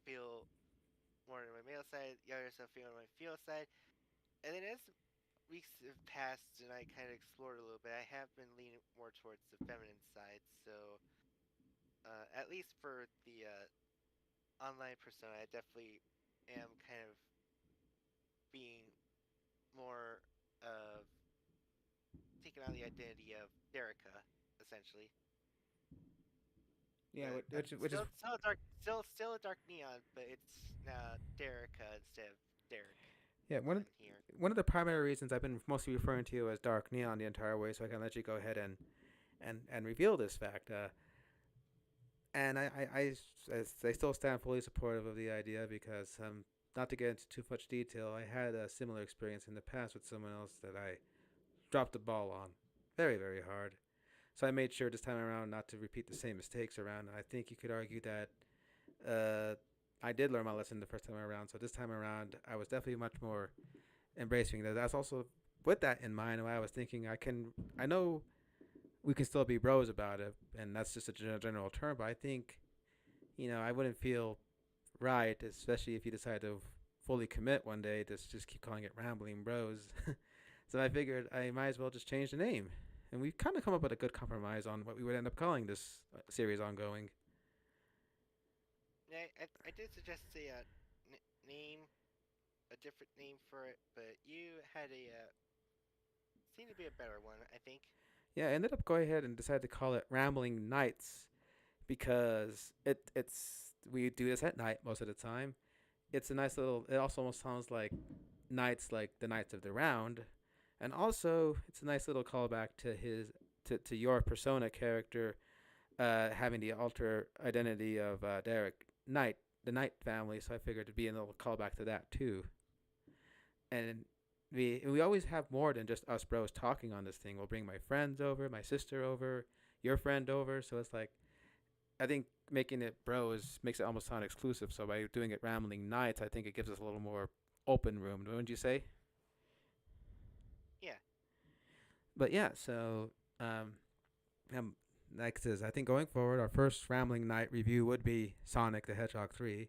feel more on my male side, the others I'll feel on my female side, and then as weeks have passed and I kind of explored a little bit, I have been leaning more towards the feminine side. So, at least for the online persona, I definitely am kind of being more of taking on the identity of Derica, essentially. Yeah, But which is still a dark, still a dark neon, but it's now Derica instead of Derek yeah on here. one of the primary reasons I've been mostly referring to you as Dark Neon the entire way, so I can let you go ahead and reveal this fact. And I still stand fully supportive of the idea because not to get into too much detail, I had a similar experience in the past with someone else that I dropped the ball on very, very hard. So I made sure this time around not to repeat the same mistakes around. And I think you could argue that uh, I did learn my lesson the first time around. So this time around, I was definitely much more embracing that. That's also with that in mind. I was thinking I know we can still be bros about it, and that's just a general term. But I think I wouldn't feel right, especially if you decide to fully commit one day to just keep calling it Rambling Bros. So I figured I might as well just change the name. And we've kind of come up with a good compromise on what we would end up calling this series ongoing. Yeah, I did suggest a name, a different name for it, but you had a seemed to be a better one, I think. Yeah, I ended up going ahead and decided to call it Rambling Nights because it's we do this at night most of the time. It's a nice little. It also almost sounds like nights, like the Knights of the Round, and also it's a nice little callback to to your persona character having the alter identity of Derek Knight, the Knight family. So I figured it'd be a little callback to that too. And we always have more than just us bros talking on this thing. We'll bring my friends over, my sister over, your friend over. So it's like I think making it bros makes it almost sound exclusive. So by doing it Rambling Nights, I think it gives us a little more open room. Wouldn't you say? Yeah, But yeah, so um, like I says, I think going forward, our first Rambling Night review would be Sonic the Hedgehog 3,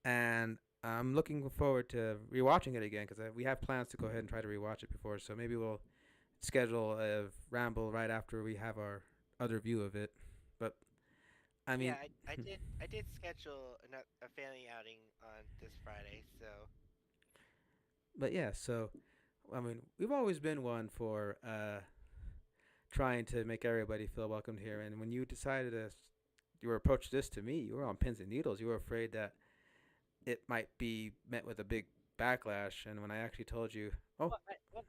and I'm looking forward to rewatching it again because we have plans to go ahead and try to rewatch it before. So maybe we'll schedule a ramble right after we have our other view of it. But I yeah, mean, I did schedule a family outing on this Friday, so but yeah. So I mean, we've always been one for trying to make everybody feel welcomed here. And when you decided to, you were approached this to me, you were on pins and needles. You were afraid that it might be met with a big backlash. And when I actually told you, oh, well,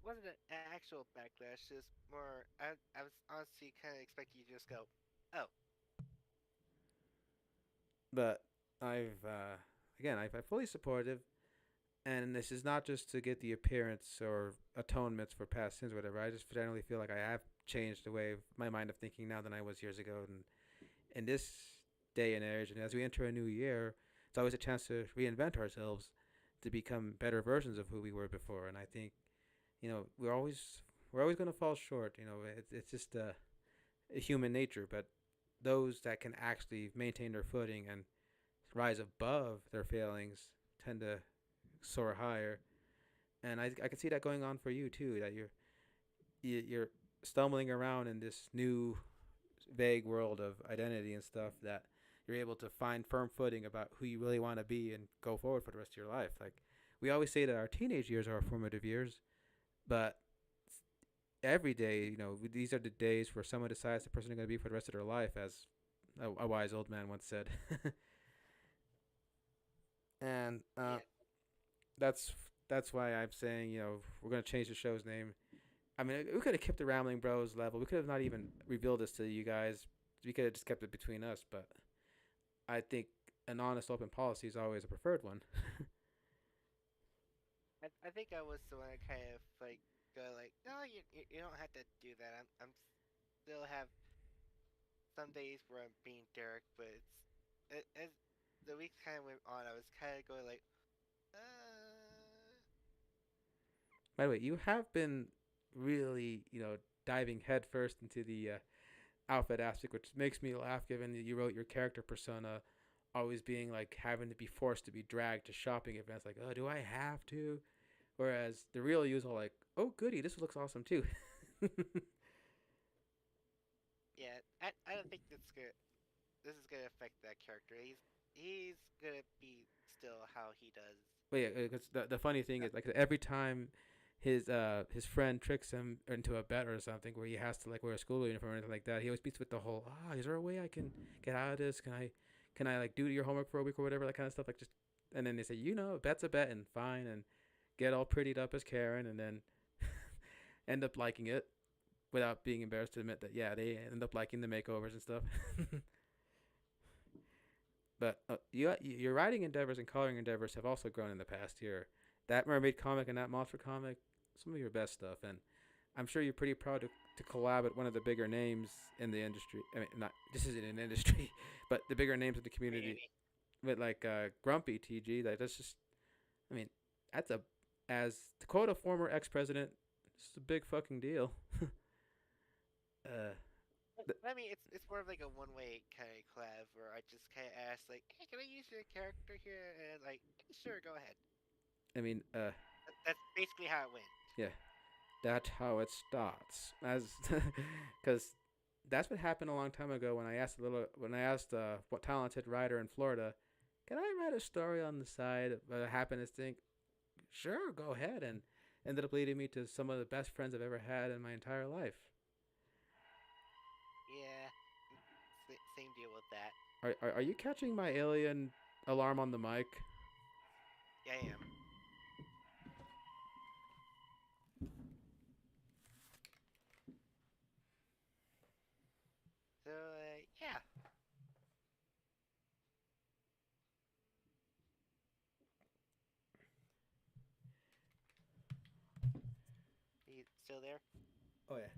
wasn't an actual backlash. Just more. I was honestly kind of expecting you to just go, oh, but I've again, I'm fully supportive, and this is not just to get the appearance or atonements for past sins, or whatever. I just generally feel like I have changed the way of my mind of thinking now than I was years ago, and in this day and age, and as we enter a new year, it's always a chance to reinvent ourselves to become better versions of who we were before. And I think we're always going to fall short. It's just a human nature, but those that can actually maintain their footing and rise above their failings tend to soar higher. And I can see that going on for you too. That you're stumbling around in this new vague world of identity and stuff, that you're able to find firm footing about who you really want to be and go forward for the rest of your life. Like we always say that our teenage years are our formative years, but every day, these are the days where someone decides the person they're going to be for the rest of their life, as a wise old man once said. And Yeah, that's that's why I'm saying, we're going to change the show's name. I mean, we could have kept the Rambling Bros level. We could have not even revealed this to you guys. We could have just kept it between us. But I think an honest, open policy is always a preferred one. I think I was the one that kind of like go like, no, you don't have to do that. I'm still have some days where I'm being Derek, but as the weeks kind of went on, I was kind of going like, By the way, you have been really, diving headfirst into the outfit aspect, which makes me laugh, given that you wrote your character persona always being like having to be forced to be dragged to shopping events. Like, oh, do I have to? Whereas the real you is all like, oh, goody, this looks awesome too. yeah, I don't think this is gonna affect that character. He's gonna be still how he does. But yeah, because the funny thing is, like, every time his friend tricks him into a bet or something where he has to like wear a school uniform or anything like that, he always beats with the whole, is there a way I can get out of this? Can I like do your homework for a week or whatever, that kind of stuff, like, just. And then they say, a bet's a bet, and fine, and get all prettied up as Karen, and then end up liking it without being embarrassed to admit that, yeah, they end up liking the makeovers and stuff. But your writing endeavors and coloring endeavors have also grown in the past year. That mermaid comic and that monster comic, some of your best stuff, and I'm sure you're pretty proud to collab with one of the bigger names in the industry. I mean, not, this isn't an industry, but the bigger names of the community, Maybe. with like Grumpy TG. Like, that's just, I mean, that's a, as to quote a former ex-president, it's a big fucking deal. uh, I mean, it's more of like a one way kind of collab where I just kind of ask like, hey, can I use your character here? And like, sure, go ahead. I mean, That's basically how it went. yeah, that's how it starts. As because that's what happened a long time ago when I asked what talented writer in Florida, can I write a story on the side of a happiness thing? Sure, go ahead, and ended up leading me to some of the best friends I've ever had in my entire life. Yeah, same deal with that. Are you catching my alien alarm on the mic? Yeah, I am. So yeah, you still there? Oh yeah,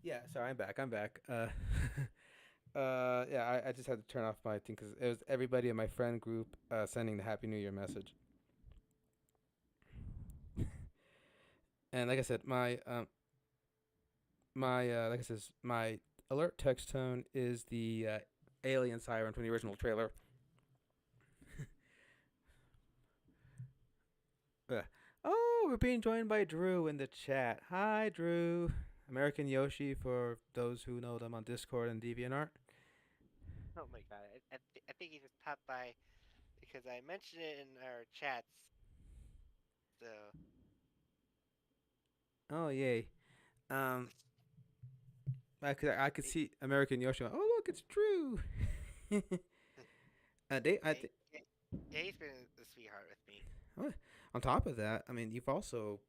yeah. Sorry, I'm back. I'm back. Yeah, I just had to turn off my thing because it was everybody in my friend group sending the Happy New Year message. And like I said, my alert text tone is the alien siren from the original trailer. Uh, oh, we're being joined by Drew in the chat. Hi, Drew. American Yoshi for those who know them on Discord and DeviantArt. Oh my god, I think he just popped by because I mentioned it in our chats. So Oh yay. Um, I could he, see American Yoshi. Oh look, it's Drew. They I yeah, think. yeah, he's been a sweetheart with me. On top of that, I mean, you've also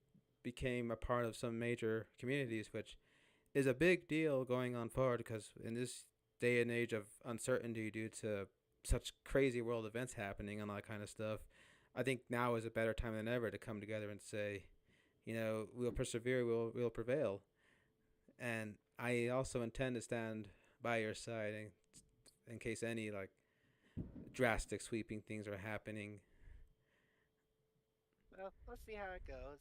became a part of some major communities, which is a big deal going on forward, because in this day and age of uncertainty due to such crazy world events happening and all that kind of stuff, I think now is a better time than ever to come together and say, we'll persevere, we'll prevail. And I also intend to stand by your side in case any like drastic sweeping things are happening. Well, let's see how it goes.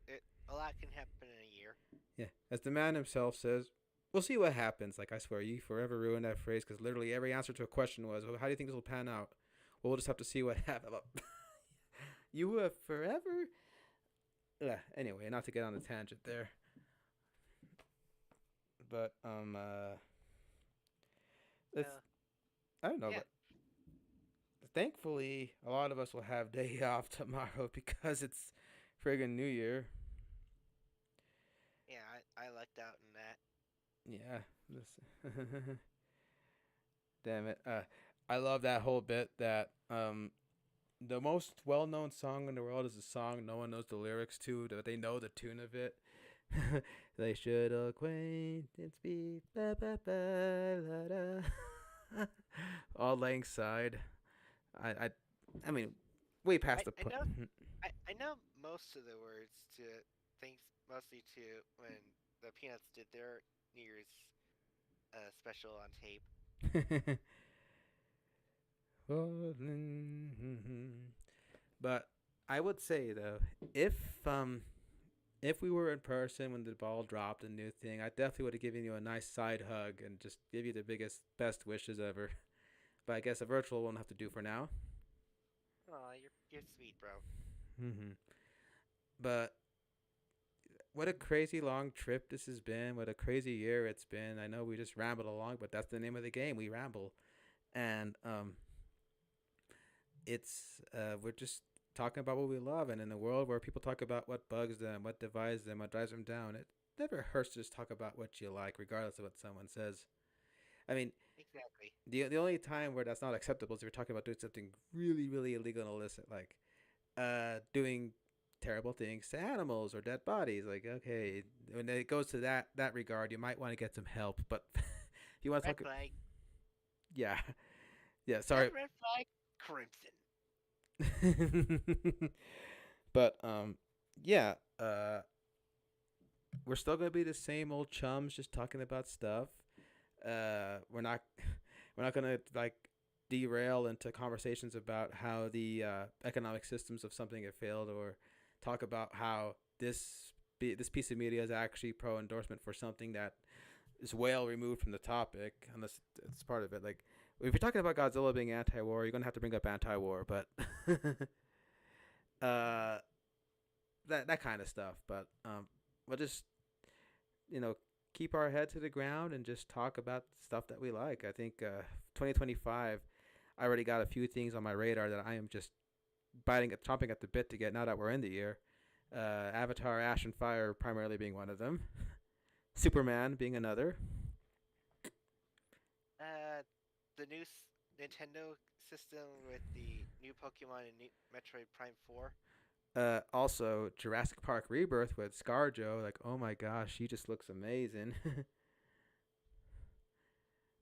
It, a lot can happen in a year. Yeah, as the man himself says, we'll see what happens. Like, I swear, you forever ruined that phrase, because literally every answer to a question was, well, how do you think this will pan out? we'll just have to see what happens. You have forever. Anyway, not to get on the tangent there, but it's Uh, I don't know, yeah, but thankfully a lot of us will have day off tomorrow because it's friggin' New Year. yeah, I lucked out in that. Yeah, this damn it. I love that whole bit that the most well-known song in the world is a song no one knows the lyrics to, but they know the tune of it. They should acquaintance be ba ba ba la da. All laying side. I I I mean, way past the I point. know I know most of the words to it, thanks mostly to when the Peanuts did their New Year's special on tape. But I would say though, if um if we were in person when the ball dropped a new thing, I definitely would have given you a nice side hug and just give you the biggest best wishes ever. But I guess a virtual won't have to do for now. Oh, you're sweet, bro. Mm-hmm. But what a crazy long trip this has been. What a crazy year it's been. I know we just rambled along, but that's the name of the game. We ramble, and it's we're just talking about what we love, and in a world where people talk about what bugs them, what divides them, what drives them down, it never hurts to just talk about what you like, regardless of what someone says. I mean, Exactly. the only time where that's not acceptable is if you're talking about doing something really really illegal and illicit, like doing terrible things to animals or dead bodies. Like, okay, when it goes to that regard, you might want to get some help. But if you want to Red talk, flag, yeah, yeah. not Sorry, red flag, crimson. but yeah. We're still gonna be the same old chums, just talking about stuff. We're not we're not gonna like derail into conversations about how the economic systems of something have failed, or talk about how this piece of media is actually pro endorsement for something that is well removed from the topic, unless it's part of it. Like if you're talking about Godzilla being anti-war, you're gonna have to bring up anti-war, but uh, that kind of stuff. But we'll just you know keep our head to the ground and just talk about stuff that we like. I think 2025, I already got a few things on my radar that I am just chomping at the bit to get now that we're in the year. Avatar, Ash and Fire primarily being one of them. Superman being another. Uh, the new Nintendo system with the new Pokemon and new Metroid Prime 4. Also, Jurassic Park Rebirth with ScarJo. Like, oh my gosh, she just looks amazing.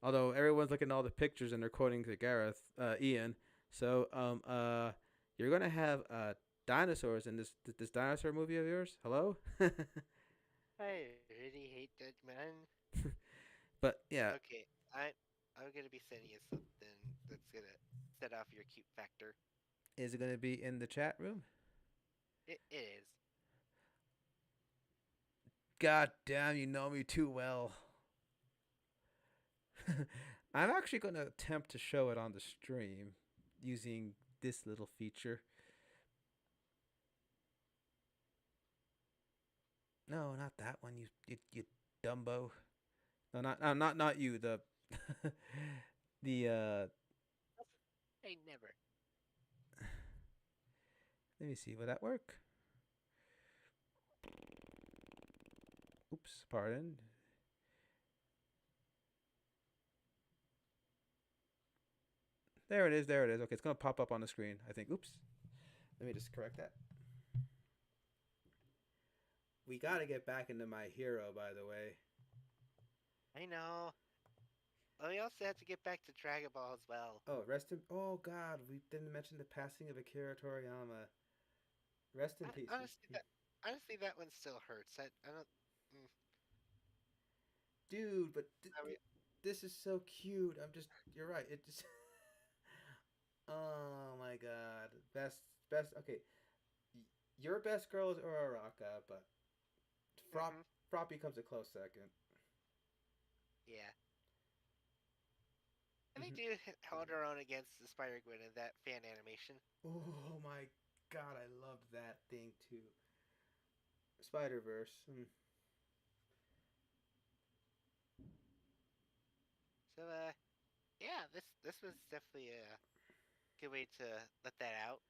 Although everyone's looking at all the pictures and they're quoting to Gareth, Ian. So, you're gonna have dinosaurs in this dinosaur movie of yours. Hello. I really hate that man. But yeah, Okay, I'm gonna be sending you something that's gonna set off your cute factor. is it gonna be in the chat room? It is. God damn, you know me too well. I'm actually gonna attempt to show it on the stream using this little feature. No, not that one. You Dumbo. No, not you. The the I never. let me see. Will that work? Oops, pardon. There it is. There it is. Okay, it's gonna pop up on the screen. I think. Oops. Let me just correct that. We gotta get back into my hero, by the way. I know. Well, we also have to get back to Dragon Ball as well. Oh, rest in. Oh God, we didn't mention the passing of Akira Toriyama. Rest in peace. Honestly, that one still hurts. I don't. Mm, Dude, but I mean, this is so cute. I'm just. You're right. It just. Oh my God. Best. Okay, your best girl is Uraraka, but mm-hmm. Froppy comes a close second. Yeah. And they Mhm. do hold their own against the Spider Gwen in that fan animation. Oh my god, I love that thing too. Spider Verse. So yeah, this was definitely a good way to let that out.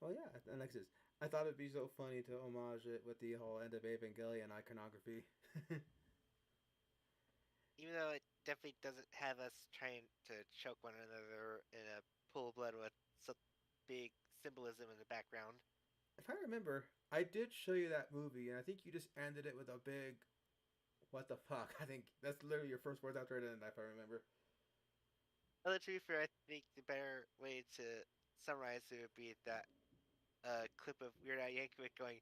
Oh yeah, and like this, I thought it'd be so funny to homage it with the whole end of Evangelion iconography. Even though it definitely doesn't have us trying to choke one another in a pool of blood with some big symbolism in the background. If I remember, I did show you that movie, and I think you just ended it with a big "What the fuck." I think that's literally your first words after it ended. If I remember. Well, to be fair, I think the better way to summarize it would be that clip of Weird Al Yankovic going,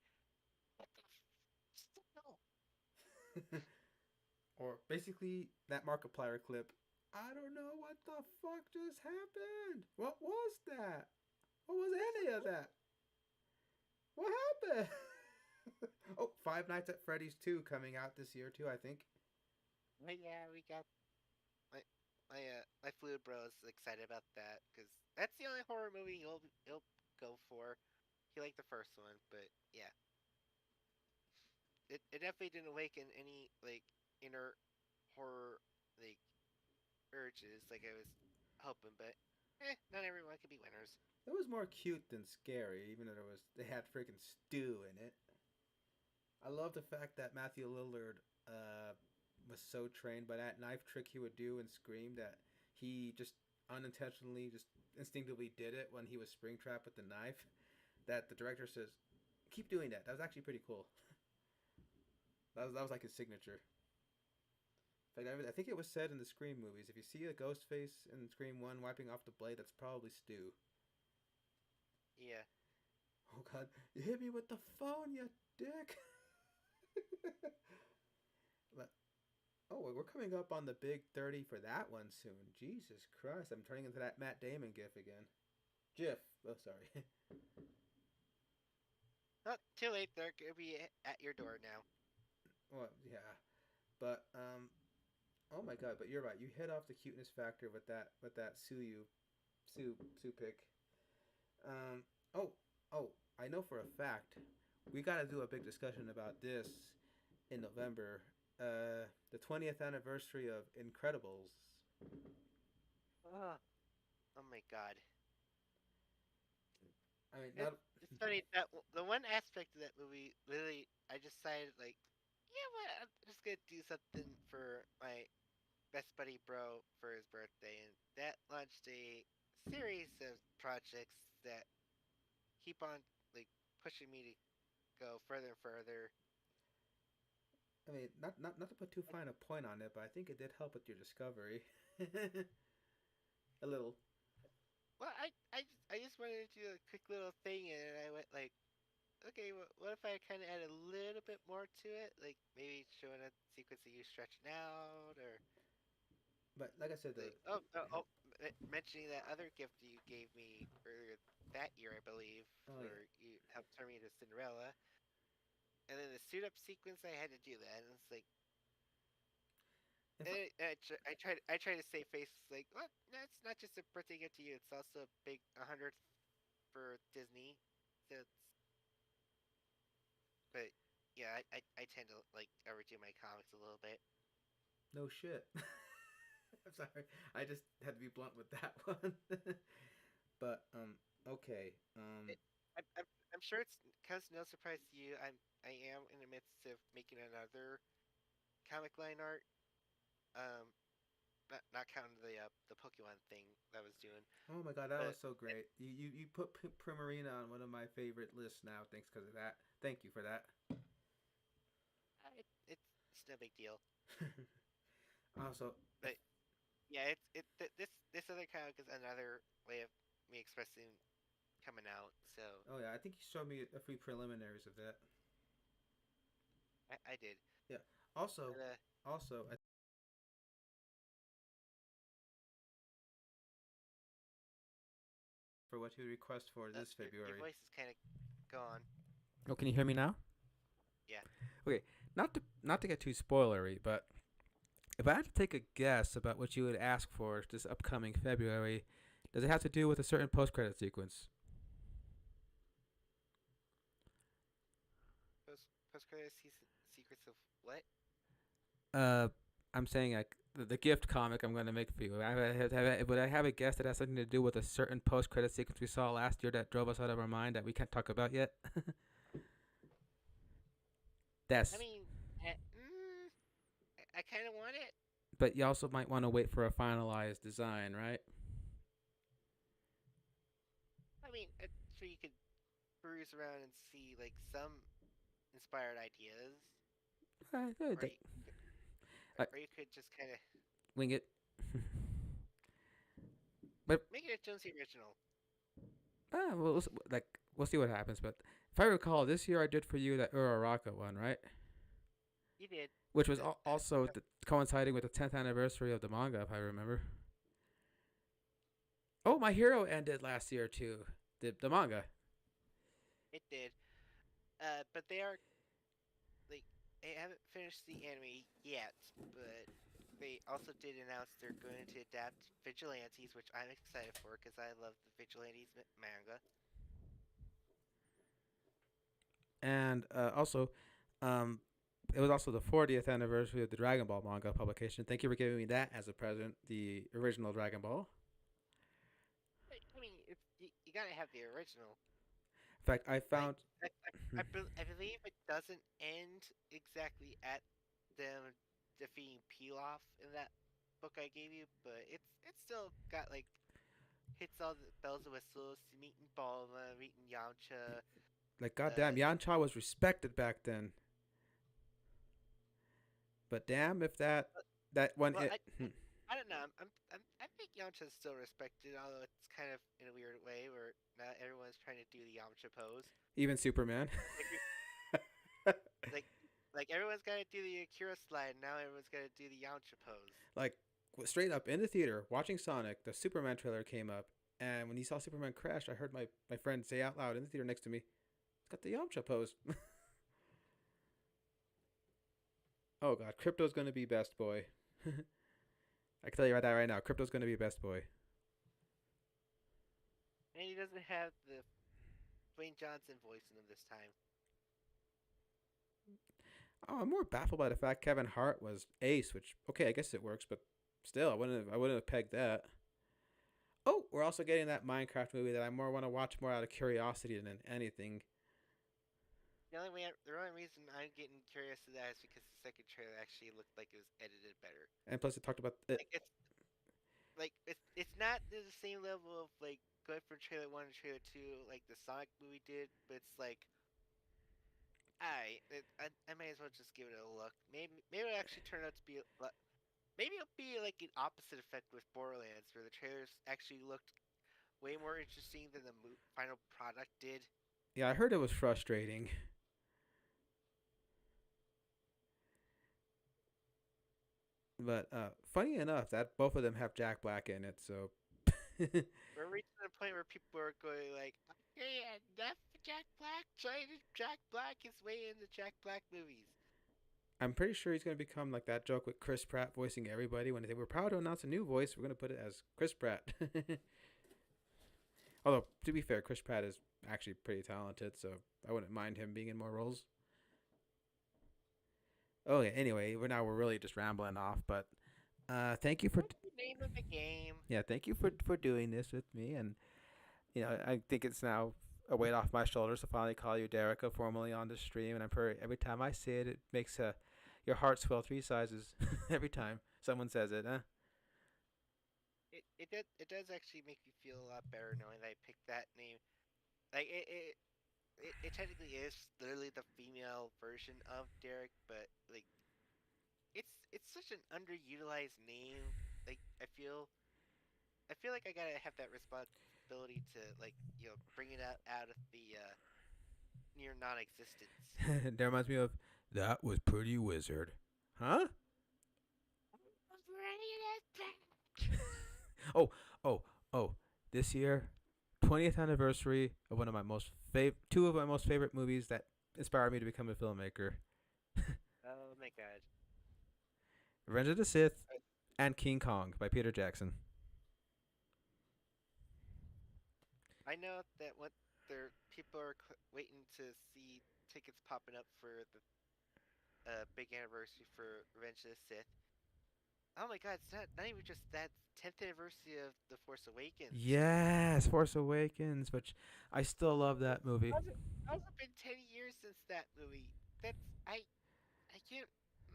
"What the no." Or basically that Markiplier clip. I don't know what the fuck just happened. What was that? What was any of that? What happened? Oh, Five Nights at Freddy's 2 coming out this year too, I think. But yeah, we got my my fluid bro is excited about that because that's the only horror movie he'll go for. He liked the first one, but yeah, it definitely didn't awaken any like inner horror like urges like I was hoping. But not everyone can be winners. It was more cute than scary, even though they had freaking stew in it. I love the fact that Matthew Lillard was so trained by that knife trick he would do in Scream that he just unintentionally, just instinctively did it when he was Springtrap with the knife. That the director says, "Keep doing that." That was actually pretty cool. That was like his signature. In fact, I think it was said in the Scream movies. If you see a ghost face in Scream One wiping off the blade, that's probably Stu. Yeah. Oh God! You hit me with the phone, you dick. But oh, we're coming up on the big 30 for that one soon. Jesus Christ! I'm turning into that Matt Damon gif again. GIF. Oh, sorry. Not too late. They're gonna be at your door now. Well, yeah, but oh my God! But you're right. You hit off the cuteness factor with that Sue pick. Um. Oh. Oh. I know for a fact. We got to do a big discussion about this in November. The 20th anniversary of Incredibles. Oh, oh my god. I mean, It, not. it's funny that the one aspect of that movie, literally, I just decided like, yeah, what? I'm just gonna do something for my best buddy bro for his birthday, and that launched a series of projects that keep on like pushing me to go further and further. I mean, not to put too And, fine a point on it, but I think it did help with your discovery. A little. I just wanted to do a quick little thing, and I went like, okay, what if I kind of add a little bit more to it, like maybe showing a sequence of you stretching out, or But like I said, the like mentioning that other gift you gave me earlier that year, I believe, oh yeah. where you helped turn me into Cinderella, and then the suit up sequence, I had to do that, and it's like, If I, I try to save face like, what? No, it's not just a birthday gift to you; it's also a big 100th for Disney. So it's, but yeah, I tend to like overdo my comics a little bit. no shit. I'm sorry. I just had to be blunt with that one. But okay. It, I'm sure it's comes no surprise to you. I am in the midst of making another comic line art. Um, not counting the Pokemon thing that I was doing, Oh my God, that but was so great. You put Primarina on one of my favorite lists now. Thanks because of that. Thank you for that. it's no big deal. Also, But yeah, this other comic is another way of me expressing coming out. So oh yeah, I think you showed me a few preliminaries of that. I did. Yeah. Also, But also, for what you request for this your February. voice is kind of gone. Oh, can you hear me now? Yeah. Okay, not to get too spoilery, but If I had to take a guess about what you would ask for this upcoming February, does it have to do with a certain post-credit sequence? Post credit secrets of what? Uh, I'm saying like the gift comic I'm going to make for you. Would I have a guess that has something to do with a certain post-credit sequence we saw last year that drove us out of our mind that we can't talk about yet? I That's. mean, I kind of want it. But you also might want to wait for a finalized design, right? I mean, I'm sure you could peruse around and see like some inspired ideas, or you, I or you could just kind of wing it. But make it a Jonesy original. like we'll see what happens. But if I recall, this year I did for you that Uraraka one, right? You did. Which was That also coinciding with the 10th anniversary of the manga, if I remember. Oh, My Hero ended last year too. The manga. it did. But they are like they haven't finished the anime yet, but they also did announce they're going to adapt Vigilantes, which I'm excited for because I love the Vigilantes manga. And also, um, it was also the 40th anniversary of the Dragon Ball manga publication. Thank you for giving me that as a present, the original Dragon Ball. I mean, you gotta have the original. In fact, I Like found. I believe it doesn't end exactly at them defeating Pilaf in that book I gave you, but it's still got like hits all the bells and whistles, meeting Bulma, meeting Yamcha. Like, goddamn, Yancha was respected back then. But damn, if But, that one well, it I don't know. I think Yamcha's still respected, although it's kind of in a weird way where not everyone's trying to do the Yamcha pose. even Superman. Like like like everyone's got to do the Akira slide. Now everyone's got to do the Yamcha pose. Like straight up in the theater watching Sonic, the Superman trailer came up, and when he saw Superman crash, I heard my friend say out loud in the theater next to me, "It's got the Yamcha pose." Oh god, Crypto's gonna be best boy. I can tell you that right now. Crypto's gonna be best boy. And he doesn't have the Dwayne Johnson voice in him this time. Oh, I'm more baffled by the fact Kevin Hart was Ace, which okay, I guess it works, but still, I wouldn't have pegged that. Oh, we're also getting that Minecraft movie that I more want to watch more out of curiosity than anything. The only reason I'm getting curious to that is because the second trailer actually looked like it was edited better. And plus, it talked about it. Like it's not to the same level of like going from trailer one to trailer two like the Sonic movie did, but it's like I might as well just give it a look. Maybe it'll actually turn out to be maybe it'll be like an opposite effect with Borderlands, where the trailers actually looked way more interesting than the final product did. Yeah, I heard it was frustrating, but funny enough, that both of them have Jack Black in it. So We're reaching a point where people are going like, "Okay, enough Jack Black. Jack Black is way into Jack Black movies." I'm pretty sure he's gonna become like that joke with Chris Pratt voicing everybody when they were proud to announce a new voice. We're gonna put it as Chris Pratt. Although to be fair, Chris Pratt is actually pretty talented, so I wouldn't mind him being in more roles. Oh yeah. Anyway, we're really just rambling off, but thank you for What's the name of the game? yeah, thank you for doing this with me, and I think it's now a weight off my shoulders to finally call you Derica formally on the stream, and I'm pretty, every time I say it, it makes your heart swell 3 sizes every time someone says it. Huh? It does actually make me feel a lot better knowing that I picked that name. Like it technically is literally the female version of Derek, but like it's such an underutilized name. Like I feel like I gotta have that responsibility to like bring it out of the near non-existence. That reminds me of that was pretty wizard, huh? Oh, oh, oh! This year, 20th anniversary of one of my two of my most favorite movies that inspired me to become a filmmaker. Oh my god! Revenge of the Sith, and King Kong by Peter Jackson. I know that what there people are waiting to see tickets popping up for the big anniversary for Revenge of the Sith. Oh my God, it's not even just that 10th anniversary of The Force Awakens. Yes, Force Awakens, which I still love that movie. How's it been 10 years since that movie? That's I can't.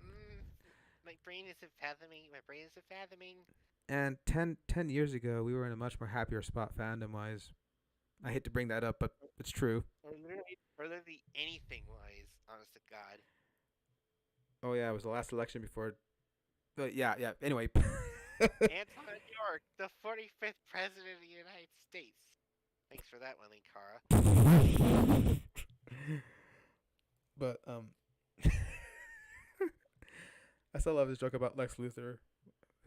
Mm, my brain isn't fathoming. My brain isn't fathoming. And ten years ago, we were in a much more happier spot fandom wise. I hate to bring that up, but it's true. Or literally anything wise. Honest to God. Oh yeah, it was the last election before. But yeah, yeah. Anyway, Anton York, the 45th president of the United States. Thanks for that one, Linkara. but I still love this joke about Lex Luthor.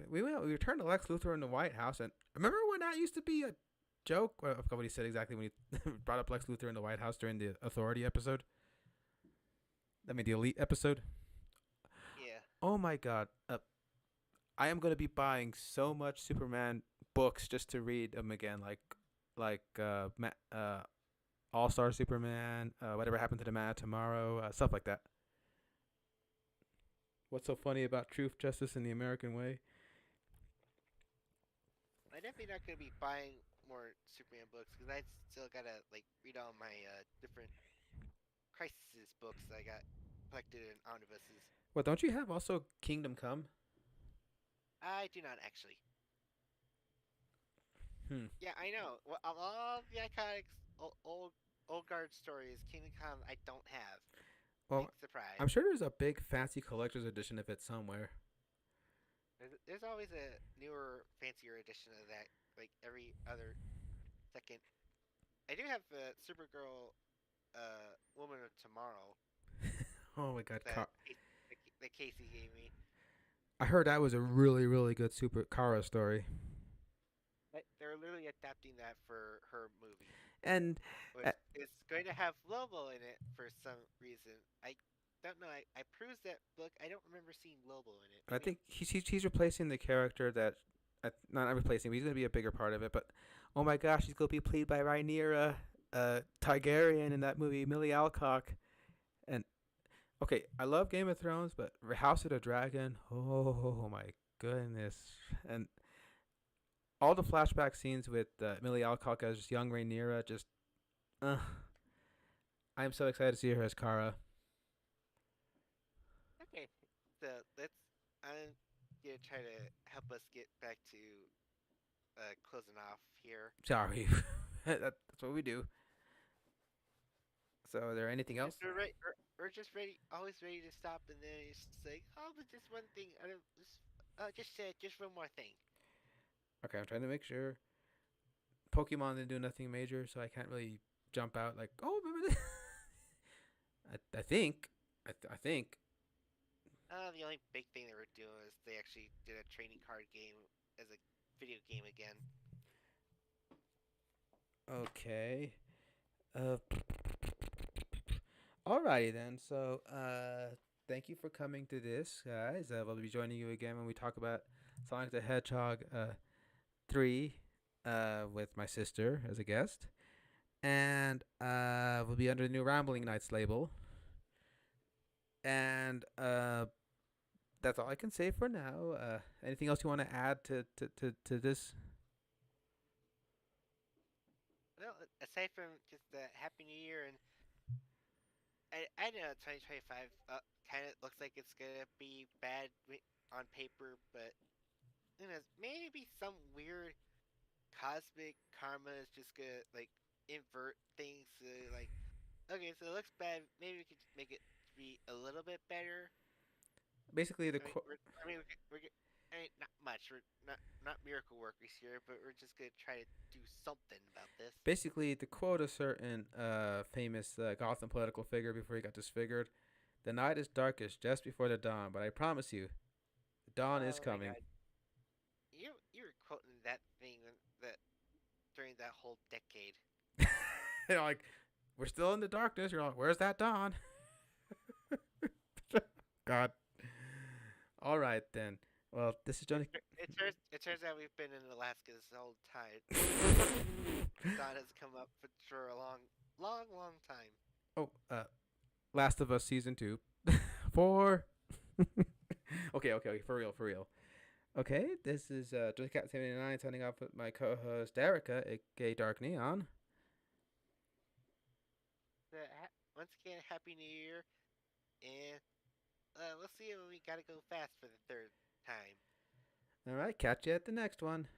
We returned to Lex Luthor in the White House, and remember when that used to be a joke? Well, I forgot what he said exactly when he brought up Lex Luthor in the White House during the Authority episode. I mean, the Elite episode. Yeah. Oh my God! I am gonna be buying so much Superman books just to read them again, like All Star Superman, Whatever Happened to the Man of Tomorrow, stuff like that. What's so funny about Truth, Justice, and the American Way? I'm definitely not gonna be buying more Superman books because I still gotta like read all my different Crisis books that I got collected in omnibuses. Well, don't you have also Kingdom Come? I do not actually. Hmm. Yeah, I know. Well, of all the iconic old guard stories, Kingdom Come I don't have. Well, Big surprise. I'm sure there's a big fancy collector's edition of it somewhere. There's always a newer, fancier edition of that, like every other second. I do have the Supergirl, Woman of Tomorrow Oh my God, that that Casey gave me. I heard that was a really really good Super Kara story. They're literally adapting that for her movie, And which is going to have Lobo in it for some reason. I don't know. I perused that book. I don't remember seeing Lobo in it. I Maybe. think he's replacing the character that not replacing, but he's gonna be a bigger part of it. But oh my gosh, he's gonna be played by Rhaenyra Targaryen in that movie, Millie Alcock. And okay, I love Game of Thrones, but House of the Dragon, oh my goodness, and all the flashback scenes with Millie Alcock as young Rhaenyra, just uh, I'm so excited to see her as Kara. Okay, so let's. I'm gonna try to help us get back to closing off here. Sorry, that's what we do. So, is there anything else? We're just ready, always ready to stop, and then it's just like, oh, but just one thing. I don't, just one more thing. Okay, I'm trying to make sure. Pokemon didn't do nothing major, so I can't really jump out like, oh, remember this? I think, I think. The only big thing they were doing is they actually did a trading card game as a video game again. Okay. Uh, Alrighty then. So, thank you for coming to this, guys. We'll be joining you again when we talk about Sonic the Hedgehog 3 with my sister as a guest. And we'll be under the new Rambling Nights label. And that's all I can say for now. Anything else you want to add to this? Well, aside from just the Happy New Year and I know 2025 kind of looks like it's gonna be bad on paper, but you know maybe some weird cosmic karma is just gonna like invert things to like okay, so it looks bad. Maybe we could make it be a little bit better. Basically, I mean, I mean, not much. We're not miracle workers here, but we're just gonna try to do something about this. to quote a certain famous Gotham political figure before he got disfigured, the night is darkest just before the dawn, but I promise you, the dawn is Oh my coming. God, you were quoting that thing that during that whole decade. You're like, we're still in the darkness. You're like, where's that dawn? God. All right then. Well, this is It, Johnny. it turns out we've been in Alaska this whole time. Dawn has come up for a long time. Oh, Last of Us season 2. 4. Okay, for real, for real. Okay, this is Johnny Cat 79 signing off with my co-host Erica, aka Dark Neon. Once again, Happy New Year, and we'll see if we gotta go fast for the third time. All right, catch you at the next one.